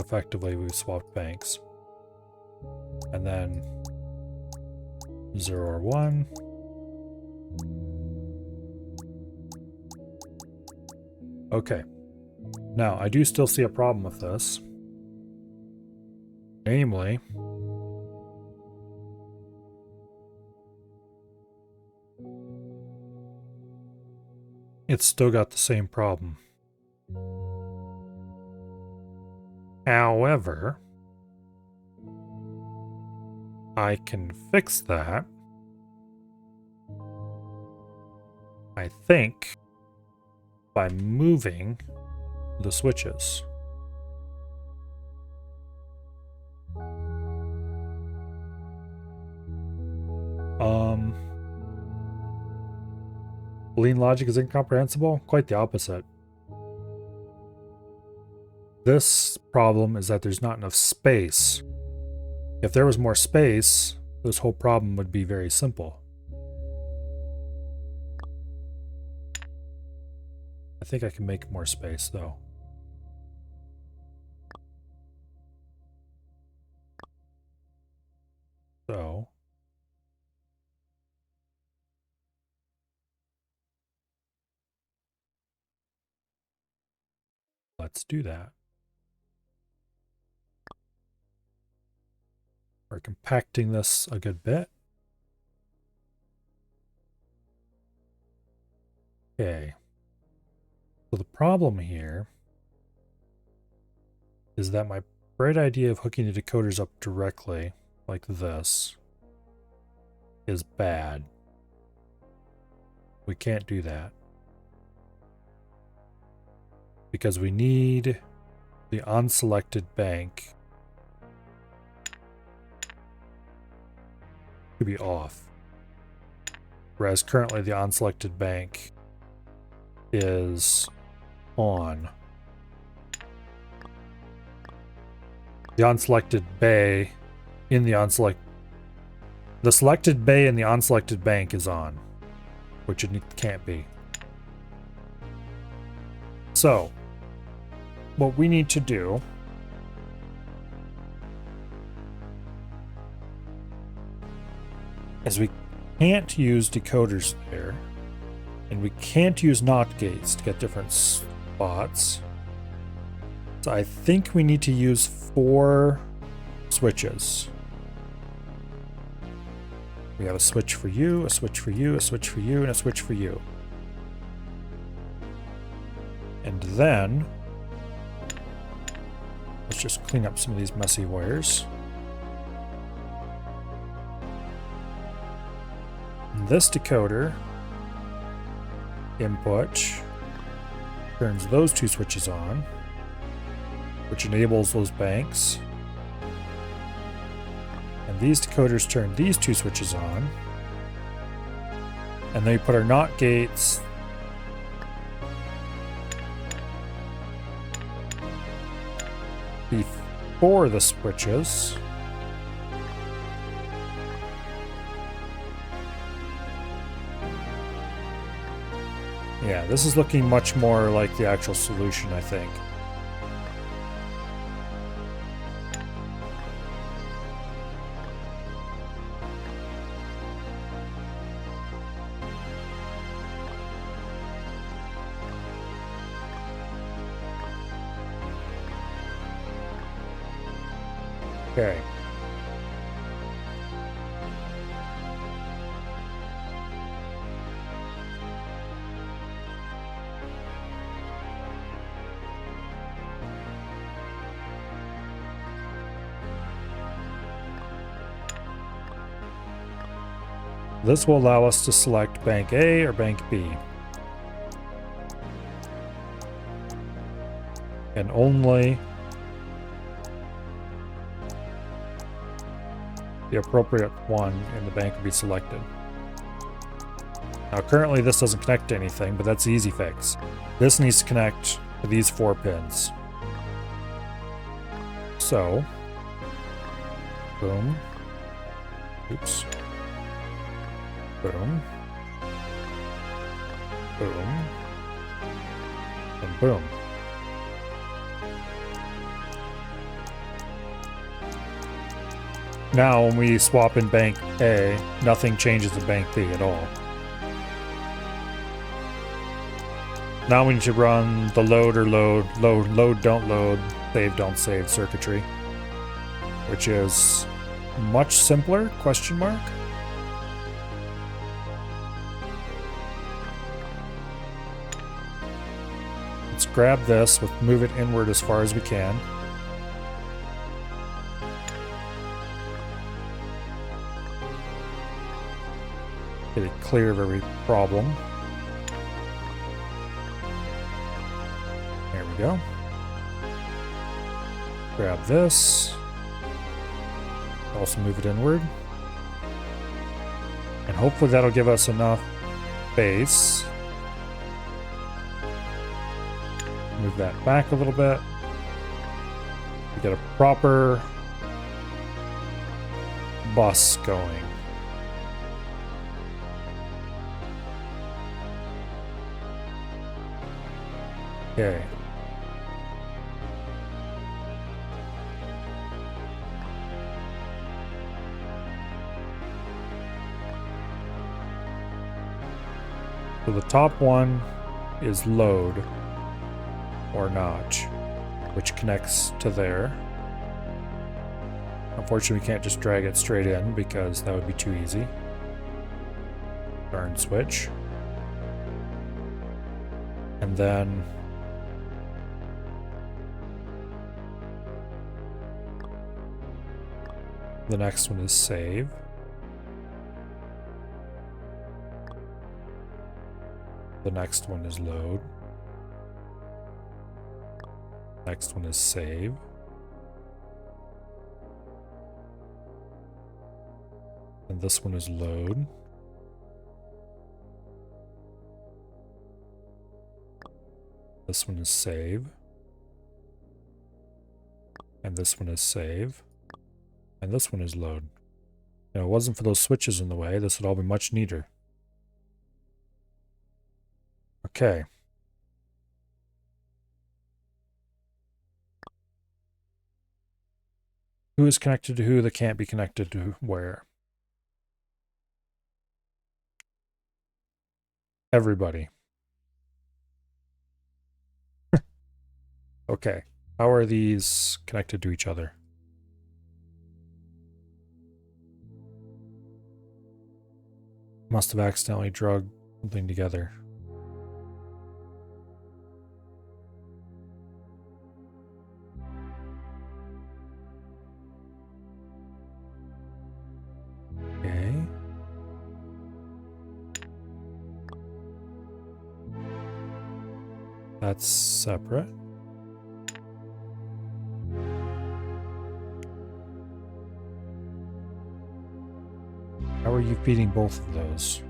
Effectively, we've swapped banks. And then 0 or 1. Okay. Now, I do still see a problem with this. Namely, it's still got the same problem. However, I can fix that I think, by moving the switches. Boolean logic is incomprehensible? Quite the opposite. This problem is that there's not enough space. If there was more space, this whole problem would be very simple. I think I can make more space, though. So... let's do that. We're compacting this a good bit. Okay. So the problem here is that my bright idea of hooking the decoders up directly, like this, is bad. We can't do that. Because we need the unselected bank to be off. Whereas currently the unselected bank is on. The unselected bay in the the selected bay in the unselected bank is on, which it can't be. So, what we need to do is we can't use decoders there, and we can't use NOT gates to get different spots. So I think we need to use 4 switches. We have a switch for you, a switch for you, a switch for you, and a switch for you. And then, let's just clean up some of these messy wires. And this decoder input turns those 2 switches on, which enables those banks. And these decoders turn these 2 switches on. And then we put our NOT gates before the switches. Yeah, this is looking much more like the actual solution, I think. Okay. This will allow us to select bank A or bank B. And only the appropriate one in the bank will be selected. Now currently this doesn't connect to anything, but that's the easy fix. This needs to connect to these 4 pins. So, boom, oops, boom, boom, and boom. Now when we swap in bank A, nothing changes in bank B at all. Now we need to run the load or load don't load, save don't save circuitry, which is much simpler, question mark. Let's grab this, we'll move it inward as far as we can. Get it clear of every problem. go. Grab this. Also move it inward. And hopefully that'll give us enough space. Move that back a little bit. We get a proper bus going. Okay. So the top one is load or notch, which connects to there. Unfortunately, we can't just drag it straight in because that would be too easy. Darn switch. And then the next one is save. The next one is load. Next one is save. And this one is load. This one is save. And this one is save. And this one is load. If it wasn't for those switches in the way, this would all be much neater. Okay. Who is connected to who that can't be connected to where? Everybody. Okay. How are these connected to each other? Must have accidentally drugged something together. Okay. That's separate. How are you feeding both of those?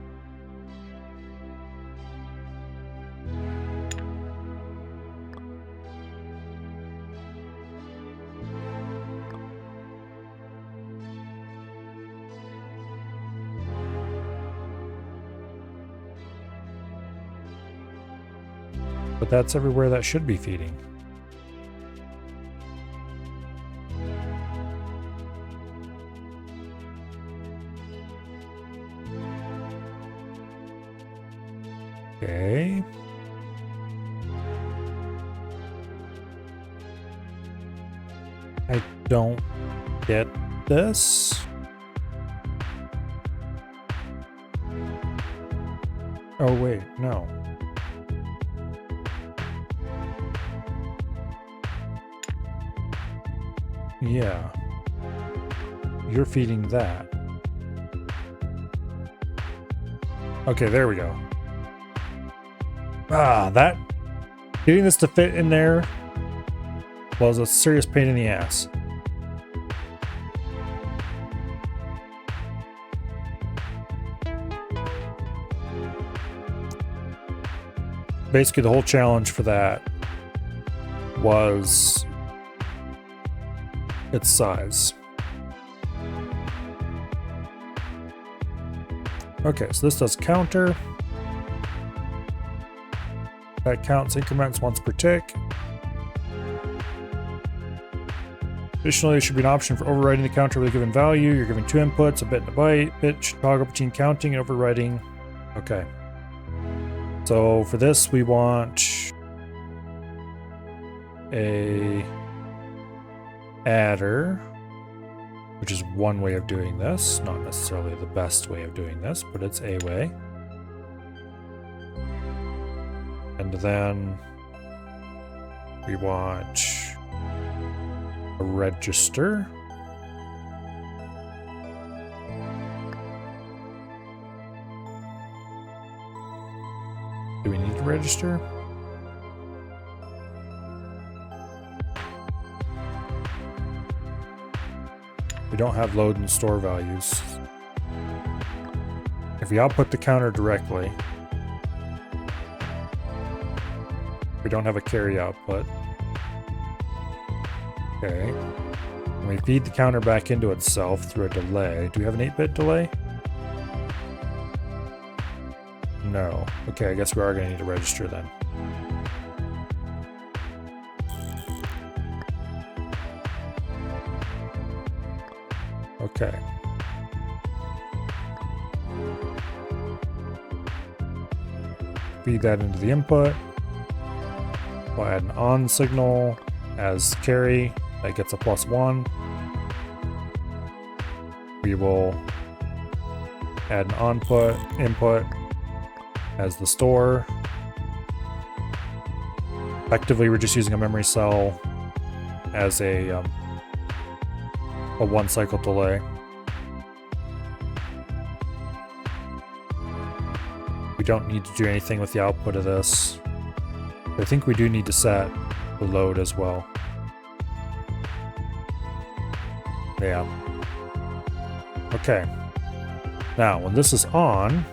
But that's everywhere that should be feeding. Okay. I don't get this. Oh wait, no. Yeah. You're feeding that. Okay, there we go. Ah, that... Getting this to fit in there was a serious pain in the ass. Basically, the whole challenge for that was its size. Okay, so this does counter. That counts increments once per tick. Additionally, there should be an option for overriding the counter with a given value. You're given 2 inputs, a bit and a byte. Bit should toggle between counting and overriding. Okay. So for this, we want a adder, which is one way of doing this. Not necessarily the best way of doing this, but it's a way. And then we want a register. Do we need to register? don't have load and store values. If we output the counter directly, we don't have a carry output. Okay. When we feed the counter back into itself through a delay, do we have an 8-bit delay? No. Okay, I guess we are going to need a register then. Okay. Feed that into the input. We'll add an on signal as carry. That gets a +1. We will add an input as the store. Effectively, we're just using a memory cell as a 1-cycle delay. We don't need to do anything with the output of this. I think we do need to set the load as well. Yeah. Okay. Now, when this is on,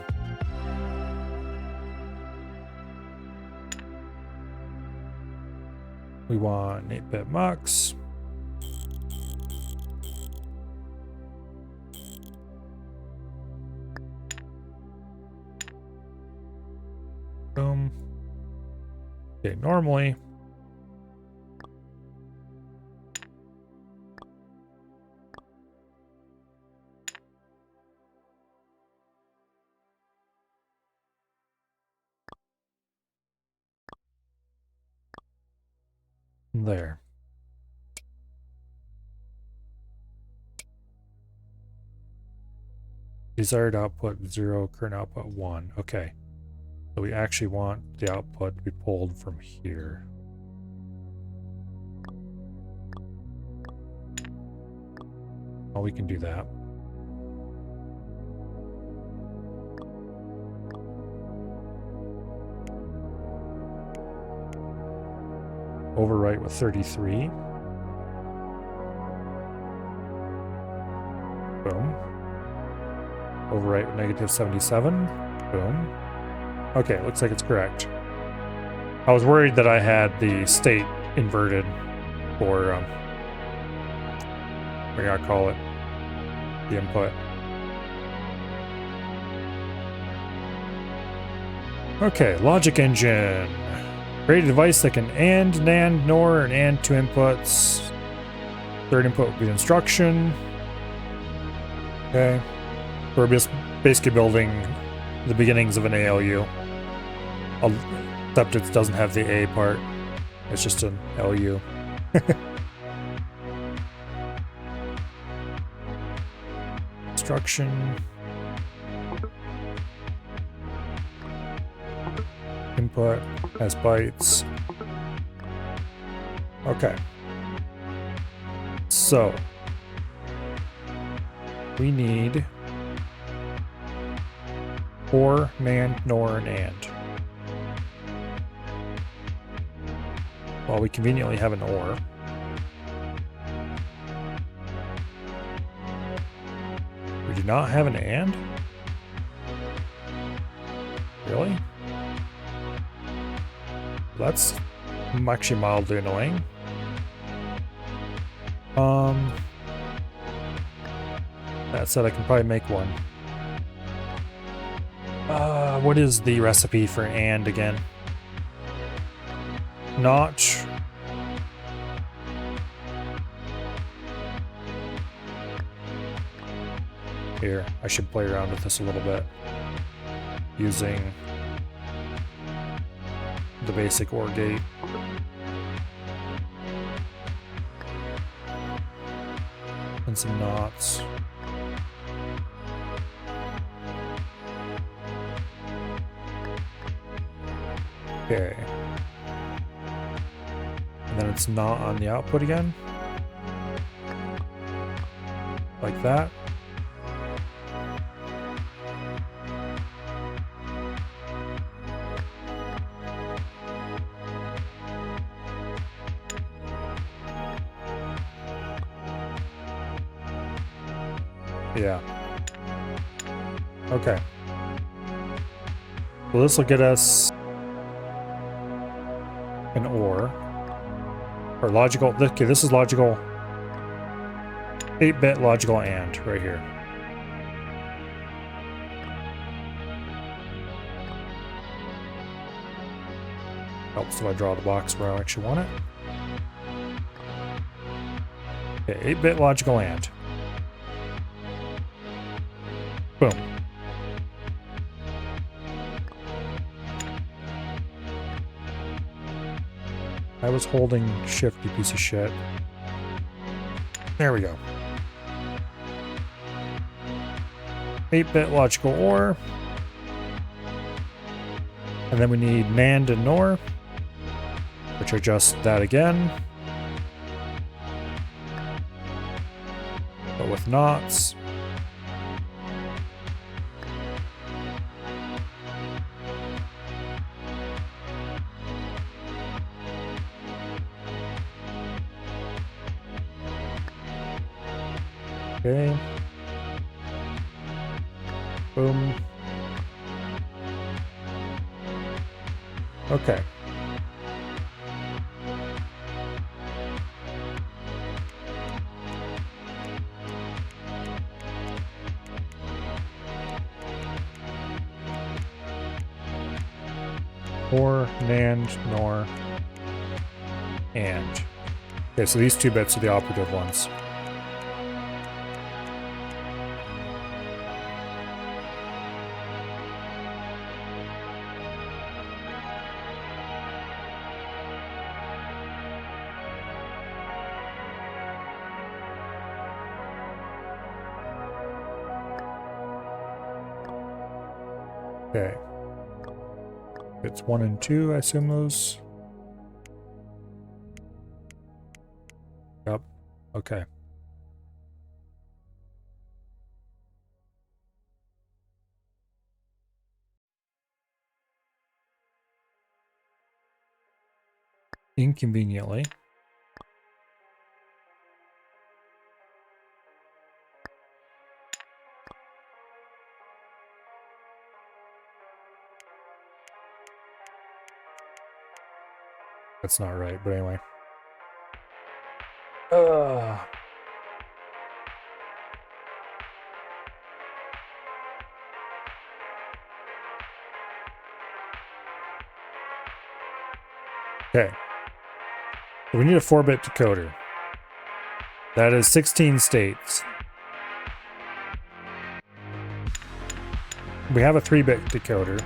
we want 8-bit mux. Boom. Okay, normally there. Desired output 0, current output 1. Okay. So we actually want the output to be pulled from here. Well, we can do that. Overwrite with 33. Boom. Overwrite with -77. Boom. Okay, looks like it's correct. I was worried that I had the state inverted for, we gotta call it, the input. Okay, logic engine. Create a device that can AND, NAND, NOR, and AND 2 inputs. Third input would be instruction. Okay. We're just basically building the beginnings of an ALU. Except it doesn't have the A part. It's just an LU. Instruction. Input as bytes. Okay. So we need OR, NAND, NOR, and AND. Well, we conveniently have an OR. We do not have an AND? Really? That's actually mildly annoying. That said, I can probably make one. What is the recipe for AND again? Notch. Here, I should play around with this a little bit. Using the basic OR gate. And some knots. Okay. And then it's not on the output again. Like that. Yeah. Okay. Well, this will get us an OR. Or logical. Okay, this is logical. 8-bit logical AND right here. Helps if I draw the box where I actually want it. Okay, 8-bit logical AND. Boom. I was holding shift, you piece of shit. There we go. 8-bit logical OR. And then we need NAND and NOR, which are just that again, but with knots. Okay. Boom. Okay. OR, NAND, NOR, AND. Okay, so these 2 bits are the operative ones. Okay. Bits 1 and 2, I assume those. Yep. Okay. Inconveniently. That's not right, but anyway. Okay. We need a 4-bit decoder. That is 16 states. We have a 3-bit decoder,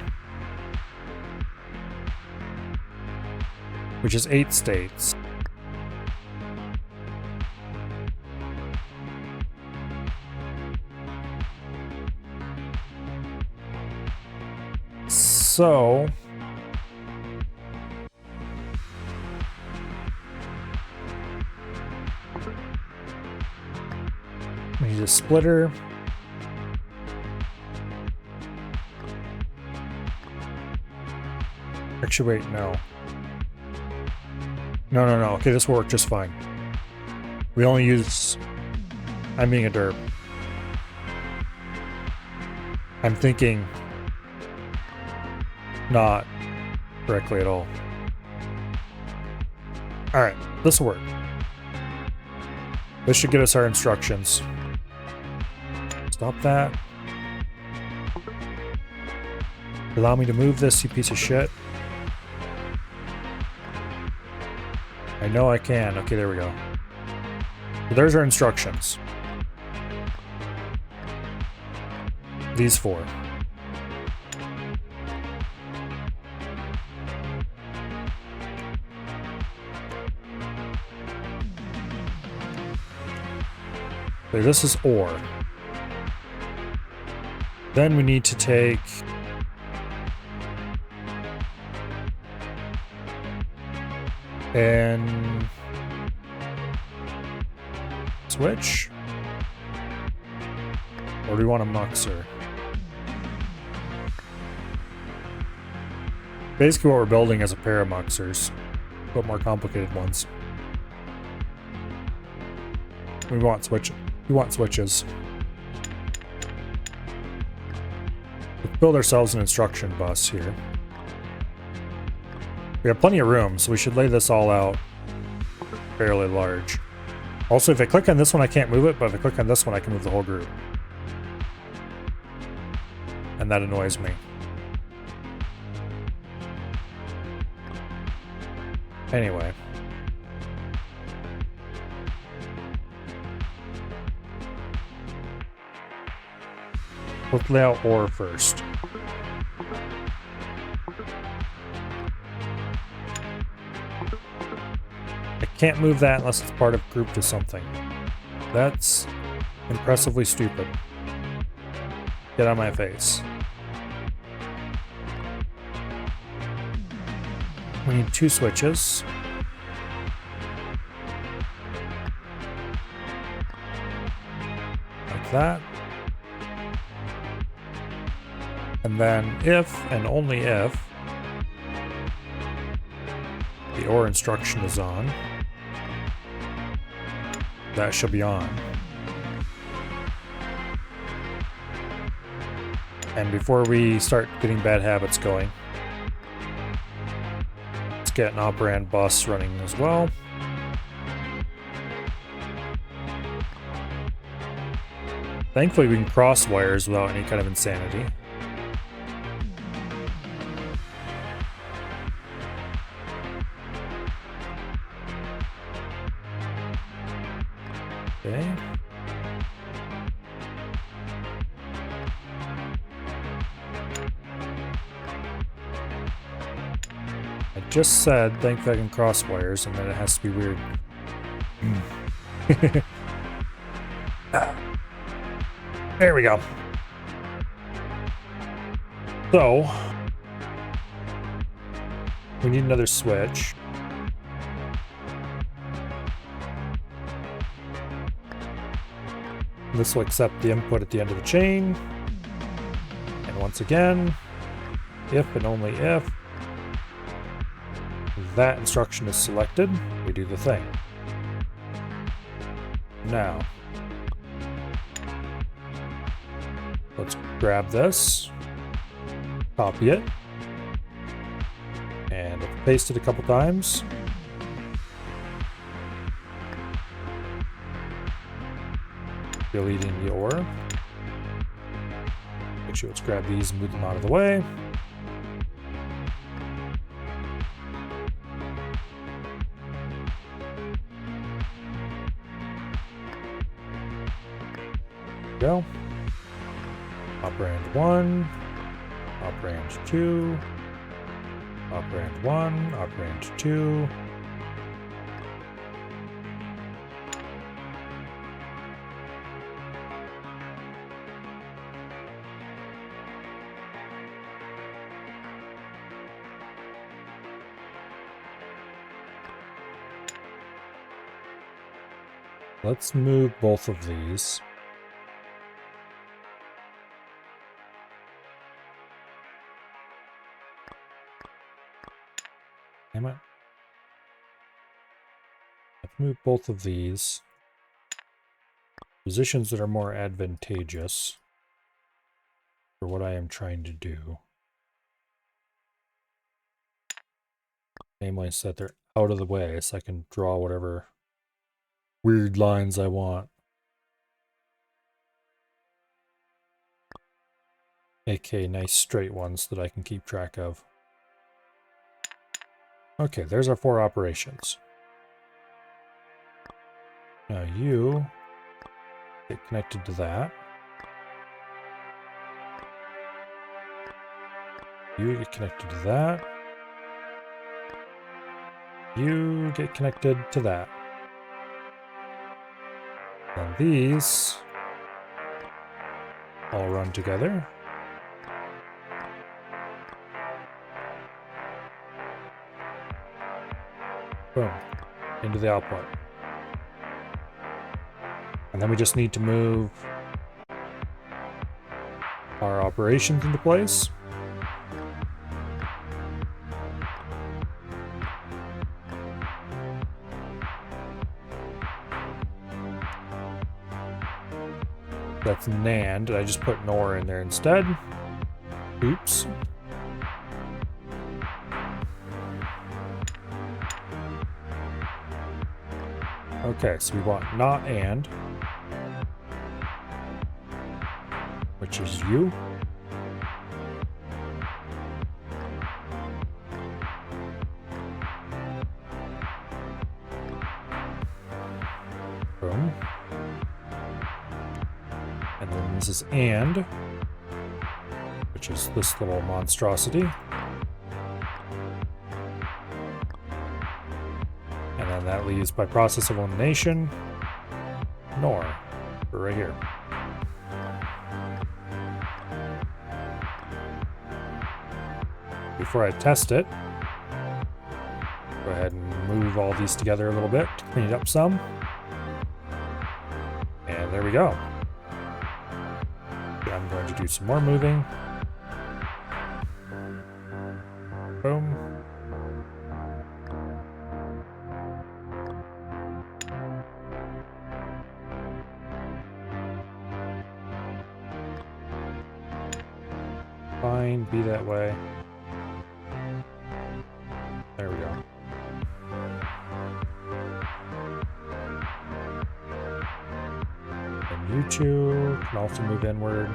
which is 8 states. So we need a splitter. Actually, wait, no. No. Okay, this will work just fine. We only use... I'm being a derp. I'm thinking not correctly at all. Alright, this will work. This should get us our instructions. Stop that. Allow me to move this, you piece of shit. I know I can. Okay, there we go. So there's our instructions. These 4. Okay, this is OR. Then we need to take and switch, or do we want a muxer? Basically what we're building is a pair of muxers, but more complicated ones. We want switches. build ourselves an instruction bus here. We have plenty of room, so we should lay this all out fairly large. Also, if I click on this one, I can't move it, but if I click on this one, I can move the whole group. And that annoys me. Anyway. Let's lay out ore first. I can't move that unless it's part of grouped to something. That's impressively stupid. Get on my face. We need 2 switches. Like that. And then if, and only if, the OR instruction is on, that should be on. And before we start getting bad habits going, let's get an operand bus running as well. Thankfully we can cross wires without any kind of insanity. Okay. I just said thankfully I can cross wires and then it has to be weird. There we go. So we need another switch. This will accept the input at the end of the chain. And once again, if and only if that instruction is selected, we do the thing. Now, let's grab this, copy it, and paste it a couple times. Deleting the ore. Actually, let's grab these and move them out of the way. Go. Operand 1, operand 2, operand 1, operand 2. Let's move both of these. Damn it. Let's move both of these. Positions that are more advantageous for what I am trying to do. Namely, so that they're out of the way so I can draw whatever weird lines I want. aka nice straight ones that I can keep track of. Okay, there's our 4 operations. Now you get connected to that. You get connected to that. You get connected to that. And these all run together. Boom. Into the output. And then we just need to move our operations into place. That's NAND, and I just put NOR in there instead. Oops. Okay, so we want not and, which is you. Boom. And then this is and, which is this little monstrosity. And then that leaves by process of elimination, nor, right here. Before I test it, go ahead and move all these together a little bit to clean it up some. And there we go. I'm going to do some more moving. Boom. Fine, be that way. There we go. And you two can also move inward.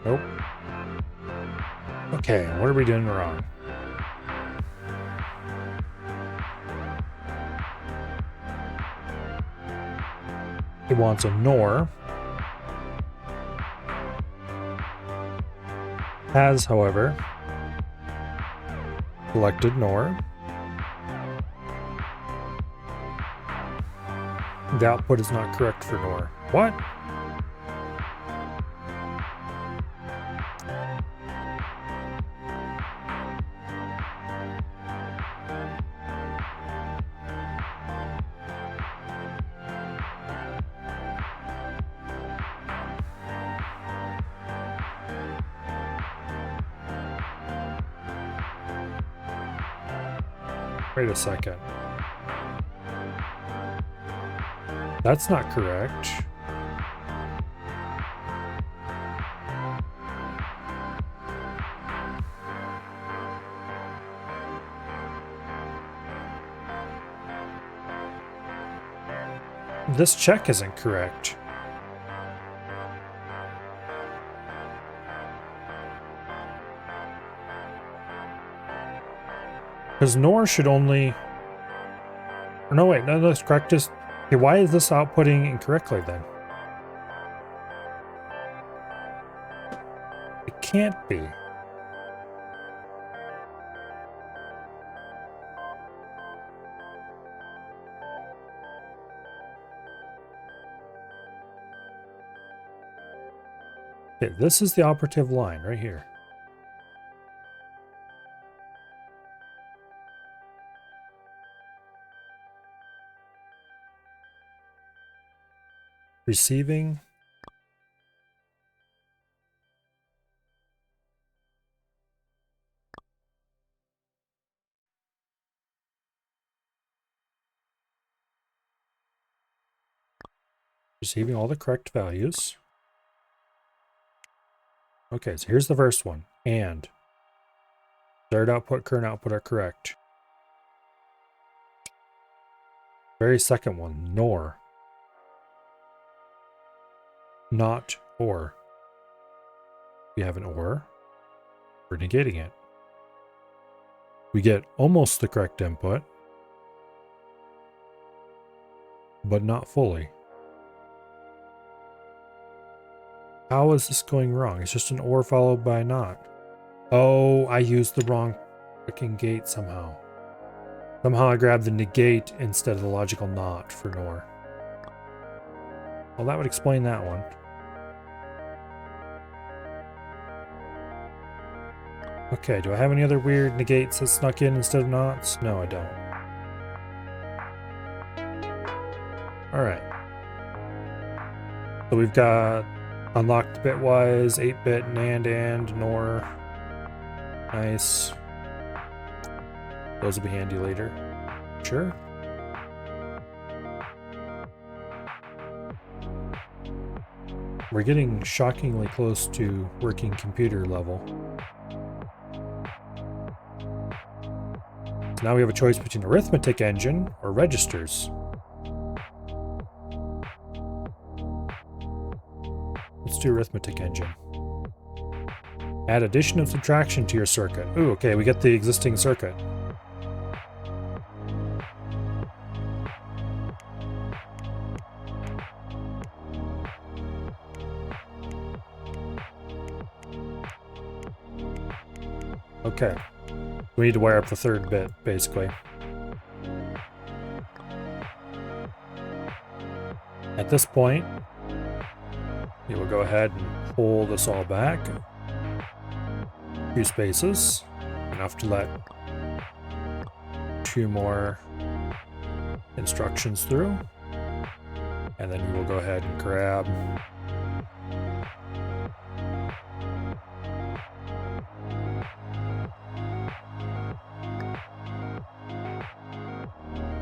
Nope. Okay, what are we doing wrong? He wants a nor. Has, however, selected nor. The output is not correct for nor. What? Wait a second. That's not correct. This check isn't correct. Because nor should only... No, wait, no, that's correct. Just... Okay, why is this outputting incorrectly then? It can't be. Okay, this is the operative line right here. Receiving. Receiving all the correct values. Okay, so here's the first one. And. Start output, current output are correct. Very second one, nor. Not or. We have an or. We're negating it. We get almost the correct input, but not fully. How is this going wrong? It's just an or followed by a not. Oh, I used the wrong freaking gate somehow. Somehow I grabbed the negate instead of the logical not for nor. Well, that would explain that one. Okay, do I have any other weird negates that snuck in instead of nots? No, I don't. Alright. So we've got unlocked bitwise, 8-bit, and, nor. Nice. Those will be handy later. Sure. We're getting shockingly close to working computer level. So now we have a choice between arithmetic engine or registers. Let's do arithmetic engine. Add addition and subtraction to your circuit. Ooh, okay, we get the existing circuit. Okay. We need to wire up the third bit, basically. At this point, we will go ahead and pull this all back. 2 spaces, enough to let 2 more instructions through. And then we will go ahead and grab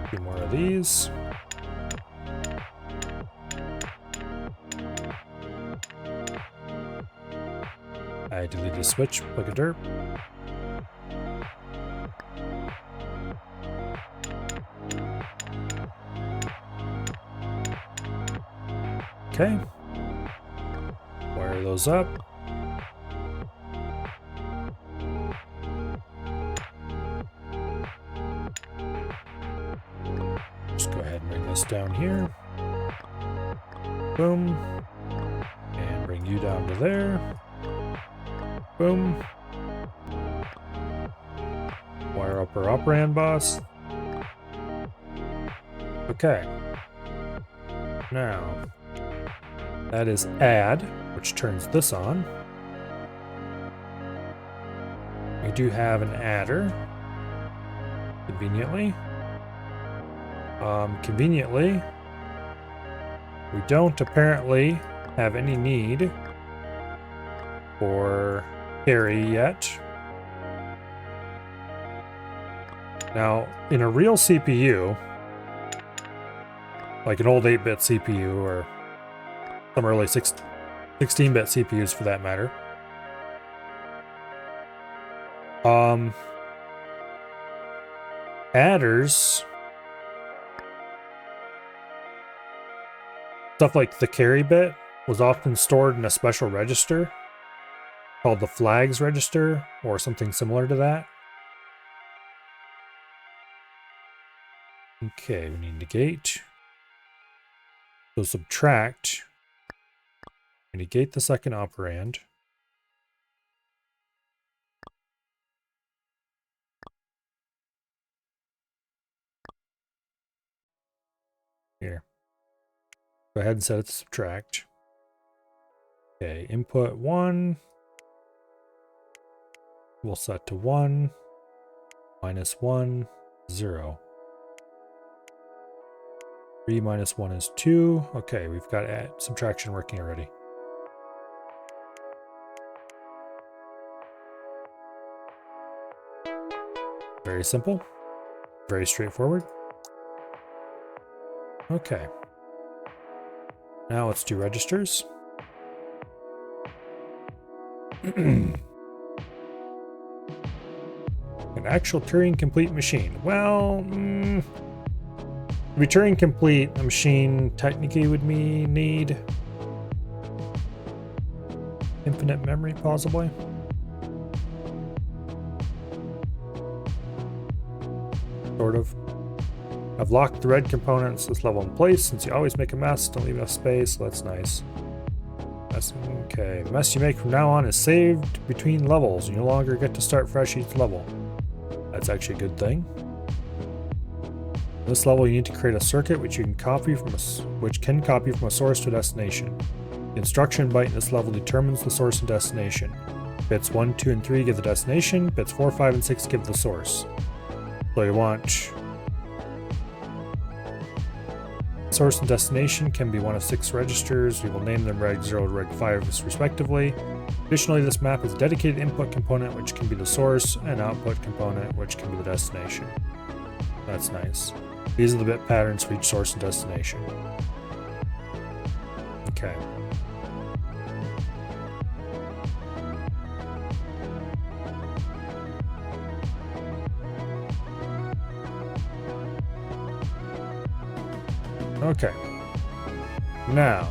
a few more of these. I delete the switch, plug a derp. Okay. Wire those up. Just go ahead and bring this down here. Boom. And bring you down to there. Boom. Wire up our operand bus. Okay. Now, that is add, which turns this on. We do have an adder, conveniently. Conveniently, we don't apparently have any need for carry yet. Now, in a real CPU, like an old 8-bit CPU or some early 16-bit CPUs for that matter, adders, stuff like the carry bit, was often stored in a special register called the flags register or something similar to that. Okay, we need negate. So subtract. We negate the second operand. Here. Go ahead and set it to subtract. Okay, input 1. We'll set to 1. Minus 1, 0. 3 minus 1 is 2. Okay, we've got subtraction working already. Very simple. Very straightforward. Okay. Now let's do registers. An actual Turing complete machine. Well, to be Turing complete, a machine technically would need infinite memory, possibly. Sort of. I've locked the red components this level in place since you always make a mess. Don't leave enough space. So that's nice. That's okay. The mess you make from now on is saved between levels. You no longer get to start fresh each level. That's actually a good thing. This level, you need to create a circuit which can copy from a source to a destination. The instruction byte in this level determines the source and destination. Bits 1, 2, and 3 give the destination. Bits 4, 5, and 6 give the source. So you want source and destination can be one of 6 registers. We will name them Reg 0 to Reg 5 respectively. Additionally, this map has a dedicated input component which can be the source and output component which can be the destination. That's nice. These are the bit patterns for each source and destination. Okay. Okay. Now.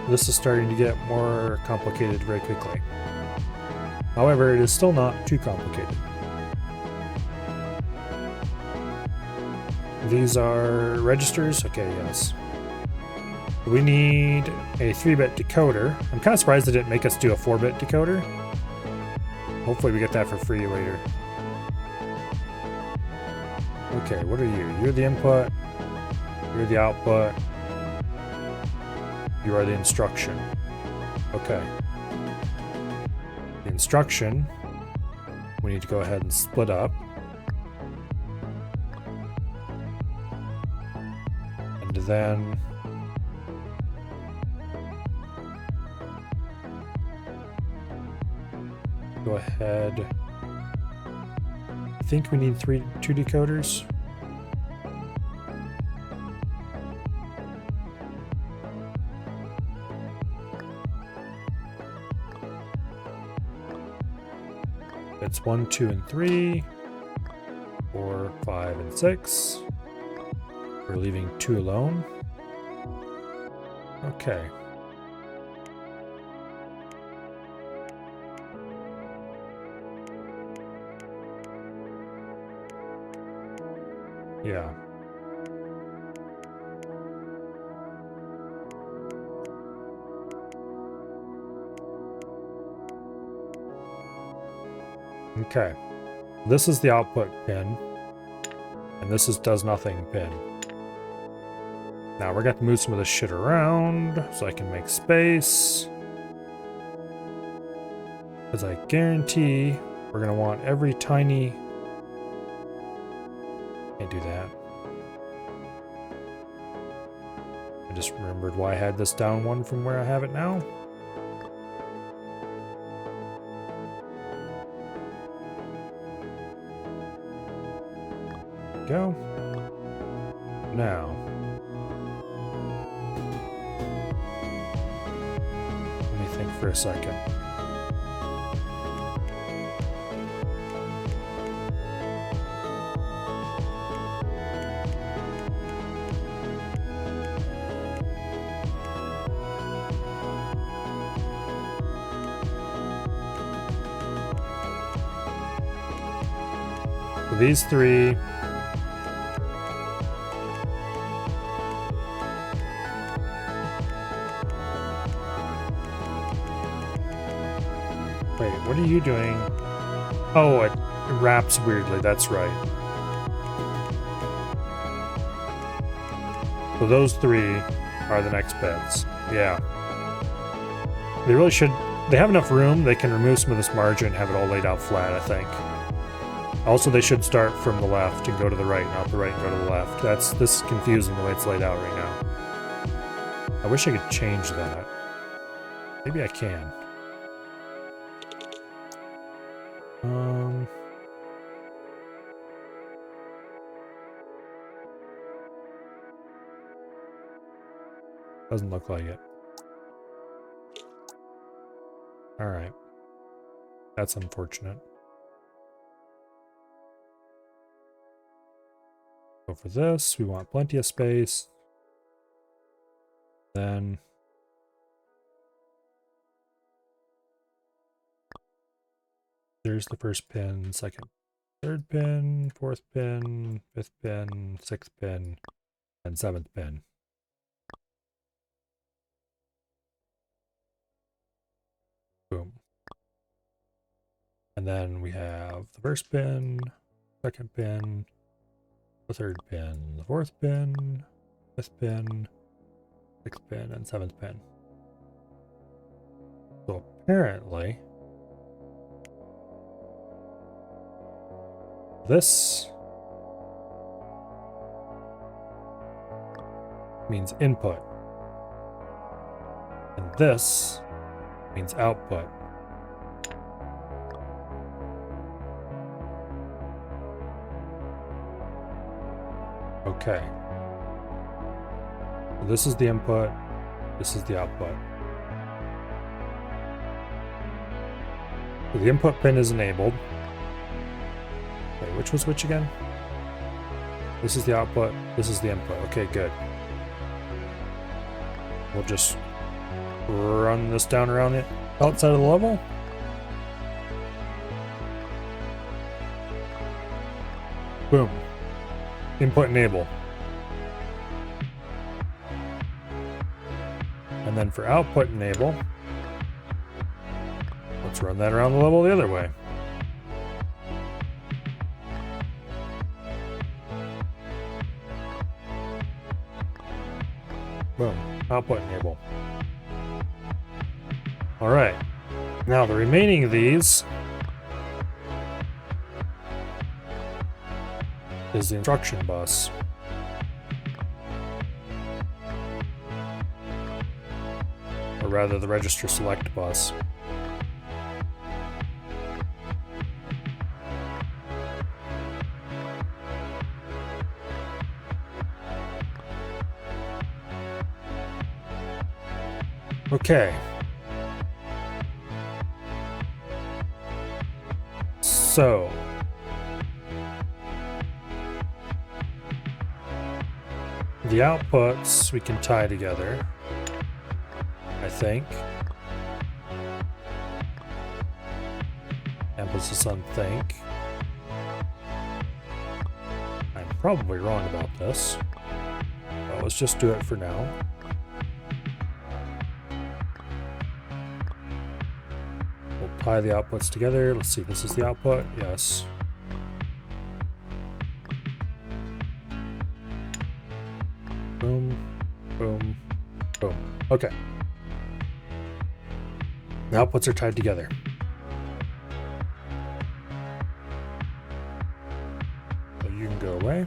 This is starting to get more complicated very quickly. However, it is still not too complicated. These are registers? Okay, yes. We need a 3-bit decoder. I'm kind of surprised they didn't make us do a 4-bit decoder. Hopefully we get that for free later. Okay, what are you? You're the input. You're the output. You are the instruction. Okay. The instruction, we need to go ahead and split up. And then go ahead. I think we need 2 decoders. It's 1, 2, and 3, 4, 5, and 6. We're leaving 2 alone. Okay. Yeah. Okay. This is the output pin. And this is does nothing pin. Now we're going to have to move some of this shit around so I can make space. Because I guarantee we're going to want every tiny... Can't do that. I just remembered why I had this down one from where I have it now. Go. Now. Let me think for a second. So these 3. Wait, what are you doing? Oh, it wraps weirdly, that's right. So those 3 are the next bits. Yeah. They really should... They have enough room, they can remove some of this margin and have it all laid out flat, I think. Also, they should start from the left and go to the right, not the right and go to the left. This is confusing the way it's laid out right now. I wish I could change that. Maybe I can. Doesn't look like it. Alright. That's unfortunate. So for this, we want plenty of space. Then... There's the first pin, second, third pin, fourth pin, fifth pin, sixth pin, and seventh pin. Boom. And then we have the first pin, second pin, the third pin, the fourth pin, fifth pin, sixth pin, and seventh pin. So apparently, this means input, and this means output. Okay. So this is the input, this is the output. So the input pin is enabled. Okay, which was which again? This is the output, this is the input. Okay, good. We'll just run this down around it outside of the level. Boom. Input enable. And then for output enable, let's run that around the level the other way. Boom. Output enable. Alright. Now the remaining of these is the instruction bus. Or rather the register select bus. Okay. So the outputs we can tie together, I think. Emphasis on think. I'm probably wrong about this, but let's just do it for now. We'll tie the outputs together. Let's see, this is the output. Yes. Boom, boom, boom. Okay. The outputs are tied together. So you can go away.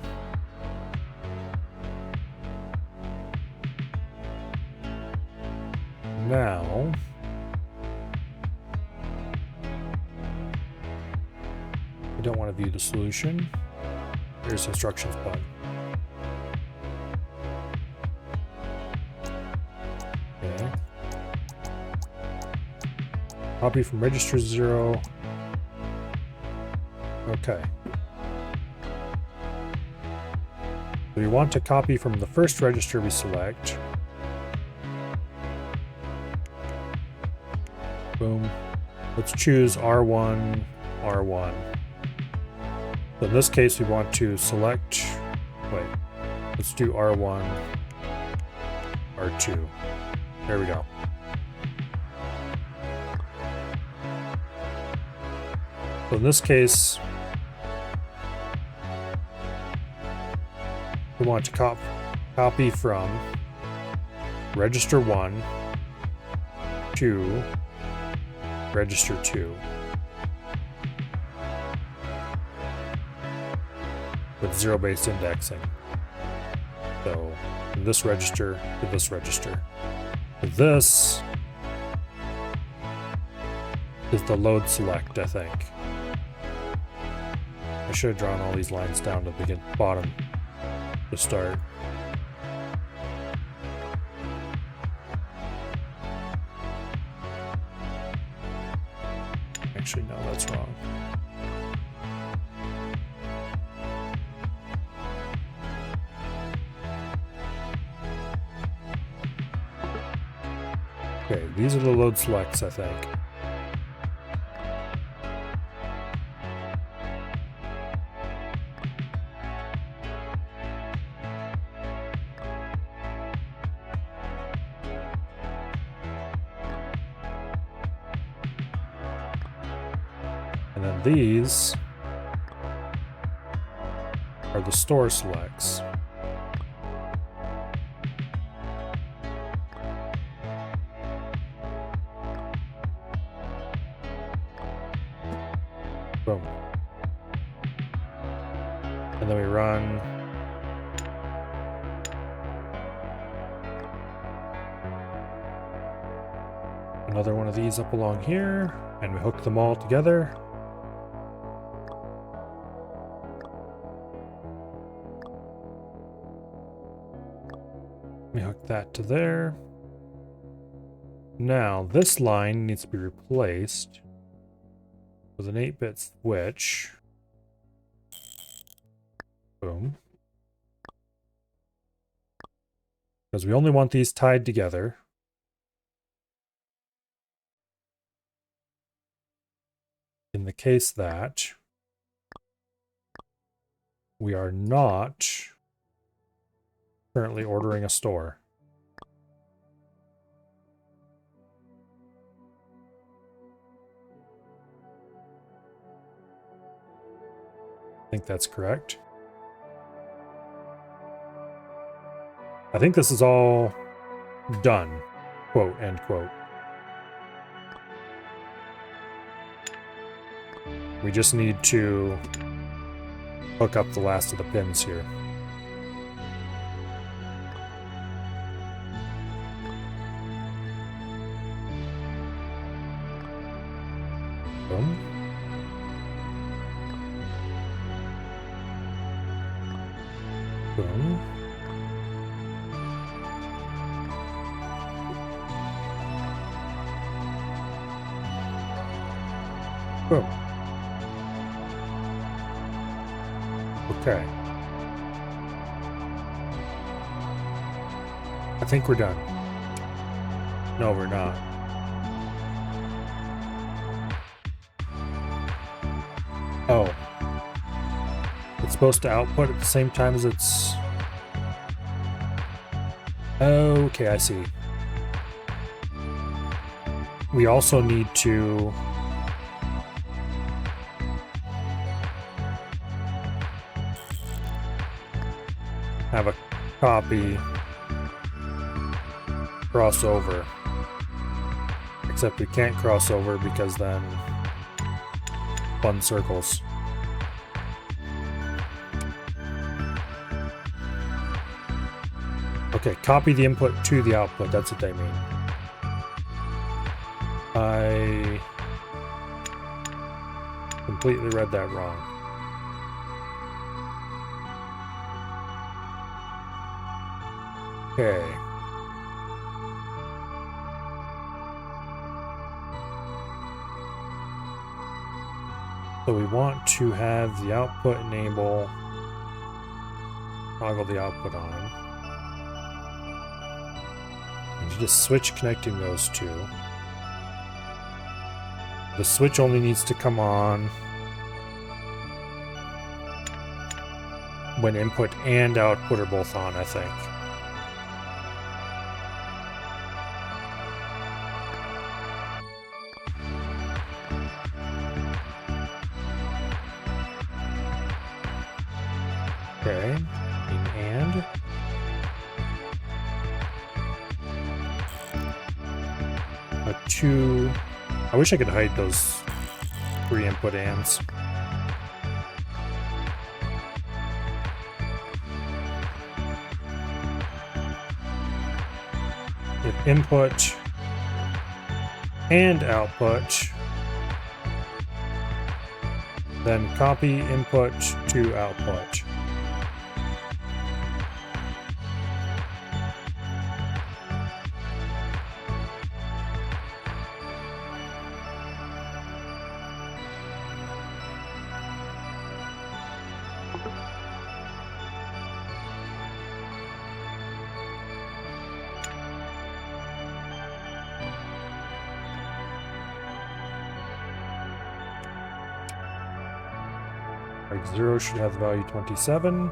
Now, we don't want to view the solution. Here's the instructions button. Okay. Copy from register 0. Okay. We want to copy from the first register we select. Boom. Let's choose R1, R1. So in this case, we want to select, wait, let's do R1, R2. There we go. So in this case, we want to copy from register 1 to register 2 with zero-based indexing. So from this register to this register. This is the load select, I think. I should have drawn all these lines down to the bottom to start. Actually, no, that's wrong. Okay, these are the load selects, I think. And then these are the store selects. Boom. And then we run another one of these up along here, and we hook them all together. We hook that to there. Now, this line needs to be replaced with an 8-bit switch. Boom. Because we only want these tied together. In the case that we are not currently ordering a store. I think that's correct. I think this is all done, quote, end quote. We just need to hook up the last of the pins here. Boom. Boom. Boom. Okay. I think we're done. No, we're not. Oh. It's supposed to output at the same time as it's... Okay, I see. We also need to... have a copy cross over. Except we can't cross over because then fun circles. Okay, copy the input to the output. That's what they mean. I completely read that wrong. Okay. So we want to have the output enable, toggle the output on. And you just switch connecting those two. The switch only needs to come on when input and output are both on, I think. Okay, and a 2. I wish I could hide those 3 input ands. If input and output, then copy input to output. Reg 0 should have the value 27.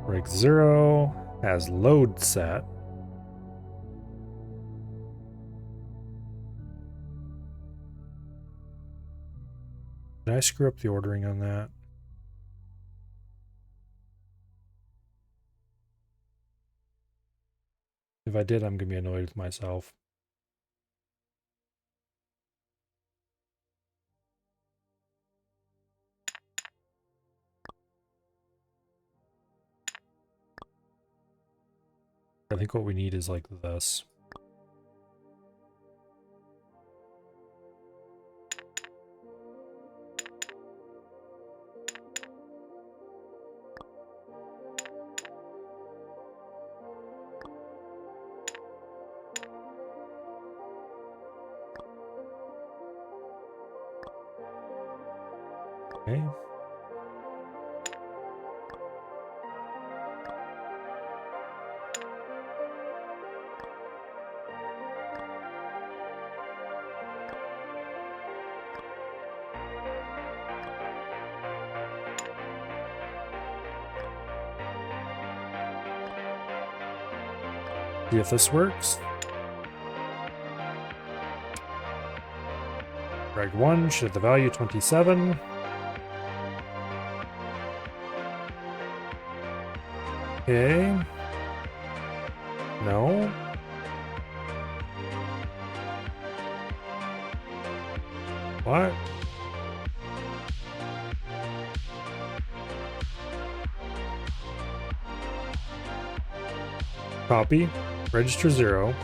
Reg 0 has load set. Did I screw up the ordering on that? If I did, I'm going to be annoyed with myself. I think what we need is like this. Okay. See if this works. Drag 1 should have the value 27. Okay. No. What? Copy. Register 0.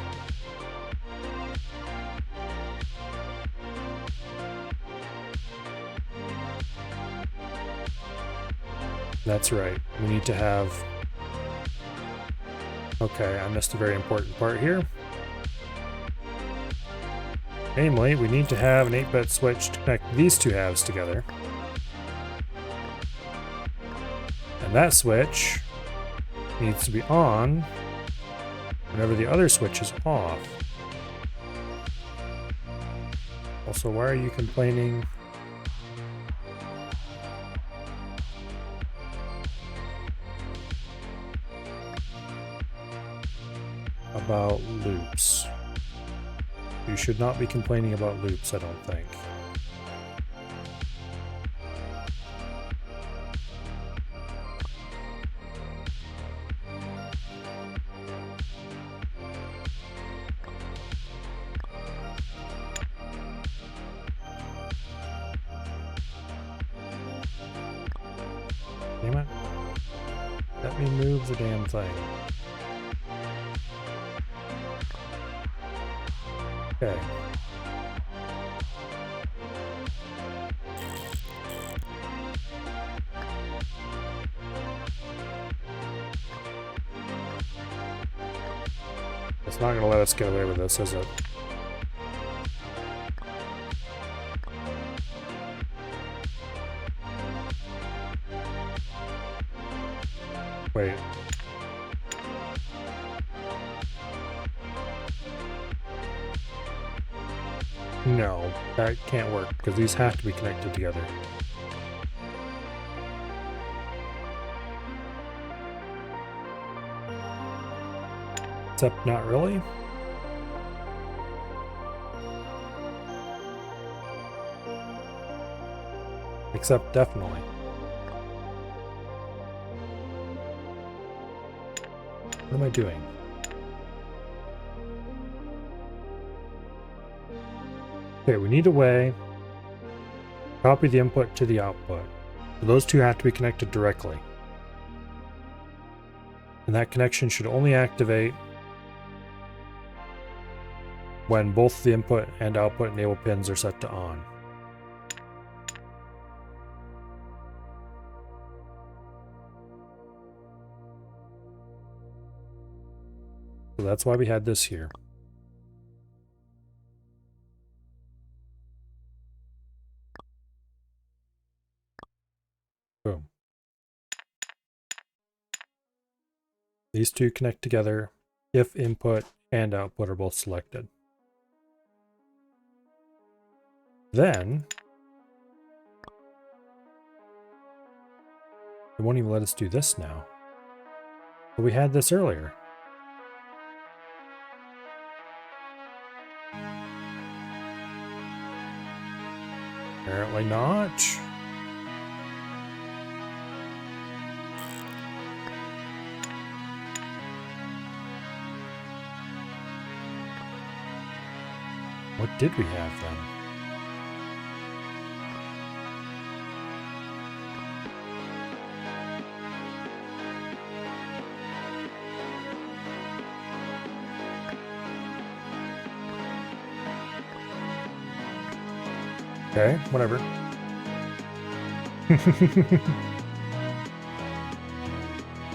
That's right. We need to have... Okay, I missed a very important part here. Namely, we need to have an 8-bit switch to connect these two halves together. And that switch needs to be on whenever the other switch is off. Also, why are you complaining? About loops. You should not be complaining about loops, I don't think. Damn it. Let me move the damn thing. Okay. It's not going to let us get away with this, is it? Wait. No, that can't work, because these have to be connected together. Except not really. Except definitely. What am I doing? Okay, we need a way to copy the input to the output. So those two have to be connected directly. And that connection should only activate when both the input and output enable pins are set to on. So that's why we had this here. Boom. These two connect together if input and output are both selected. Then, it won't even let us do this now. But we had this earlier. Apparently not. What did we have then? Okay, whatever.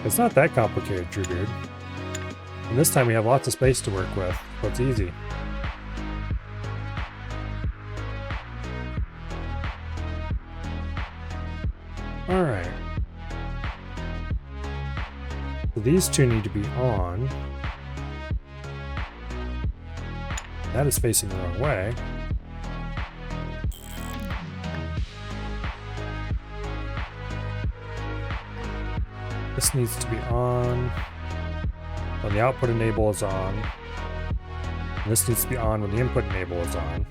It's not that complicated, Drewbeard. And this time we have lots of space to work with, so it's easy. All right. So these two need to be on. That is facing the wrong way. This needs to be on when the output enable is on. And this needs to be on when the input enable is on.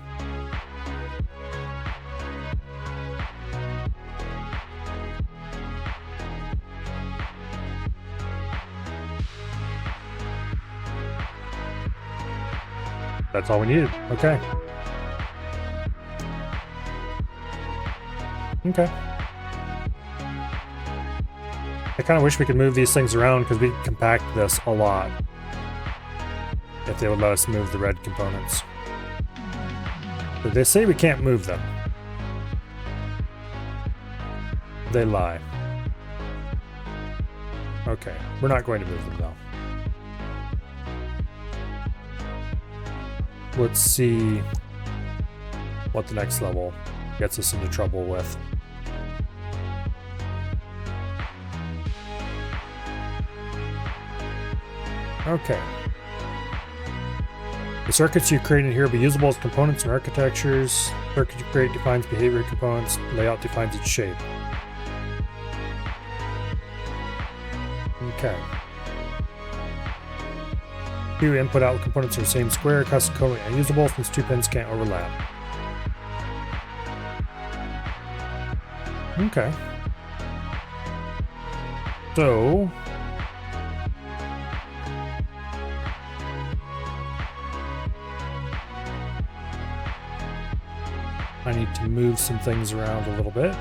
That's all we needed. Okay. Okay. I kind of wish we could move these things around because we compact this a lot. If they would let us move the red components. But they say we can't move them. They lie. Okay, we're not going to move them though. Let's see what the next level gets us into trouble with. Okay. The circuits you created here will be usable as components and architectures. Circuit you create defines behavior components. Layout defines its shape. Okay. Two input-output components are the same square. Custom code are usable since two pins can't overlap. Okay. So I need to move some things around a little bit.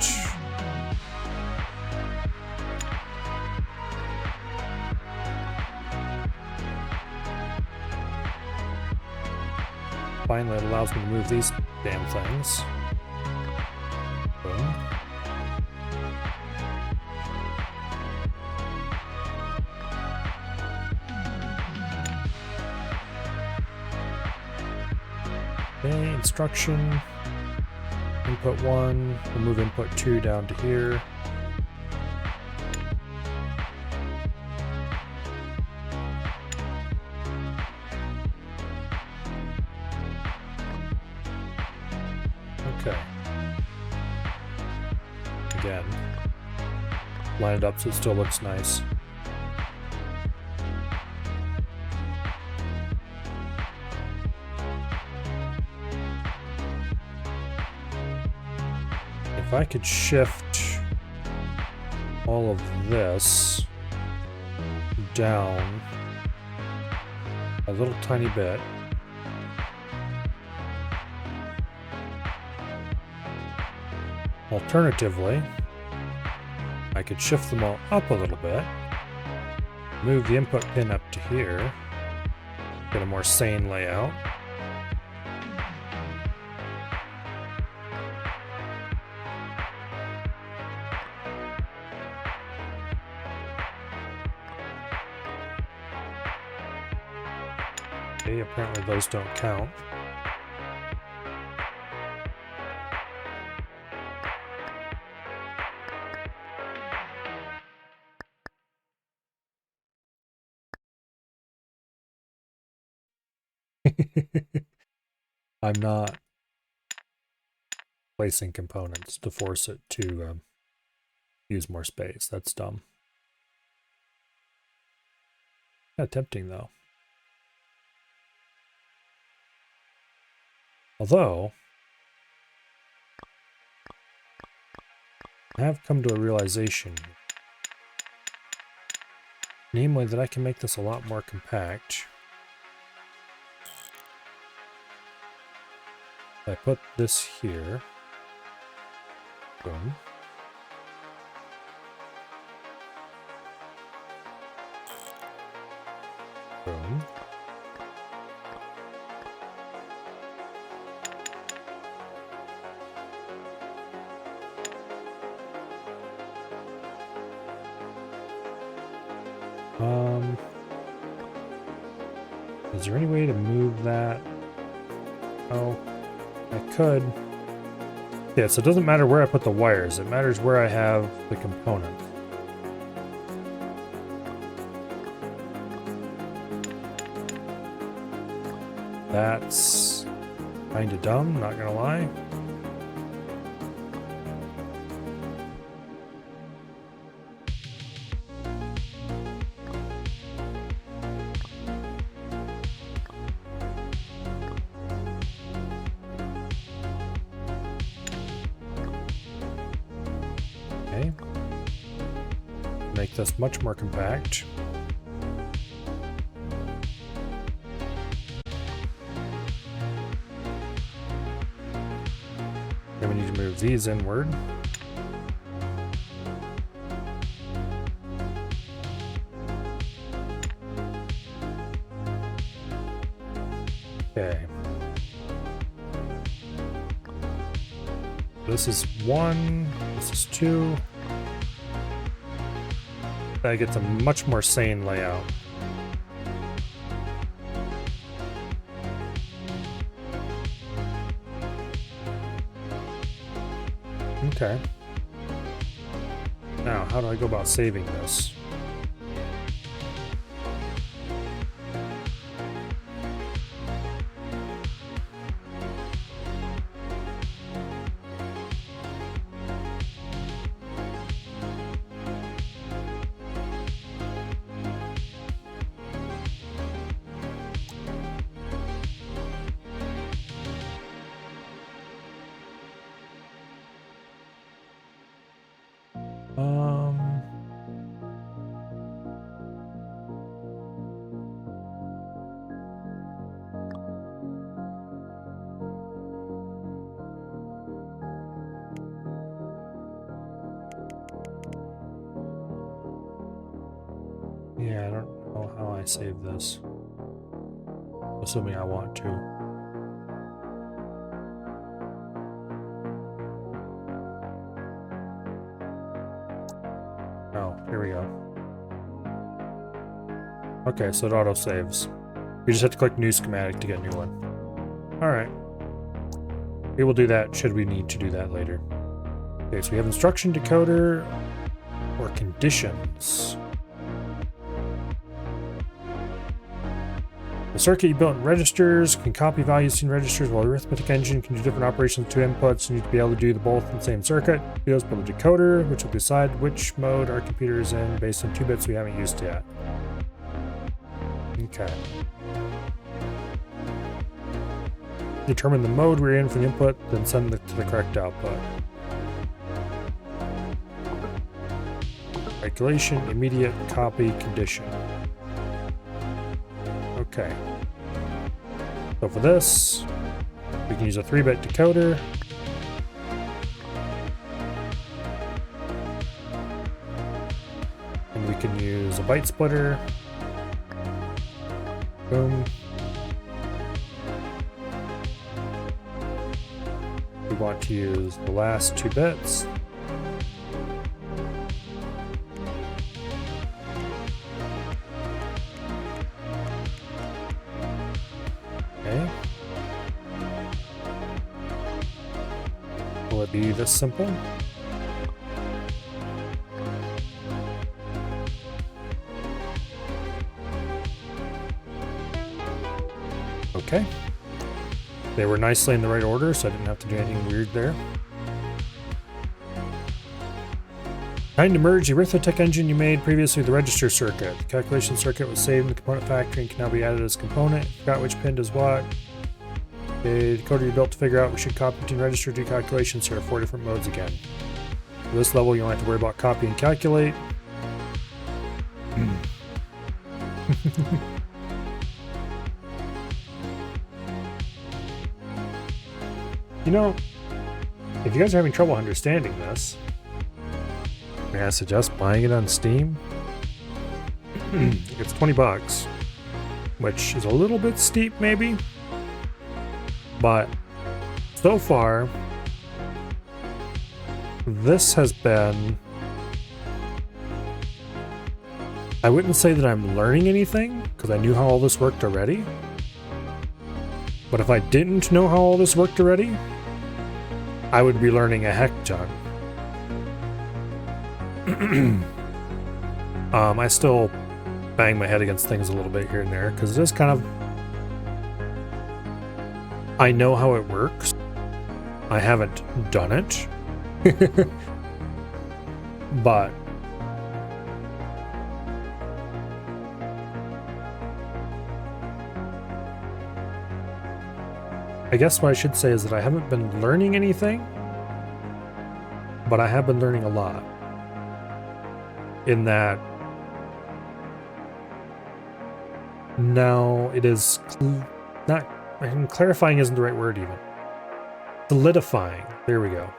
Finally, it allows me to move these damn things. Boom. Okay, instruction. Input 1, we'll move input 2 down to here. Okay. Again, line it up so it still looks nice. If I could shift all of this down a little tiny bit. Alternatively, I could shift them all up a little bit, move the input pin up to here, get a more sane layout. Okay, apparently those don't count. I'm not placing components to force it to use more space. That's dumb. Kind of tempting though. Although, I have come to a realization, namely that I can make this a lot more compact. If I put this here, boom. Boom. Is there any way to move that? Oh, I could. Yeah, so it doesn't matter where I put the wires, it matters where I have the component. That's kinda dumb, not gonna lie. Okay. Make this much more compact. Then we need to move these inward. Okay. This is 1, this is 2. That gets a much more sane layout. Okay. Now, how do I go about saving this? Yeah, I don't know how I save this. Assuming I want to. Oh, here we go. Okay, so it auto-saves. We just have to click new schematic to get a new one. Alright. We will do that should we need to do that later. Okay, so we have instruction decoder or conditions. The circuit you built in registers can copy values in registers, while the arithmetic engine can do different operations with 2 inputs. You need to be able to do the both in the same circuit. We also build a decoder, which will decide which mode our computer is in based on 2 bits we haven't used yet. Okay. Determine the mode we're in for the input, then send it to the correct output. Calculation, immediate copy, condition. Okay. So for this, we can use a 3-bit decoder. And we can use a byte splitter. Boom. We want to use the last 2 bits. Okay. Will it be this simple? Okay. They were nicely in the right order, so I didn't have to do anything weird there. Time to merge the arithmetic engine you made previously with the register circuit. The calculation circuit was saved in the component factory and can now be added as a component. Forgot which pin does what. The decoder you built to figure out we should copy between register to calculations. There are 4 different modes again. For this level, you don't have to worry about copy and calculate. You know, if you guys are having trouble understanding this, may I suggest buying it on Steam? It's $20, which is a little bit steep maybe, but so far this has been, I wouldn't say that I'm learning anything because I knew how all this worked already, but if I didn't know how all this worked already, I would be learning a heck ton. I still bang my head against things a little bit here and there because it is kind of... I know how it works. I haven't done it. But I guess what I should say is that I haven't been learning anything, but I have been learning a lot. In that now it is not... clarifying isn't the right word even. Solidifying. There we go.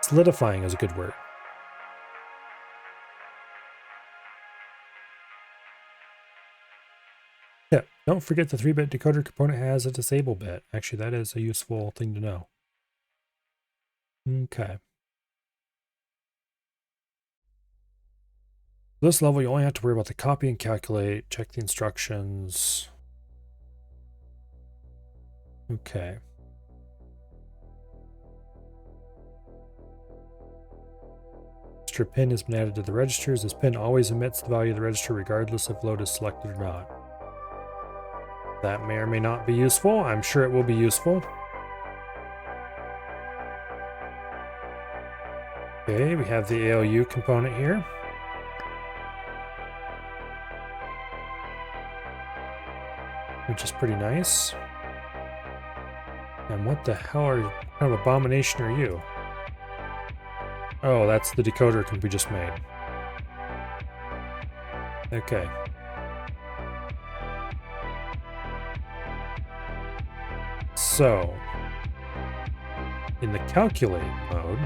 Solidifying is a good word. Yeah, don't forget the 3-bit decoder component has a disable bit. Actually, that is a useful thing to know. Okay. This level, you only have to worry about the copy and calculate, check the instructions. Okay. Extra pin has been added to the registers. This pin always emits the value of the register regardless if load is selected or not. That may or may not be useful. I'm sure it will be useful. Okay, we have the ALU component here. Which is pretty nice. And what the hell kind of abomination are you? Oh, that's the decoder we just made. Okay. So, in the calculate mode,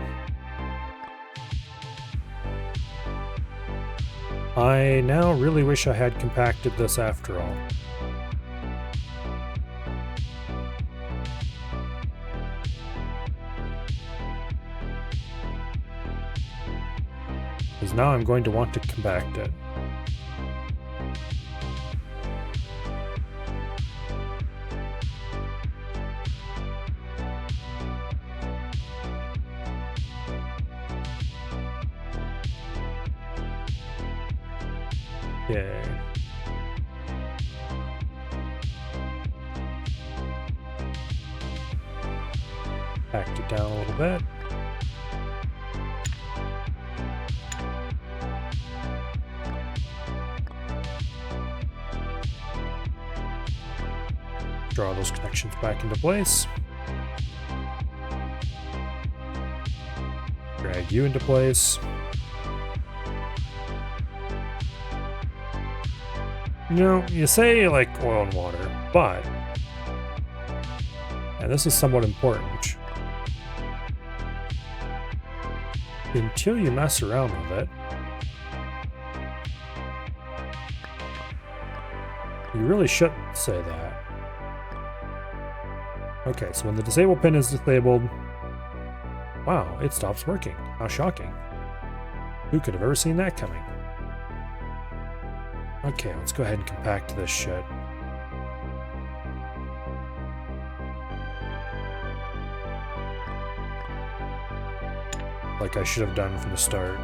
I now really wish I had compacted this after all. Because now I'm going to want to compact it. Okay. Backed it down a little bit. Draw those connections back into place. Drag you into place. You know, you say like oil and water, but, and this is somewhat important, until you mess around with it, you really shouldn't say that. Okay, so when the disable pin is disabled, wow, it stops working. How shocking. Who could have ever seen that coming? Okay, let's go ahead and compact this shit. Like I should have done from the start.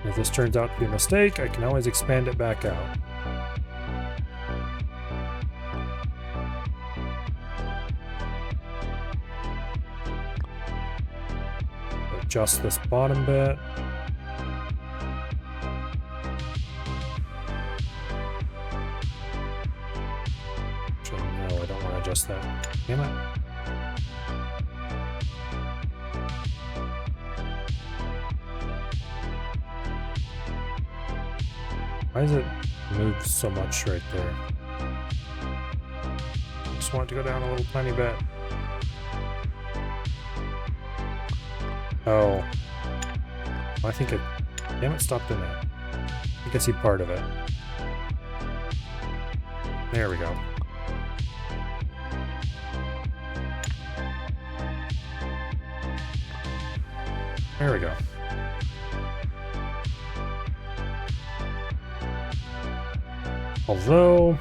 If this turns out to be a mistake, I can always expand it back out. Adjust this bottom bit. Actually, no, I don't want to adjust that. Damn it. Why does it move so much right there? I just want it to go down a little tiny bit. Oh. I think it... Damn it, stopped in there. You can see part of it. There we go. There we go. Although,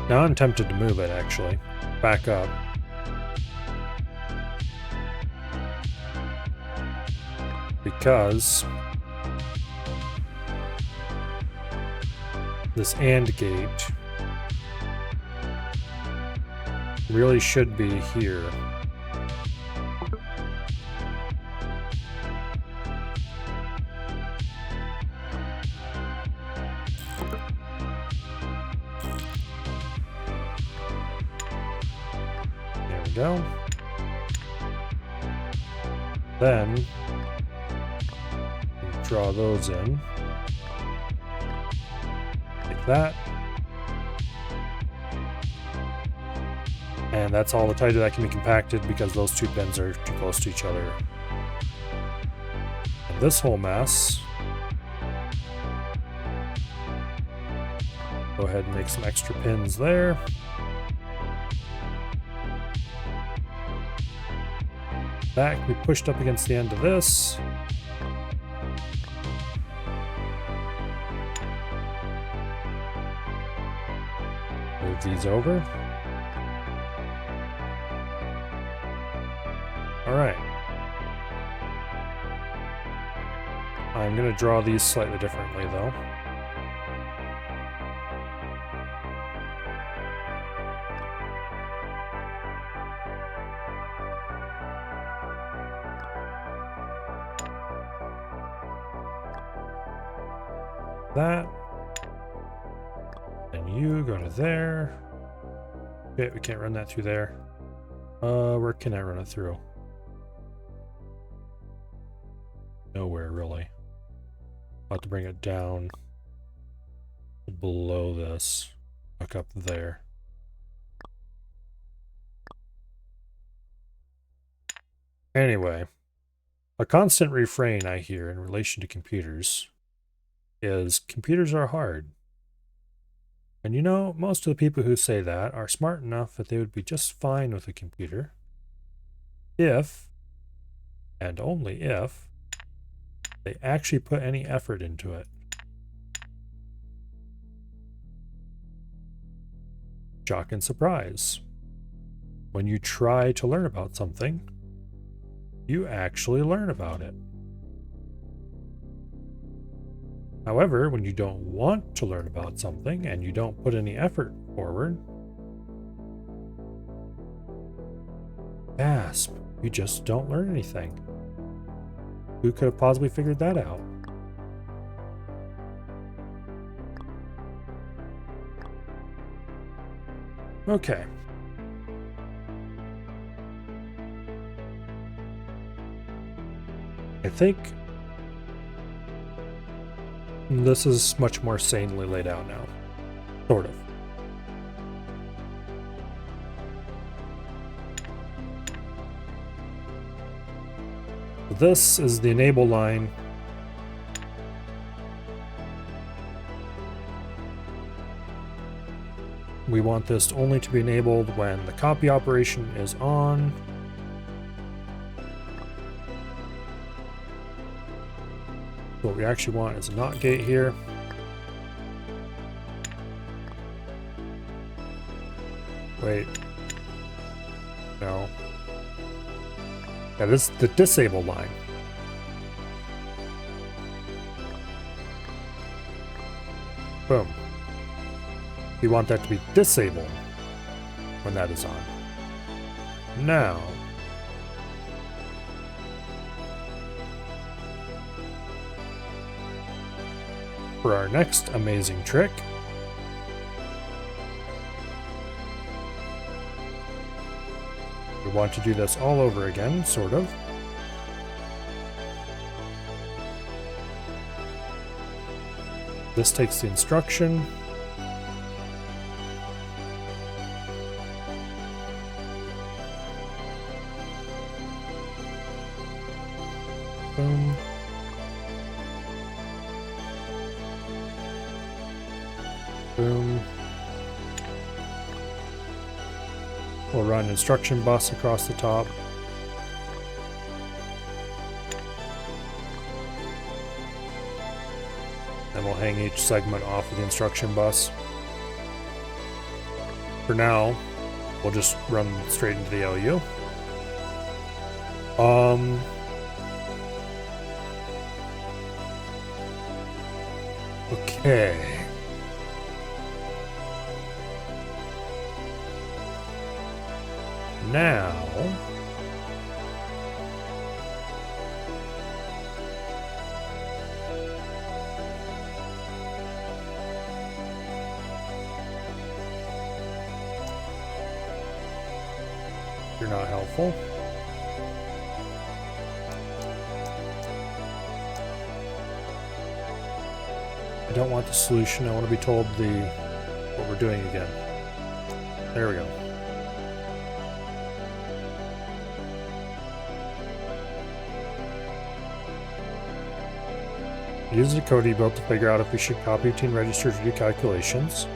now I'm tempted to move it, actually. Back up. Because this AND gate really should be here. There we go. Then draw those in like that, and that's all the tighter that can be compacted because those two pins are too close to each other. And this whole mess, go ahead and make some extra pins there. That can be pushed up against the end of this. Move these over. Alright. I'm going to draw these slightly differently though. That. And you go to there. Okay, we can't run that through there. Where can I run it through? Nowhere, really. I'll have to bring it down below this. Hook up there. Anyway, a constant refrain I hear in relation to computers is computers are hard. And you know, most of the people who say that are smart enough that they would be just fine with a computer if, and only if, they actually put any effort into it. Shock and surprise. When you try to learn about something, you actually learn about it. However, when you don't want to learn about something and you don't put any effort forward, gasp, you just don't learn anything. Who could have possibly figured that out? Okay. I think this is much more sanely laid out now. Sort of. This is the enable line. We want this only to be enabled when the copy operation is on. What we actually want is a NOT gate here. Wait. No. Yeah, this is the disable line. Boom. We want that to be disabled when that is on. Now, for our next amazing trick, we want to do this all over again, sort of. This takes the instruction. Boom. Boom. We'll run instruction bus across the top. Then we'll hang each segment off of the instruction bus. For now, we'll just run straight into the LU. Okay. Now, you're not helpful. I don't want the solution. I want to be told what we're doing again. There we go. Use the code you built to figure out if we should copy between registers or do calculations.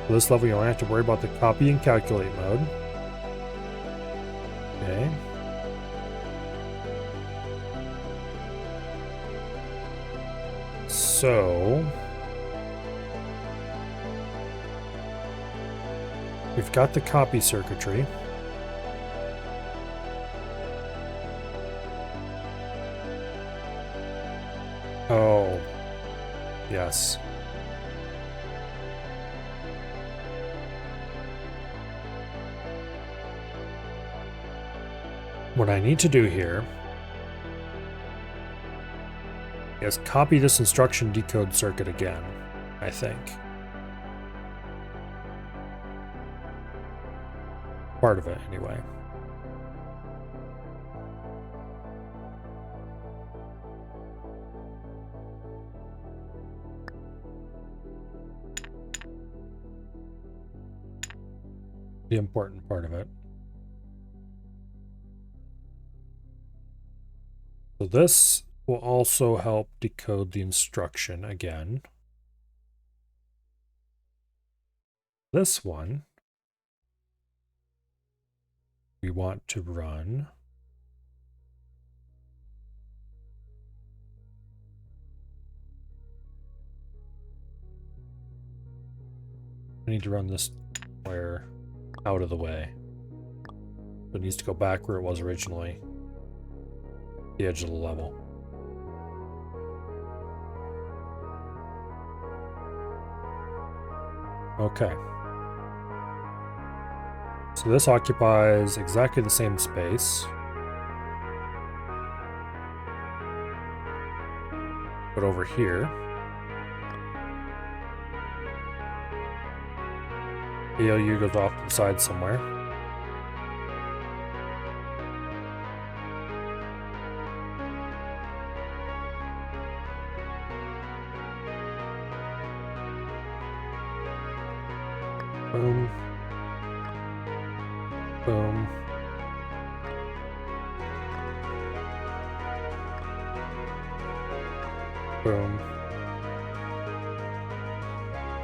For this level, you don't have to worry about the copy and calculate mode. Okay. So, we've got the copy circuitry. Oh, yes. What I need to do here is copy this instruction decode circuit again, I think. Part of it, anyway. The important part of it. So this will also help decode the instruction again. This one we want to run I need to run this wire out of the way. It needs to go back where it was originally. The edge of the level. Okay. So this occupies exactly the same space. But over here, the ALU goes off to the side somewhere. Boom. Boom. Boom.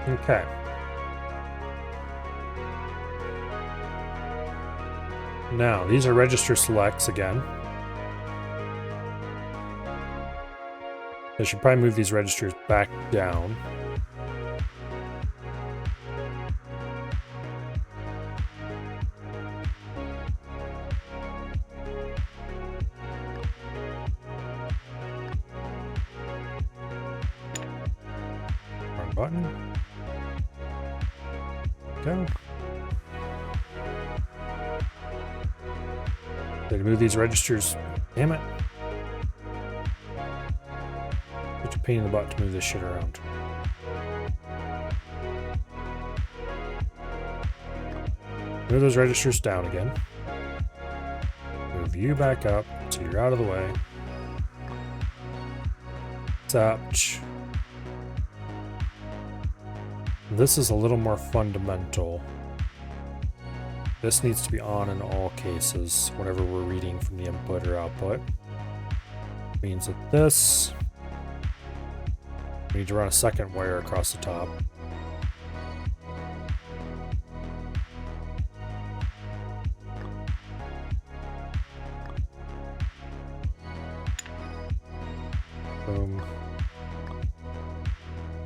Okay. Now, these are register selects again. I should probably move these registers back down. Wrong button. Go. Did I move these registers? Damn it. Such a pain in the butt to move this shit around. Move those registers down again. Move you back up so you're out of the way. Ouch. This is a little more fundamental. This needs to be on in all cases whenever we're reading from the input or output. Means that this, we need to run a second wire across the top. Boom.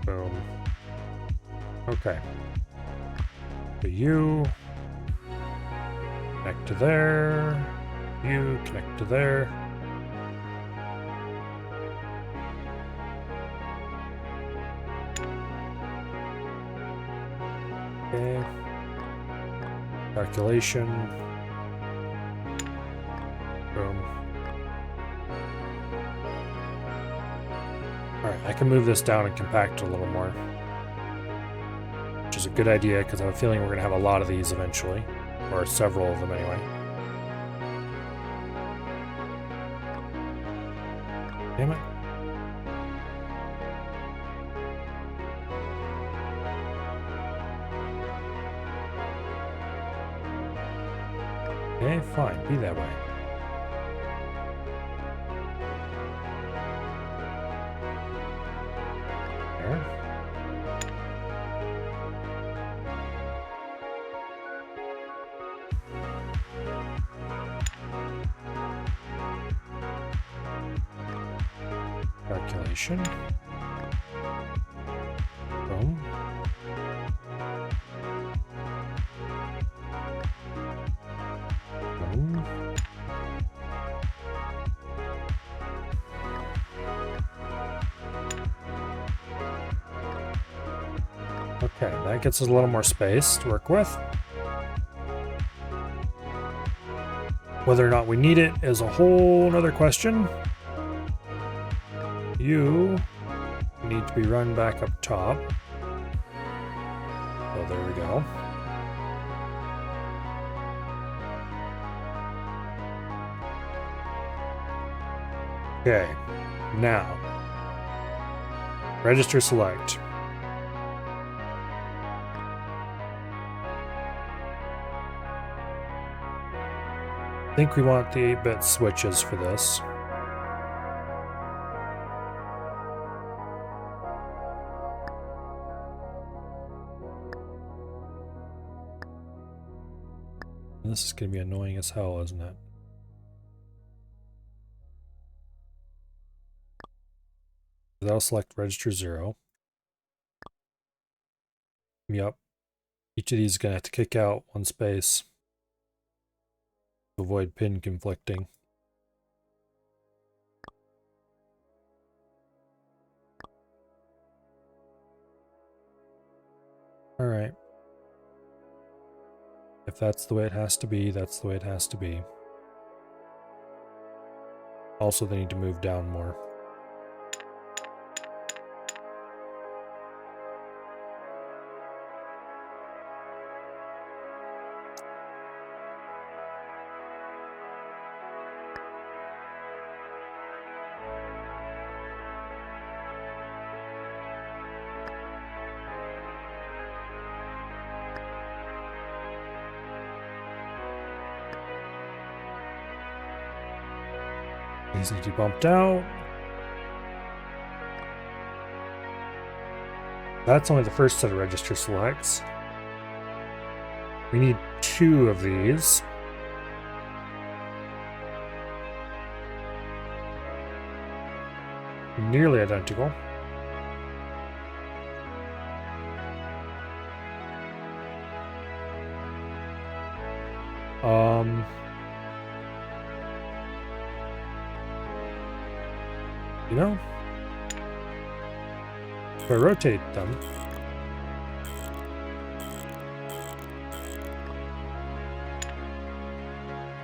Boom. Okay. So you connect to there. You connect to there. Okay. Calculation. Boom. Alright, I can move this down and compact it a little more. Which is a good idea because I have a feeling we're going to have a lot of these eventually. Or several of them anyway. Damn it. Okay, fine. Be that way. There. Calculation. Boom. Boom. Okay, that gets us a little more space to work with. Whether or not we need it is a whole nother question. You need to be run back up top. So there we go. Okay, now register select. I think we want the 8-bit switches for this. This is going to be annoying as hell, isn't it? I'll select register 0. Yep. Each of these is going to have to kick out one space to avoid pin conflicting. Alright. If that's the way it has to be, that's the way it has to be. Also, they need to move down more. These need to be bumped out. That's only the first set of register selects. We need 2 of these. Nearly identical. You know, if I rotate them,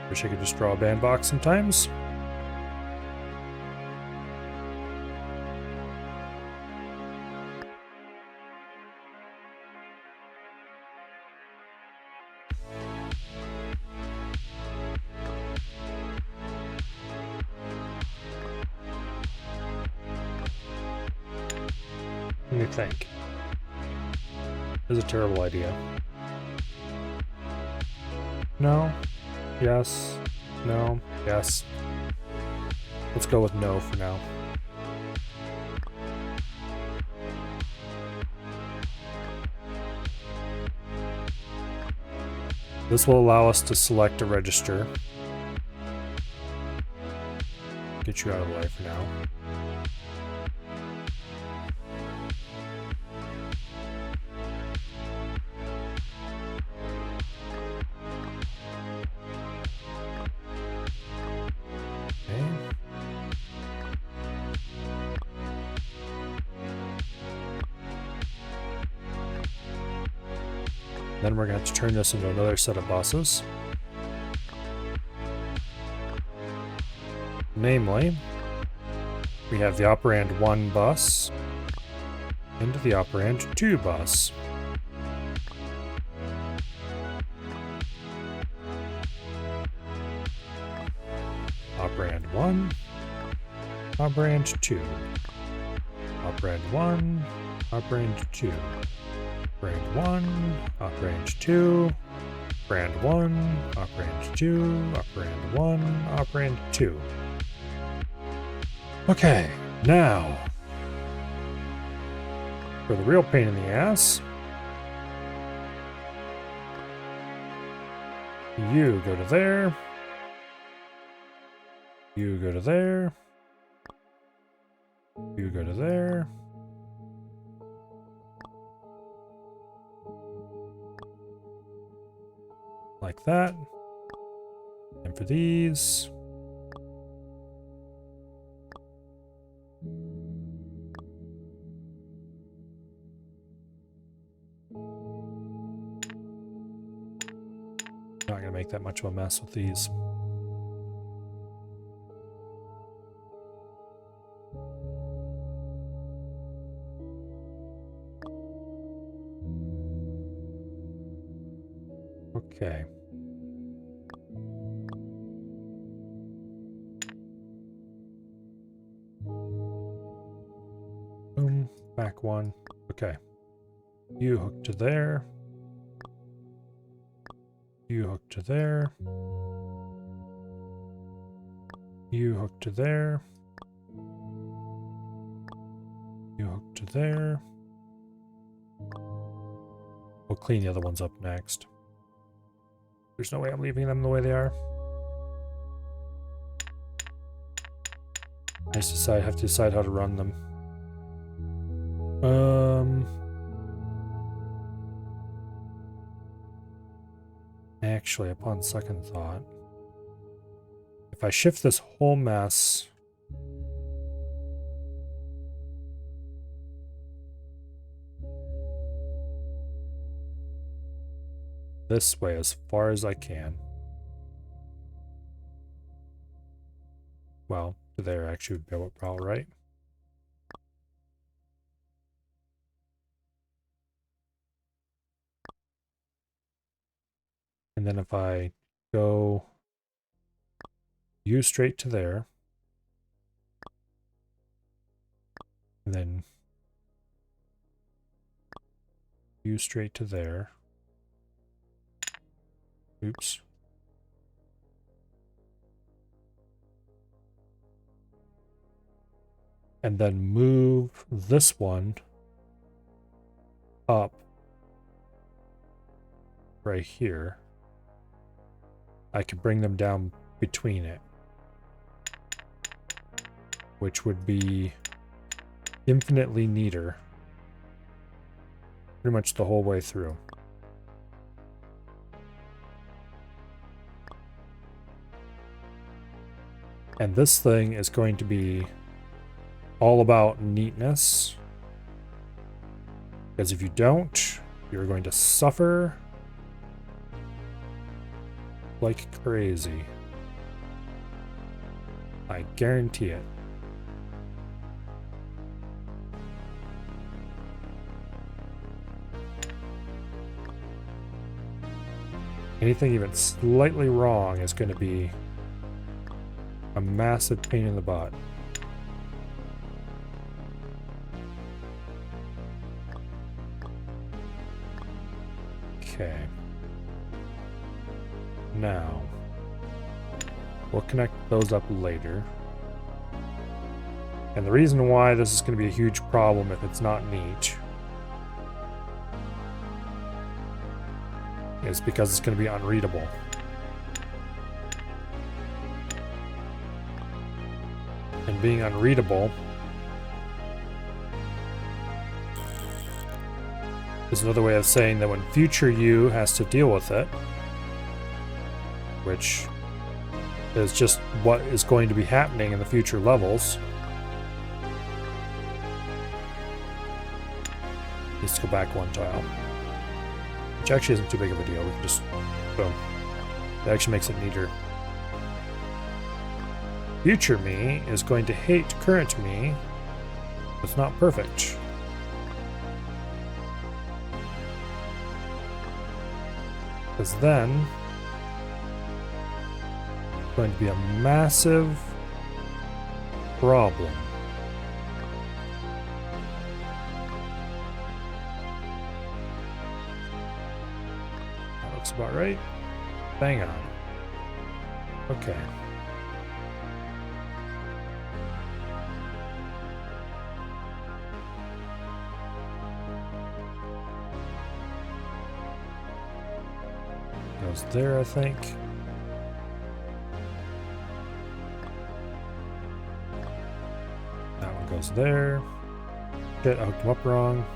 wish I could just draw a bandbox sometimes. Let me think. This is a terrible idea. No. Yes. No. Yes. Let's go with no for now. This will allow us to select a register. Get you out of the way for now. Then we're going to have to turn this into another set of buses. Namely, we have the operand 1 bus into the operand 2 bus. Operand 1, operand 2, operand 1, operand 2, operand 1, operand 2, operand 1, operand 2, operand 1, operand 2. Okay, now for the real pain in the ass. You go to there. You go to there. You go to there. Like that. And for these. Not going to make that much of a mess with these. Okay. Boom. Back one. Okay. You hook to there. You hook to there. You hook to there. You hook to there. We'll clean the other ones up next. There's no way I'm leaving them the way they are. I have to decide how to run them. Actually, upon second thought, if I shift this whole mess this way as far as I can. Well, there actually would be about right. And then if I go U straight to there, and then U straight to there. Oops. And then move this one up right here. I could bring them down between it, which would be infinitely neater pretty much the whole way through. And this thing is going to be all about neatness, because if you don't, you're going to suffer like crazy. I guarantee it. Anything even slightly wrong is going to be a massive pain in the butt. Okay. Now, we'll connect those up later. And the reason why this is going to be a huge problem if it's not neat is because it's going to be unreadable. And being unreadable is another way of saying that when future you has to deal with it, which is just what is going to be happening in the future levels. Needs to go back one tile. which actually isn't too big of a deal. We can just, boom. It actually makes it neater. Future me is going to hate current me. It's not perfect. Because then it's going to be a massive problem. That looks about right. Bang on. Okay. Goes there, I think. That one goes there. Shit, I hooked them up wrong.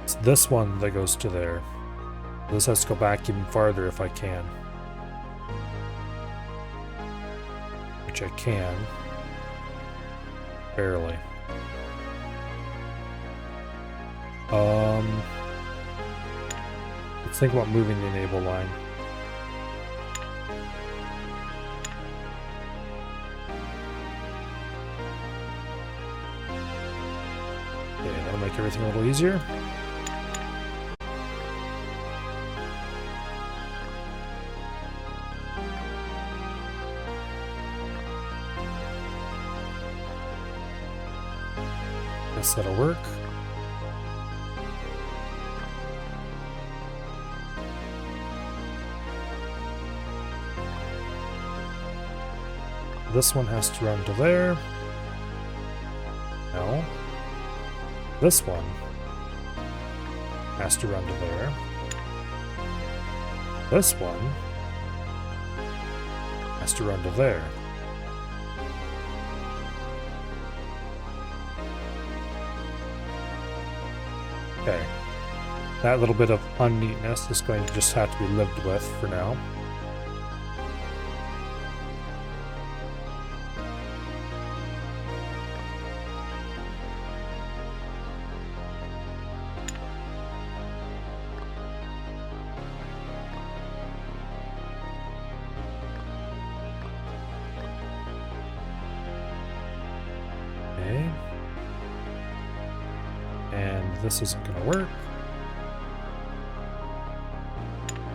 It's this one that goes to there. This has to go back even farther if I can. Which I can. Barely. Let's think about moving the enable line. Okay, that'll make everything a little easier. Guess that'll work. This one has to run to there. No. This one has to run to there. This one has to run to there. Okay. That little bit of unneatness is going to just have to be lived with for now. Okay. And this isn't going to work.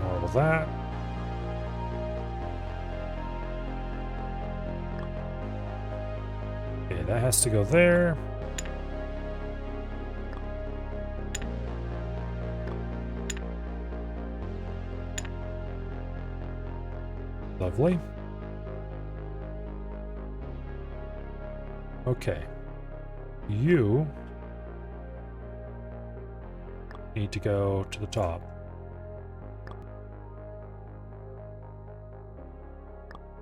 Nor will that. Okay, that has to go there. Lovely. Okay. You need to go to the top.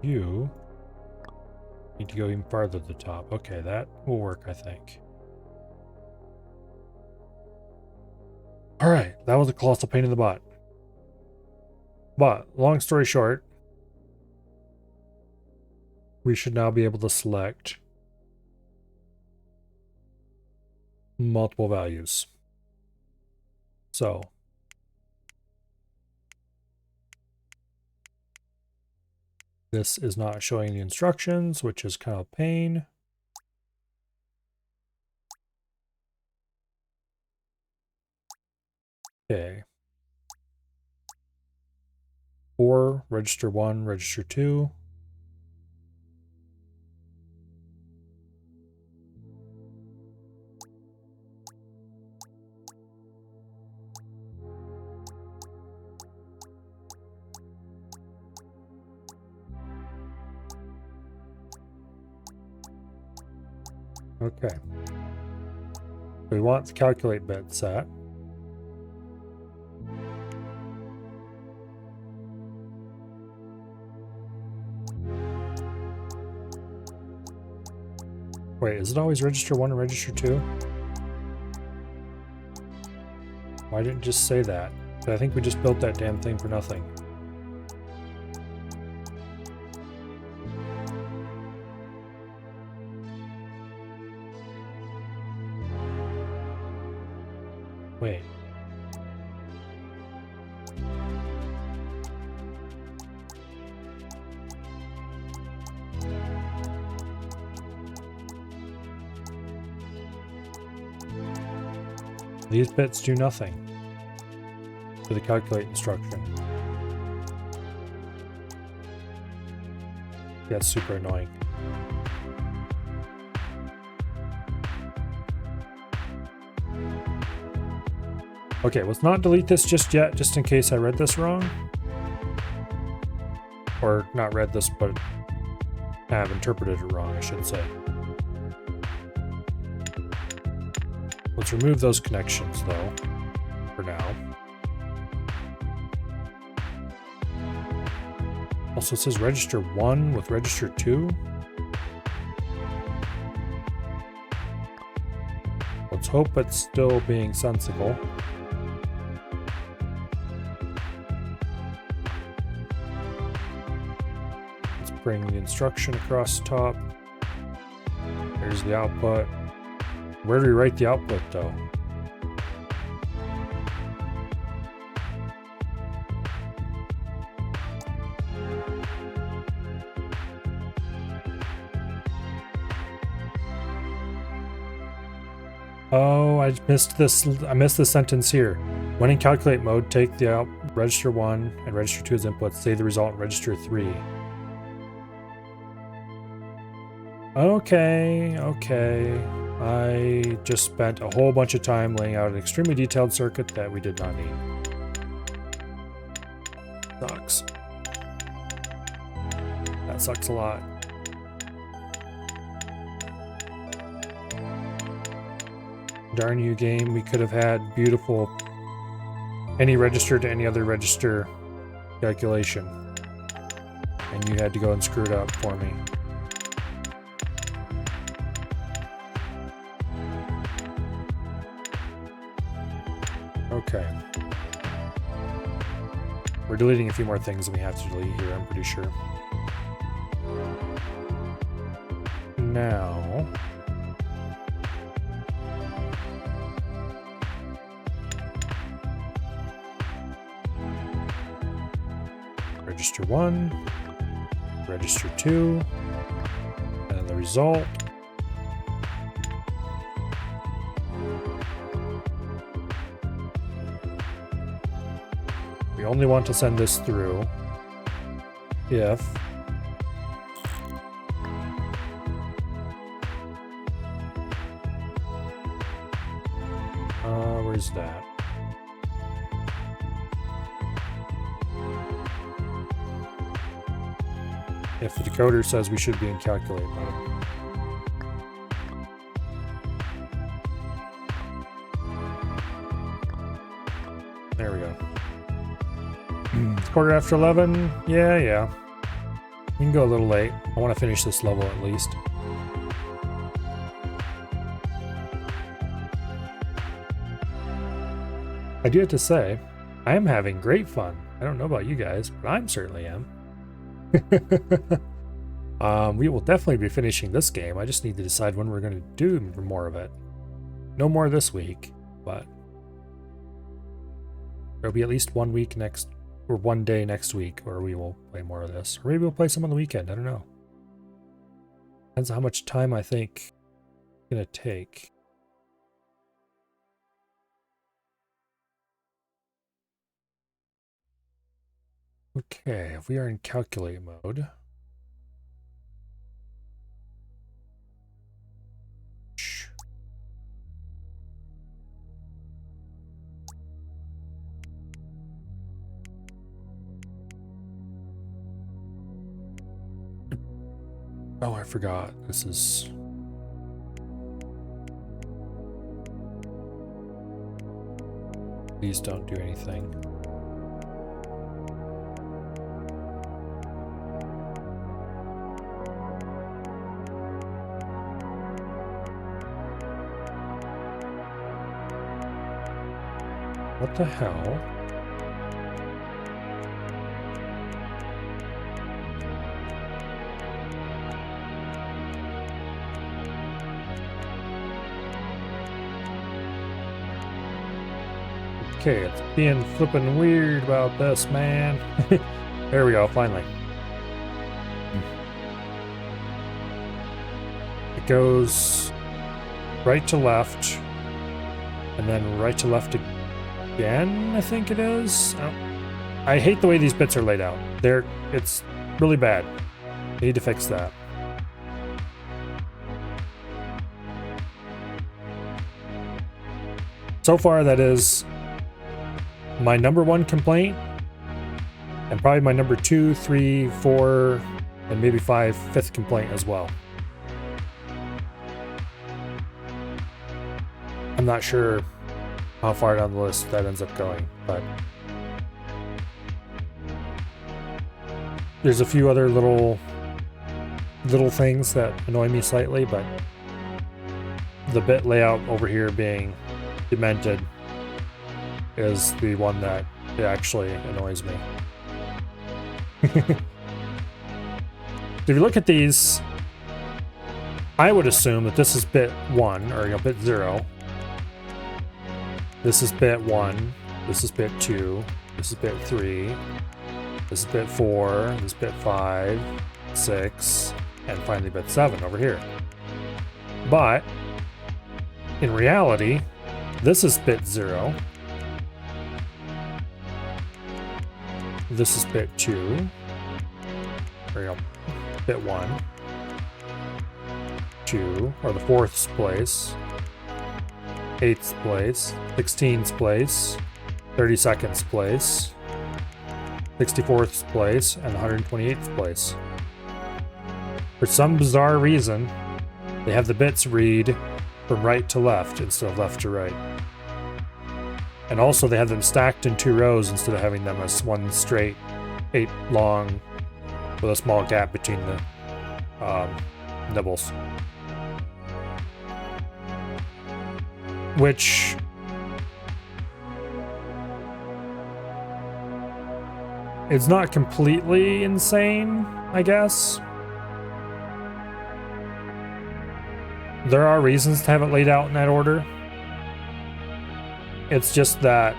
You need to go even farther to the top. Okay, that will work, I think. Alright, that was a colossal pain in the butt. But, long story short, we should now be able to select multiple values. So, this is not showing the instructions, which is kind of a pain. Okay. 4, register 1, register 2. Okay. We want the calculate bit set. Wait, is it always register 1 and register 2? Why didn't it just say that? I think we just built that damn thing for nothing. Wait. These bits do nothing to the calculate instruction. That's super annoying. Okay, let's not delete this just yet, just in case I read this wrong. Or not read this, but have interpreted it wrong, I should say. Let's remove those connections, though, for now. Also, it says register 1 with register 2. Let's hope it's still being sensible. Let's bring the instruction across the top. There's the output. Where do we write the output, though? Oh, I missed this. I missed this sentence here. When in calculate mode, take the register 1 and register 2 as inputs. Save the result in register 3. Okay. I just spent a whole bunch of time laying out an extremely detailed circuit that we did not need. Sucks. That sucks a lot. Darn you, game. We could have had beautiful any register to any other register calculation. And you had to go and screw it up for me. Okay. We're deleting a few more things than we have to delete here, I'm pretty sure. Now... register 1, register 2, and then the result. We only want to send this through if where's that? If the decoder says we should be in calculate mode. There we go. It's 11:15. Yeah. We can go a little late. I want to finish this level at least. I do have to say, I am having great fun. I don't know about you guys, but I certainly am. We will definitely be finishing this game. I just need to decide when we're going to do more of it. No more this week, but there'll be at least 1 week next, or 1 day next week where we will play more of this. Or maybe we'll play some on the weekend. I don't know. Depends on how much time I think it's going to take. Okay, if we are in calculate mode. Oh, I forgot. This is... Please don't do anything. What the hell? Okay, it's being flippin' weird about this, man. There we go, finally. It goes right to left, And then right to left again, I think it is. I hate the way these bits are laid out. It's really bad. I need to fix that. So far, that is my number one complaint, and probably my number 2, 3, 4, and maybe 5, 5th complaint as well. I'm not sure how far down the list that ends up going, but there's a few other little things that annoy me slightly, but the bit layout over here being demented is the one that it actually annoys me. If you look at these, I would assume that this is bit 1, or bit 0. This is bit 1, this is bit 2, this is bit 3, this is bit 4, this is bit 5, 6, and finally bit 7 over here. But in reality, this is bit 0. This is bit 2. There we go. Bit 1. 2, or the 4th place. 8th place. 16th place. 32nd place. 64th place. And 128th place. For some bizarre reason, they have the bits read from right to left instead of left to right. And also they have them stacked in 2 rows instead of having them as one straight 8 long with a small gap between the nibbles. Which is not completely insane, I guess. There are reasons to have it laid out in that order. It's just that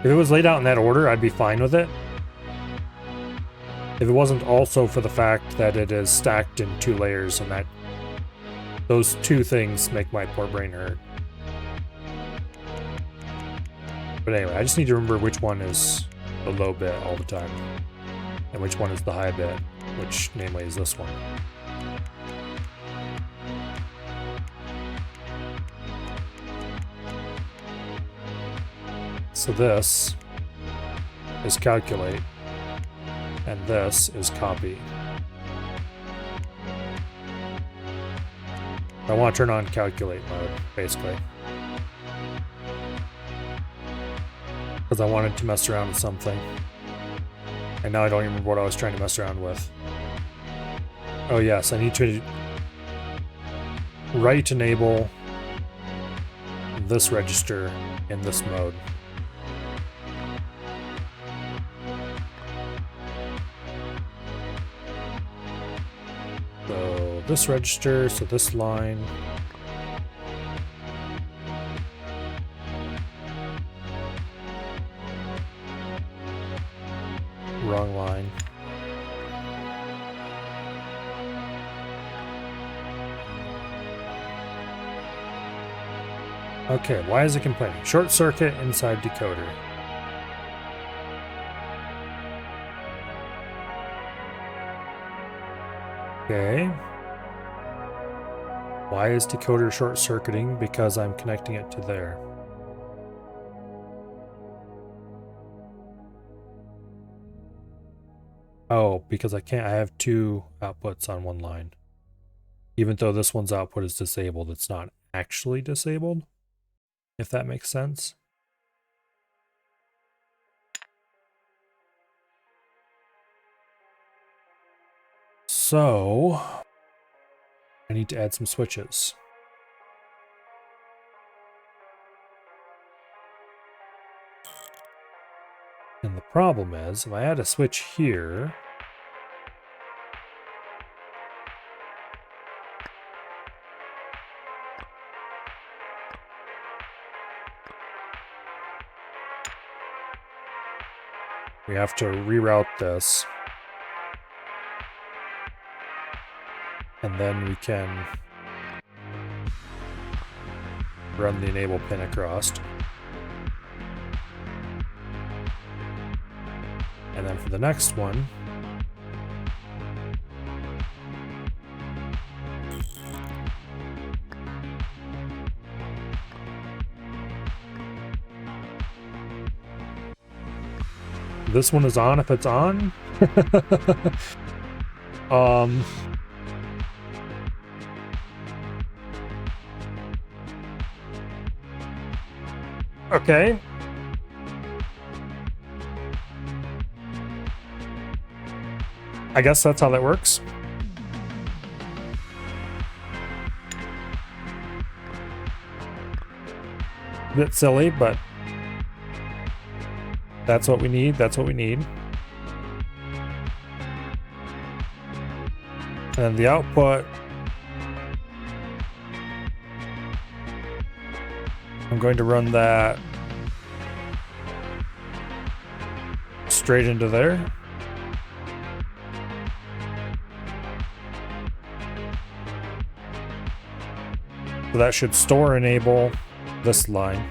if it was laid out in that order, I'd be fine with it. If it wasn't also for the fact that it is stacked in 2 layers, and that those 2 things make my poor brain hurt. But anyway, I just need to remember which one is the low bit all the time, and which one is the high bit, which namely is this one. So this is calculate, and this is copy. I want to turn on calculate mode, basically. Because I wanted to mess around with something. And now I don't even remember what I was trying to mess around with. Oh yes, I need to write enable this register in this mode. So this register, so this line. Wrong line. Okay, why is it complaining? Short circuit inside decoder. Okay. Why is decoder short circuiting? Because I'm connecting it to there. Oh, because I have 2 outputs on one line. Even though this one's output is disabled, it's not actually disabled, if that makes sense. So I need to add some switches. And the problem is, if I add a switch here, we have to reroute this. And then we can run the enable pin across. And then for the next one, this one is on if it's on. Okay. I guess that's how that works. A bit silly, but that's what we need. That's what we need. And the output, I'm going to run that straight into there. So that should store enable this line.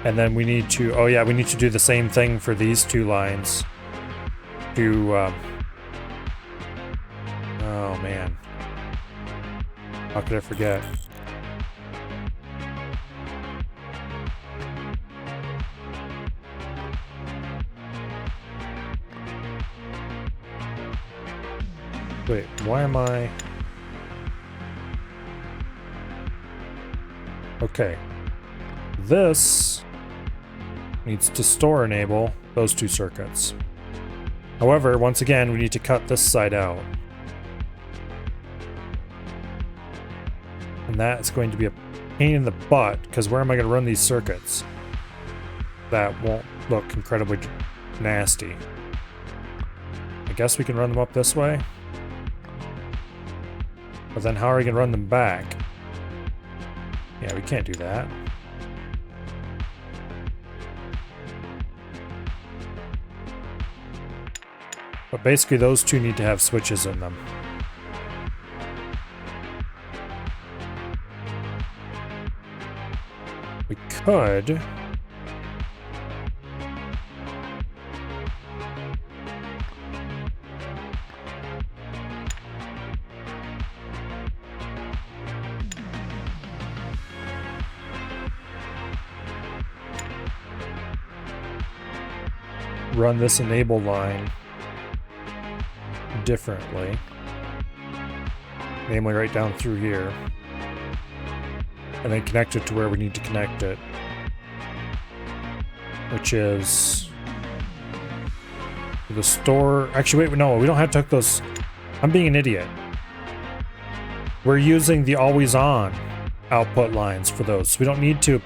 And then we need to, oh yeah, we need to do the same thing for these two lines. Oh man. How could I forget? Wait, why am I... Okay. This needs to store enable those two circuits. However, once again, we need to cut this side out. And that's going to be a pain in the butt, because where am I going to run these circuits? That won't look incredibly nasty. I guess we can run them up this way. But then how are we going to run them back? Yeah, we can't do that. But basically those two need to have switches in them. We could... run this enable line differently, namely right down through here, and then connect it to where we need to connect it, which is the store. Actually, wait, no, we don't have to hook those. I'm being an idiot. We're using the always on output lines for those. So we don't need to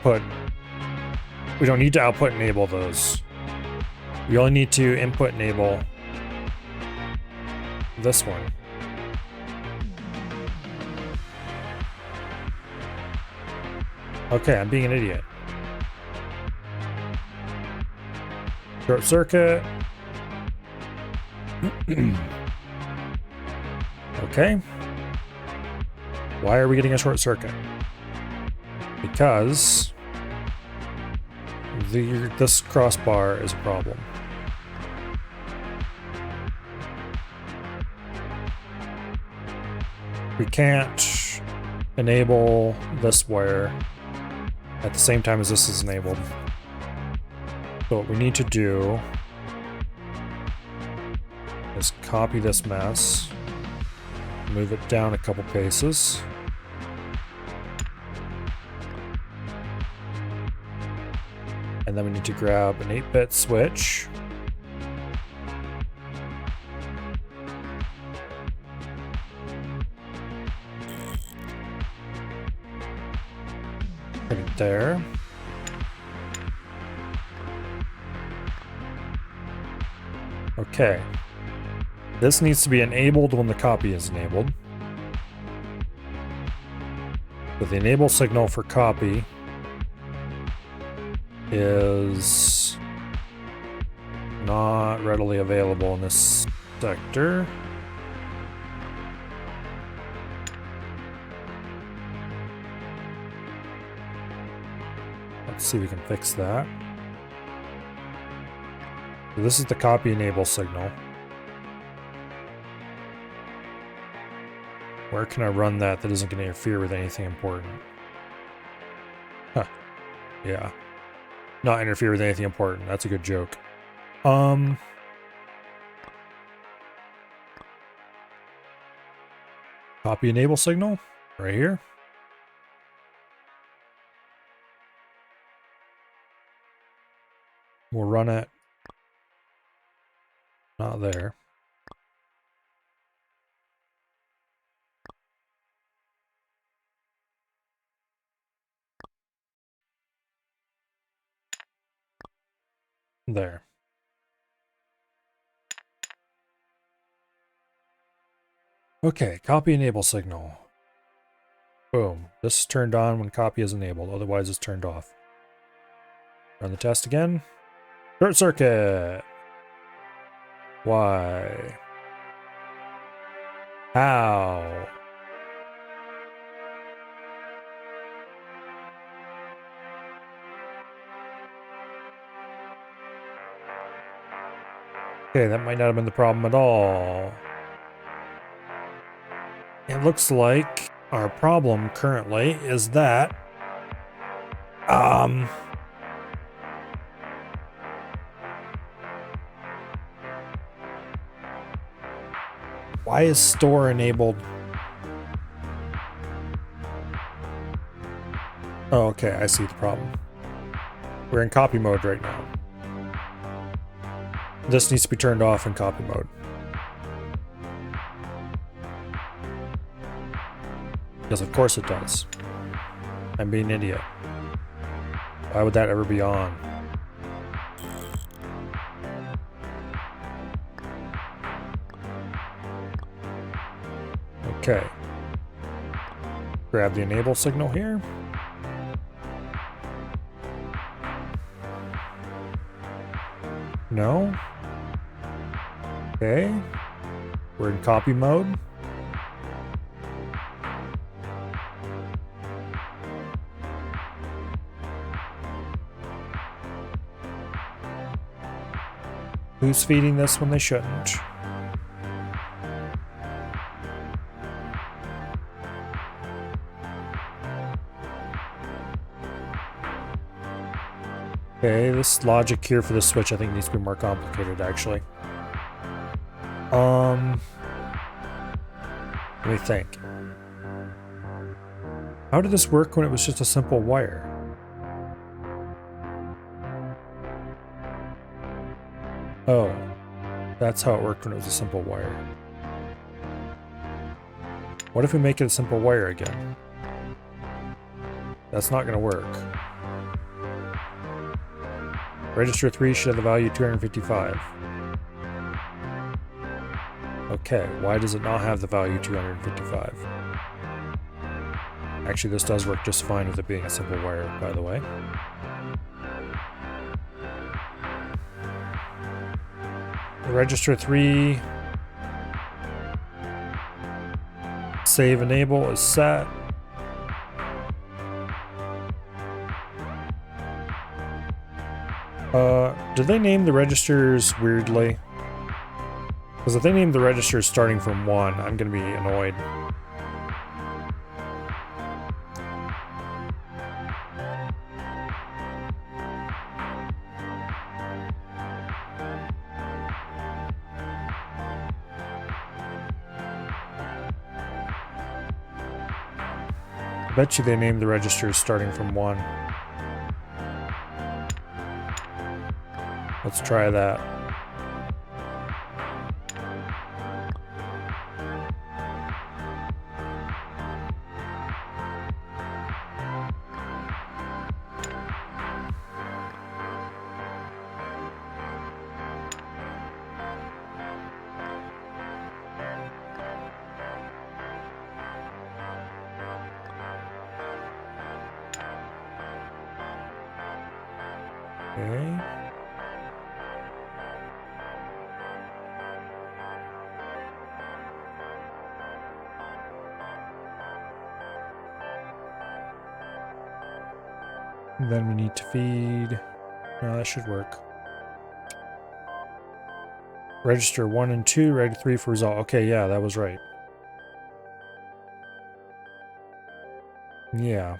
output enable those. We only need to input enable this one. Okay, I'm being an idiot. Short circuit. Okay. Why are we getting a short circuit? Because this crossbar is a problem. We can't enable this wire at the same time as this is enabled. So what we need to do is copy this mess, move it down a couple paces, and then we need to grab an 8-bit switch. Put it there. Okay. This needs to be enabled when the copy is enabled. But the enable signal for copy is not readily available in this sector. see if we can fix that. So this is the copy enable signal. Where can I run that isn't going to interfere with anything important? Huh. Yeah. Not interfere with anything important. That's a good joke. Copy enable signal right here. We'll run it. Not there. There. Okay, copy enable signal. Boom. This is turned on when copy is enabled, otherwise it's turned off. Run the test again. Short circuit. Why? How? Okay, that might not have been the problem at all. It looks like our problem currently is that why is store enabled? Oh, okay, I see the problem. We're in copy mode right now. This needs to be turned off in copy mode. Because of course it does. I'm being an idiot. Why would that ever be on? Okay. Grab the enable signal here. No. Okay. We're in copy mode. Who's feeding this when they shouldn't? Okay, this logic here for the switch I think needs to be more complicated actually. Let me think. How did this work when it was just a simple wire? Oh, that's how it worked when it was a simple wire. What if we make it a simple wire again? That's not going to work. Register 3 should have the value 255. Okay, why does it not have the value 255? Actually, this does work just fine with it being a simple wire, by the way. Register 3 save enable is set. Did they name the registers weirdly? Because if they name the registers starting from 1, I'm going to be annoyed. I bet you they named the registers starting from 1. Let's try that. Okay. And then we need to feed. No, that should work. Register 1 and 2, ready 3 for result. Okay, yeah, that was right. Yeah.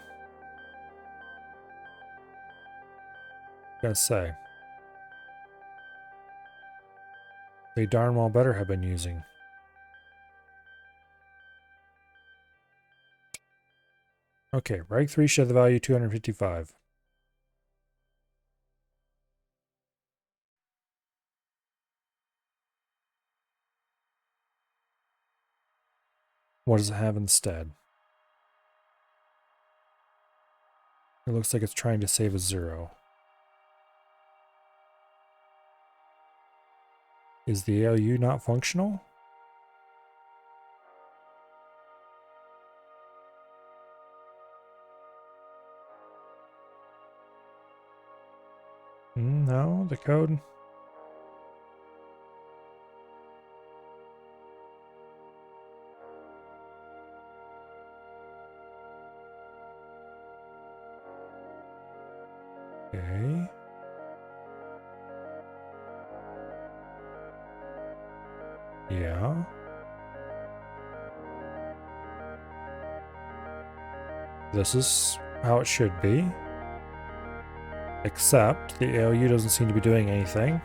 Gotta say. They darn well better have been using. Okay, Reg 3 should have the value 255. What does it have instead? It looks like it's trying to save a 0. Is the ALU not functional? No, the code. Okay. Yeah. This is how it should be. Except the ALU doesn't seem to be doing anything.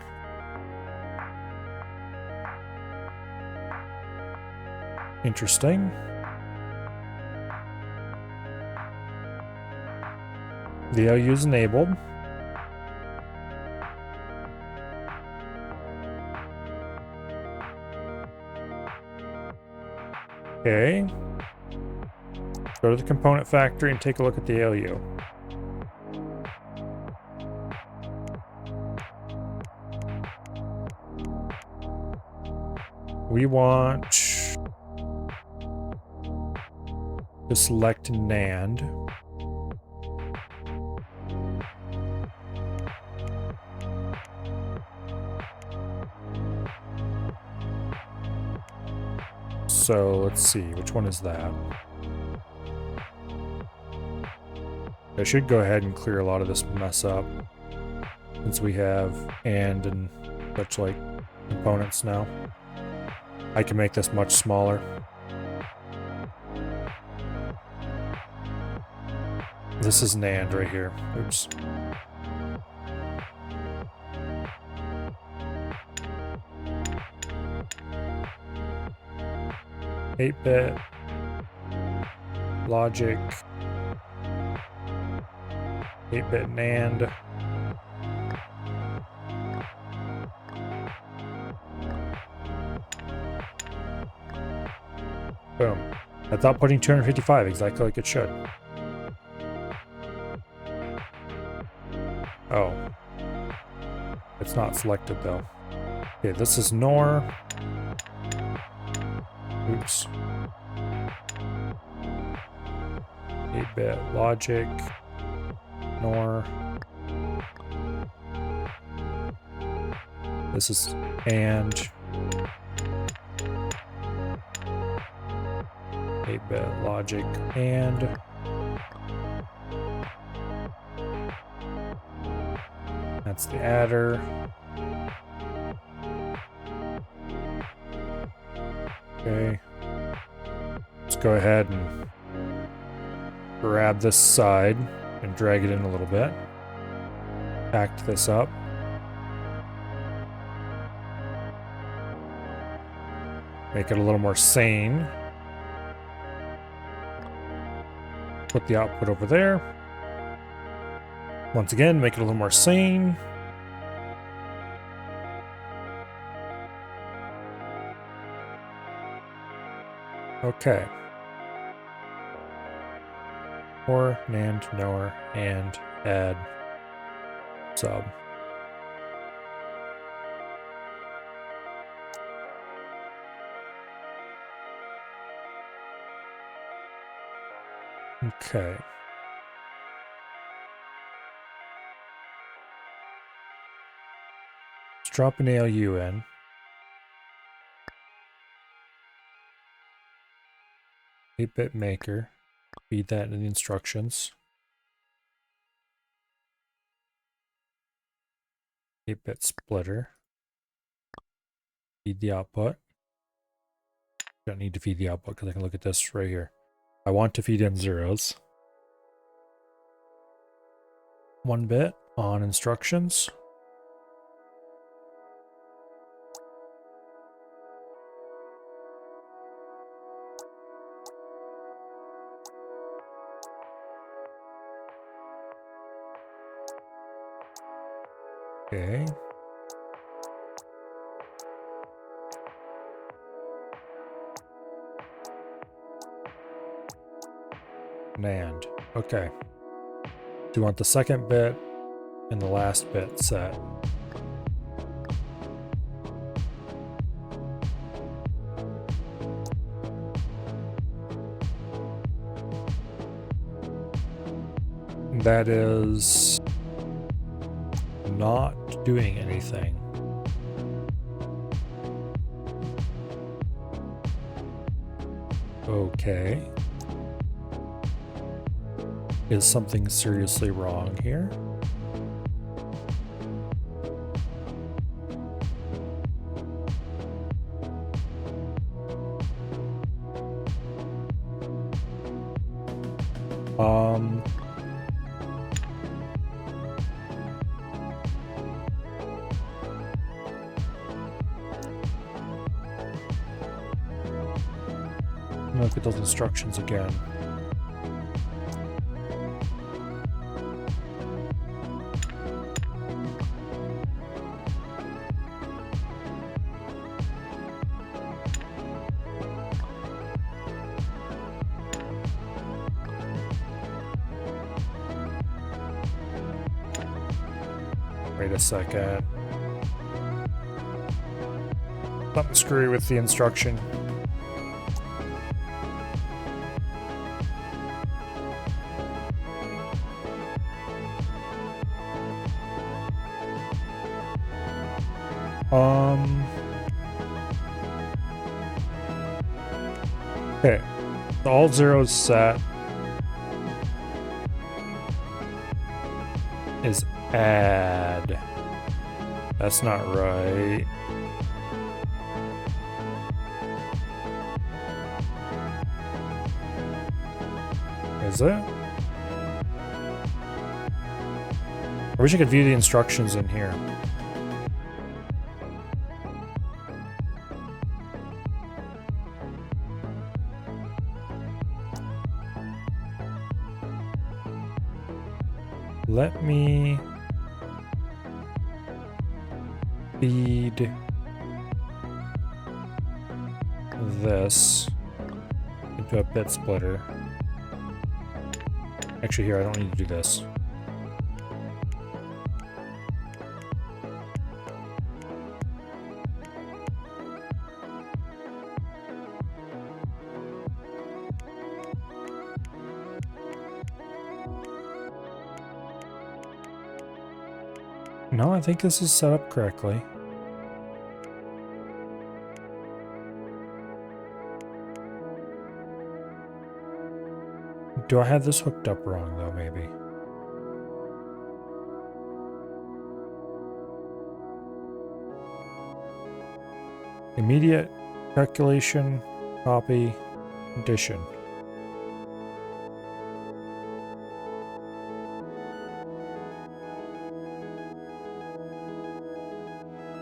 Interesting. The ALU is enabled. Okay. Go to the component factory and take a look at the ALU. We want to select NAND. So let's see, which one is that? I should go ahead and clear a lot of this mess up, since we have and such like components now. I can make this much smaller. This is NAND right here. Oops. Eight-bit logic, 8-bit NAND. Boom. That's outputting 255, exactly like it should. Oh. It's not selected though. Okay, this is NOR. Oops. 8-bit logic. NOR. This is AND. 8-bit logic and that's the adder. Okay. Let's go ahead and grab this side and drag it in a little bit. Act this up. Make it a little more sane. Put the output over there. Once again, make it a little more sane. Okay. Or NAND, NOR, and add sub. Okay. Let's drop an ALU in. Eight-bit maker. Feed that in the instructions. 8-bit splitter. Feed the output. Don't need to feed the output because I can look at this right here. I want to feed in zeros. 1 bit on instructions. Okay. NAND. Okay. Do you want the second bit and the last bit set? That is not doing anything. Okay. Is something seriously wrong here? Look at those instructions again. Wait a second. Something screwy with the instruction. Okay. All zeros set is add. That's not right. Is it? I wish I could view the instructions in here. Let me feed this into a bit splitter. Actually, here, I don't need to do this. No, I think this is set up correctly. Do I have this hooked up wrong, though, maybe? Immediate calculation, copy, addition.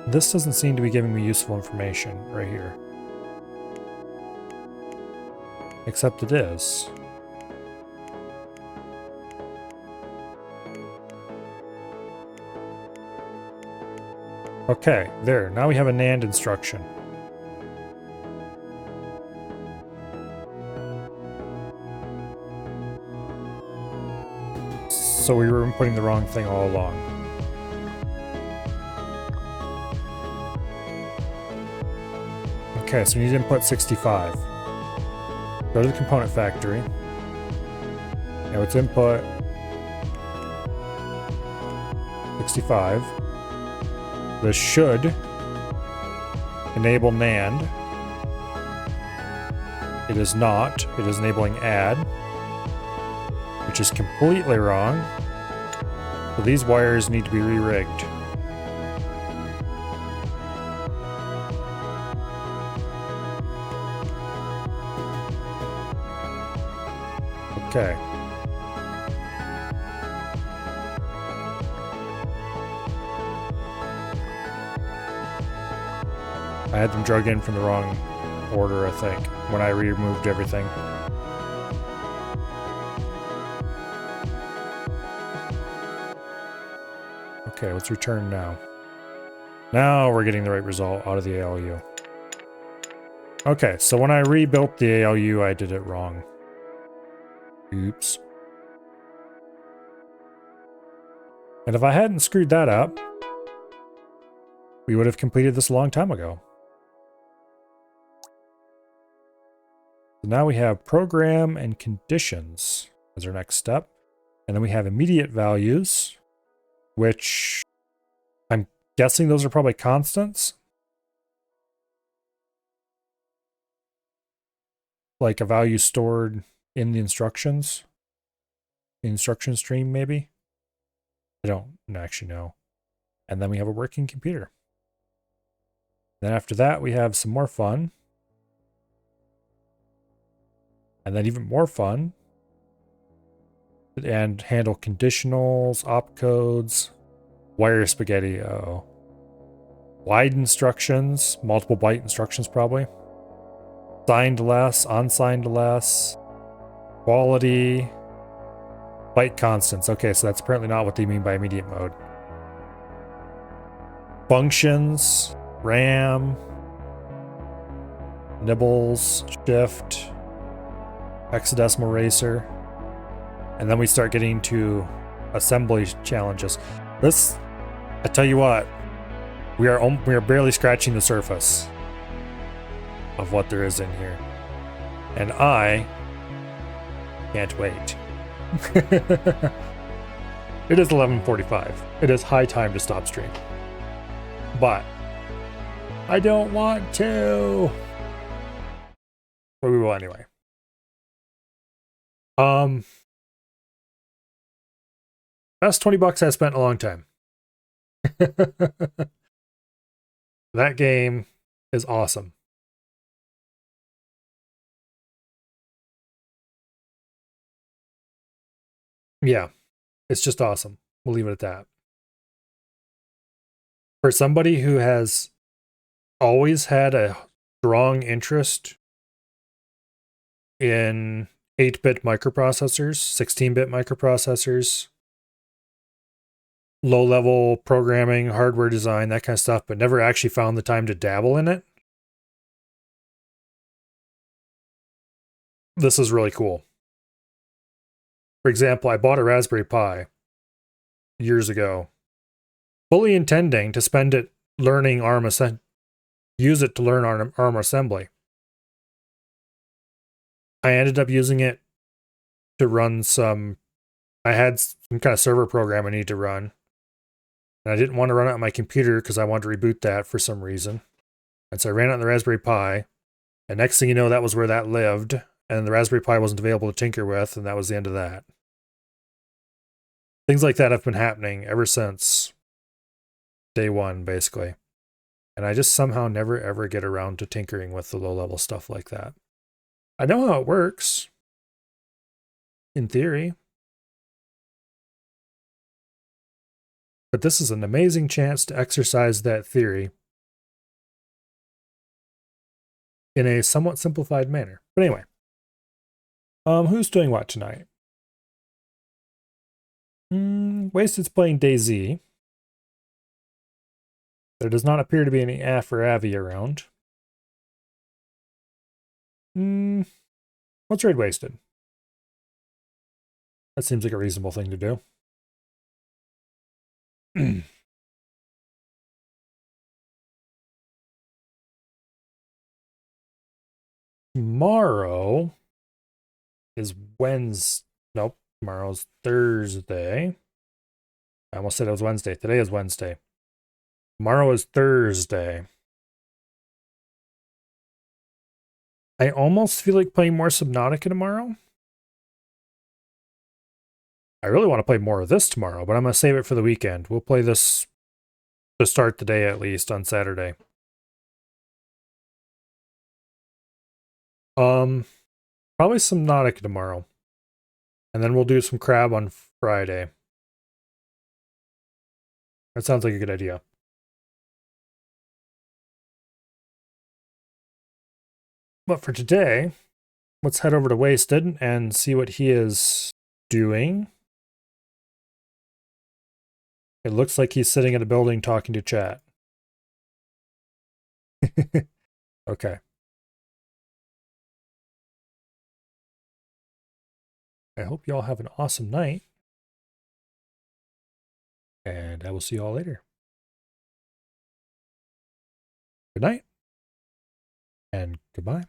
This doesn't seem to be giving me useful information right here. Except it is. Okay, there. Now we have a NAND instruction. So we were inputting the wrong thing all along. Okay, so we need to input 65. Go to the component factory. Now it's input 65. This should enable NAND. It is not. It is enabling add, which is completely wrong. So these wires need to be re-rigged. Okay. I had them drug in from the wrong order, I think, when I removed everything. Okay, let's return now. Now we're getting the right result out of the ALU. Okay, so when I rebuilt the ALU, I did it wrong. Oops. And if I hadn't screwed that up, we would have completed this a long time ago. So now we have program and conditions as our next step. And then we have immediate values, which I'm guessing those are probably constants. Like a value stored in the instructions. The instruction stream, maybe? I don't actually know. And then we have a working computer. Then after that, we have some more fun. And then even more fun. And handle conditionals, opcodes, wire spaghetti. Uh-oh. Wide instructions, multiple byte instructions probably. Signed less, unsigned less. Quality. Byte constants. Okay, so that's apparently not what they mean by immediate mode. Functions, RAM, nibbles, shift, hexadecimal racer. And then we start getting to assembly challenges. This, I tell you what, we are barely scratching the surface of what there is in here. And I can't wait. It is 11:45. It is high time to stop stream. But I don't want to. But we will anyway. Best 20 bucks I spent in a long time. That game is awesome. Yeah, it's just awesome. We'll leave it at that. For somebody who has always had a strong interest in 8-bit microprocessors, 16-bit microprocessors, low-level programming, hardware design, that kind of stuff, but never actually found the time to dabble in it, this is really cool. For example, I bought a Raspberry Pi years ago, fully intending to spend it learning use it to learn ARM assembly. I ended up using it to run I had some kind of server program I need to run. And I didn't want to run it on my computer because I wanted to reboot that for some reason. And so I ran it on the Raspberry Pi. And next thing you know, that was where that lived. And the Raspberry Pi wasn't available to tinker with, and that was the end of that. Things like that have been happening ever since day one, basically. And I just somehow never ever get around to tinkering with the low-level stuff like that. I know how it works. In theory. But this is an amazing chance to exercise that theory in a somewhat simplified manner. But anyway. Who's doing what tonight? Wasted's playing DayZ. There does not appear to be any Af or Avi around. Let's raid Wasted. That seems like a reasonable thing to do. Tomorrow is Wednesday. Nope, tomorrow's Thursday. I almost said it was Wednesday. Today is Wednesday. Tomorrow is Thursday. I almost feel like playing more Subnautica tomorrow. I really want to play more of this tomorrow, but I'm going to save it for the weekend. We'll play this to start the day at least on Saturday. Probably Subnautica tomorrow. And then we'll do some crab on Friday. That sounds like a good idea. But for today, let's head over to Wasted and see what he is doing. It looks like he's sitting in a building talking to chat. Okay. I hope you all have an awesome night. And I will see you all later. Good night. And goodbye.